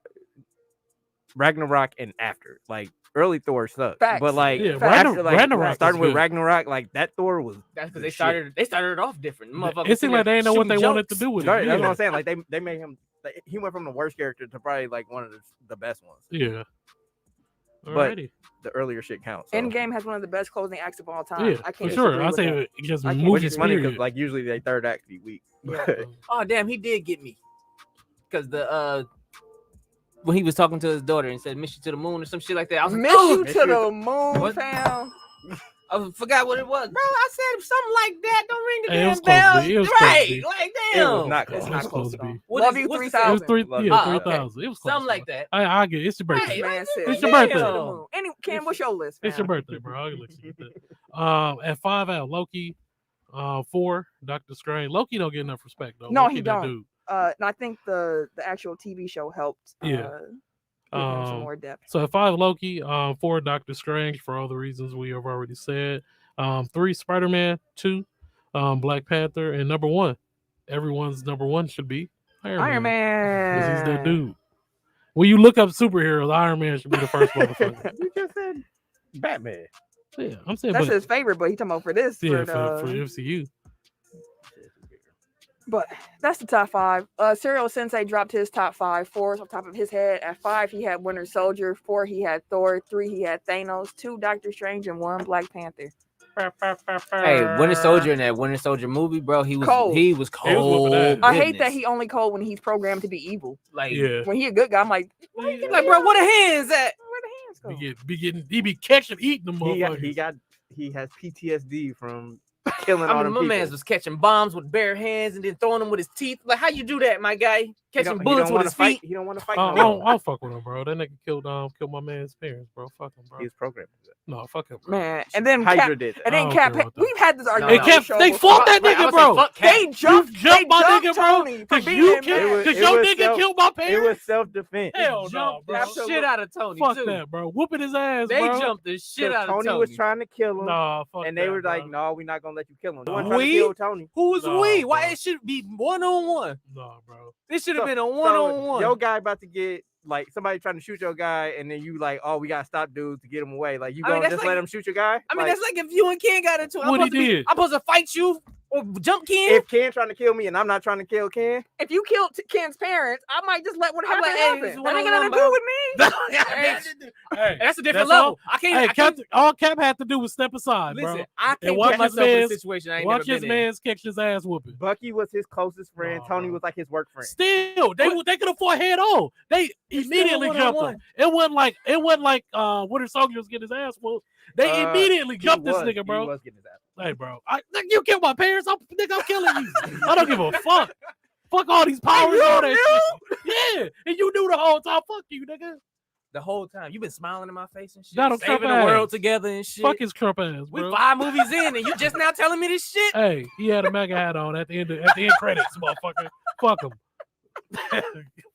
Ragnarok and after. Like early Thor sucked, Facts. but like Yeah, after, like Ragnarok starting was with good. Ragnarok, like that Thor was. That's because the they started it off different. Motherfuckers It seemed like they didn't know what they shooting wanted to jokes. do with Right, it. that's what Yeah. I'm saying. Like they made him. Like, he went from the worst character to probably like one of the best ones. Yeah. But- Alrighty. The earlier shit counts. So. Endgame has one of the best closing acts of all time. Yeah, I for can't sure. disagree I with say that. it just I can't- movies. Which is funny because period. like usually they third act be weak. Yeah. Oh damn, he did get me. Because the when he was talking to his daughter and said "miss you to the moon" or some shit like that, I was like, Miss oh, you to the moon, What? fam. I forgot what it was, bro. I said something like that. Don't ring the Hey, it was damn close to bell. be. It was close to Right? be. Like It damn. was not It's close. It not was close close at to all. be. Love you what's the 3000. It was three. Love Yeah, you. 3,000. It was close. Something like that. I get it. It's your birthday. Hey, Man said, It's your "Man, birthday. to the moon." Any Cam, what's your list? It's your fam? birthday, bro. I'll let you get that. At 5, I have Loki. 4, Doctor Strange. Loki don't get enough respect though. No, Loki he that don't. dude. And I think the actual TV show helped. Yeah. Give him some more depth. So at 5, Loki. 4, Doctor Strange for all the reasons we have already said. 3, Spider-Man. 2, Black Panther, and number 1. Everyone's number 1 should be Iron Man. because he's that dude. When you look up superheroes, Iron Man should be the first motherfucker. You just said Batman. Yeah, I'm saying, That's but his favorite, but he talking about for this. yeah, for for MCU. But that's the top 5. Serial Sensei dropped his top 5. 4 is on top of his head. At 5, he had Winter Soldier. 4, he had Thor. 3, he had Thanos. 2, Doctor Strange, and 1, Black Panther. Hey, Winter Soldier in that Winter Soldier movie, bro. He was Cold. He was cold. that. I hate that Goodness. he only cold when he's programmed to be evil. like Yeah, When he a good guy, I'm like, like bro, what the hands at? where the hands go? he be catching, eating them motherfuckers. He has PTSD from killing I all mean, them my people. man's was catching bombs with bare hands and then throwing them with his teeth. Like, how you do that, my guy? He Catching don't bullets with wanna his fight. feet. He don't want to fight. I no don't, more. I don't fuck with him, bro. That nigga killed my man's parents, bro. Fuck him, bro. He was programmed. No, fuck him, bro. Man, and then Hydra Cap, did that. and I then don't Cap, care about that. we've had this Hey, argument. on the Cap, show they before. fought that Right, I nigga, was bro. saying, fuck Cap. They jumped my nigga, bro. Tony for Cause being you mad. killed, cause It your was nigga self- killed my It parents. was self-defense. Hell no, Jumped bro. the shit out of Tony. Fuck too. that, bro. Whooping his ass, They bro. jumped the shit out of Tony Tony. was trying to kill him, Nah, fuck and they that, were like, bro. "No, we're not gonna let you kill him." They No. weren't trying to We? kill Tony. Who was No, we? Why bro. it should be 1-on-1? Nah, bro. This should have So- been a So, 1-on-1. your guy about to get like somebody trying to shoot your guy, and then you like, "Oh, we gotta stop dude to get him away." Like you I mean, gonna that's just like- let him shoot your guy? I mean, Like, that's like if you and Ken got into it. What he did? I'm supposed to fight you or jump Ken? if Ken trying to kill me and I'm not trying to kill Ken. If you killed Ken's parents, I might just let what I'm happened like, hey, happen. this is That ain't got nothing to one-on-one, do with me. Hey, That's a different that's all- level. I can't. Hey, I can't all Cap had to do was step aside, listen. bro. I can't watch put his myself in a man's- situation I ain't Watch never his been in. man's catch his ass whooping. Bucky was his closest friend. Nah, Tony bro. was like his work friend. Still, they could have fought head on. They It's immediately still jumped him. one-on-one. It wasn't like Winter Soldier was getting his ass whooped. They immediately jumped this nigga, He bro. was getting his ass. Hey, bro, you killed my parents. I'm killing you. I don't give a fuck. Fuck all these powers, all that shit. Yeah, and you knew the whole time. Fuck you, nigga. The whole time you've been smiling in my face and shit, Donald Trump saving the world ass. together and shit. Fuck his Trump ass, We bro. 5 movies in, and you just now telling me this shit. Hey, he had a MAGA hat on at the end credits, motherfucker. Fuck him.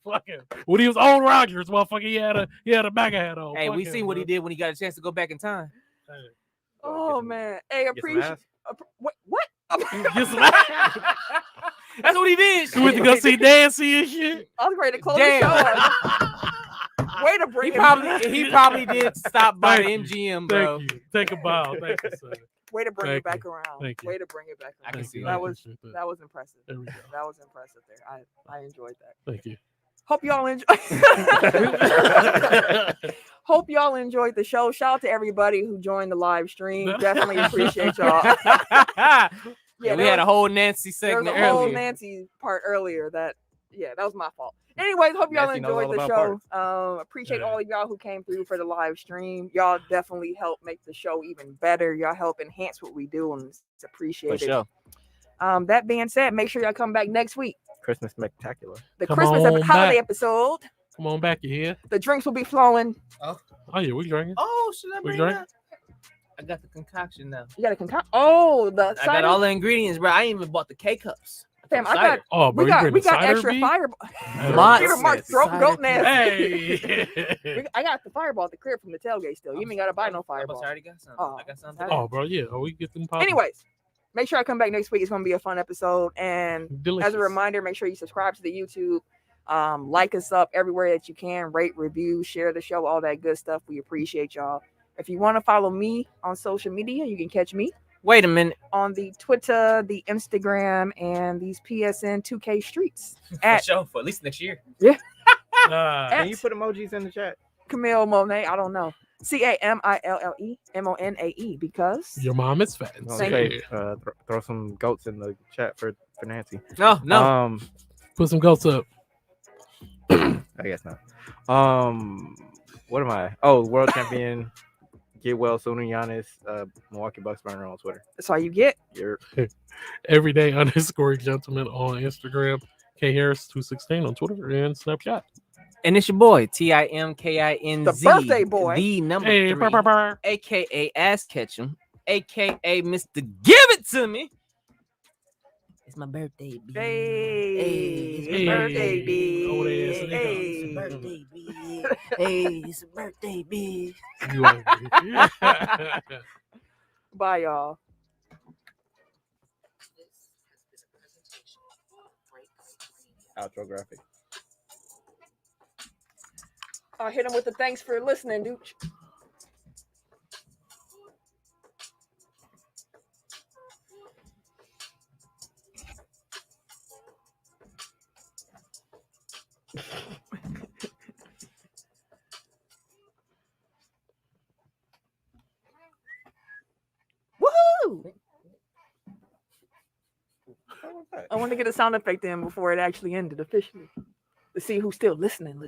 Fuck him. When he was on Rogers, motherfucker, he had a MAGA hat on. Hey, Fuck we him, seen what bro. he did when he got a chance to go back in time. Hey, Oh man, hey, Get some appreciate. ass. What? get some- That's what he did. You went to go see Nancy and shit. I was ready to close Damn. the show. Way to bring He probably did stop by the Thank MGM, bro. Thank you. Take a bow. Thank you, sir. Way to bring it Thank back you. around. Thank you. Way to bring it back I around. can Thank see you. that. I That was appreciate that was impressive. There we go. That was impressive there. I enjoyed that. Thank you. Hope y'all enjoy. Hope y'all enjoyed the show. Shout out to everybody who joined the live stream. Definitely appreciate y'all. Yeah, we there had a was- whole Nancy there was segment a whole earlier. Nancy part earlier that was my fault. Anyways, hope y'all Nancy knows enjoyed all the about show. Appreciate Yeah. all of y'all who came through for the live stream. Y'all definitely help make the show even better. Y'all help enhance what we do, and it's For appreciated. sure. That being said, make sure y'all come back next week. Christmas spectacular. The Come Christmas on holiday back. episode. Come on back, you here? The drinks will be flowing. Oh yeah, we drinking. Oh, should I We bring drink? that? I got the concoction now. You got a concoct. Oh, the I got cider. all the ingredients, bro. I ain't even bought the K cups. Fam, I Cider. got. Oh, bro, We you got. bring We the got cider, extra B? fireball. Lots. Give him Mark's throat Cider. goat nasty. Hey. I got the fireball at the crib from the tailgate still. You ain't gotta buy no I fireball. already got some. Oh, I got some. okay. Oh, bro, yeah. Oh, we get them popping. Anyways, make sure I come back next week. It's gonna be a fun episode. And Delicious. as a reminder, make sure you subscribe to the YouTube. Like us up everywhere that you can. Rate, review, share the show, all that good stuff. We appreciate y'all. If you want to follow me on social media, you can catch me Wait a minute. on the Twitter, the Instagram, and these PSN 2K streets For at sure. For at least next year. Can you put emojis in the chat? Camille Monet. I don't know. CAMILLEMONAE because Your mom is fat. Thank Okay, throw some goats in the chat for Nancy. No. Put some goats up. I guess not. What am I? Oh, world champion Get well sooner, Giannis. Milwaukee Bucks burner on Twitter. That's all you get. You're Everyday _ gentleman on Instagram. K Harris 216 on Twitter and Snapchat. And it's your boy TIMKINZ, The birthday boy. the number Hey, 3, brr, brr, brr. aka Ass Ketchum, aka Mr. Give It To Me. It's my birthday, B. Hey, it's Hey, my birthday, B. old ass nigga. Hey. It's a birthday, B. Hey, it's a birthday, B. You are- Bye, y'all. outro graphic. I'll hit him with the thanks for listening, dude. Woohoo! I want to get a sound effect in before it actually ended officially to see who's still listening.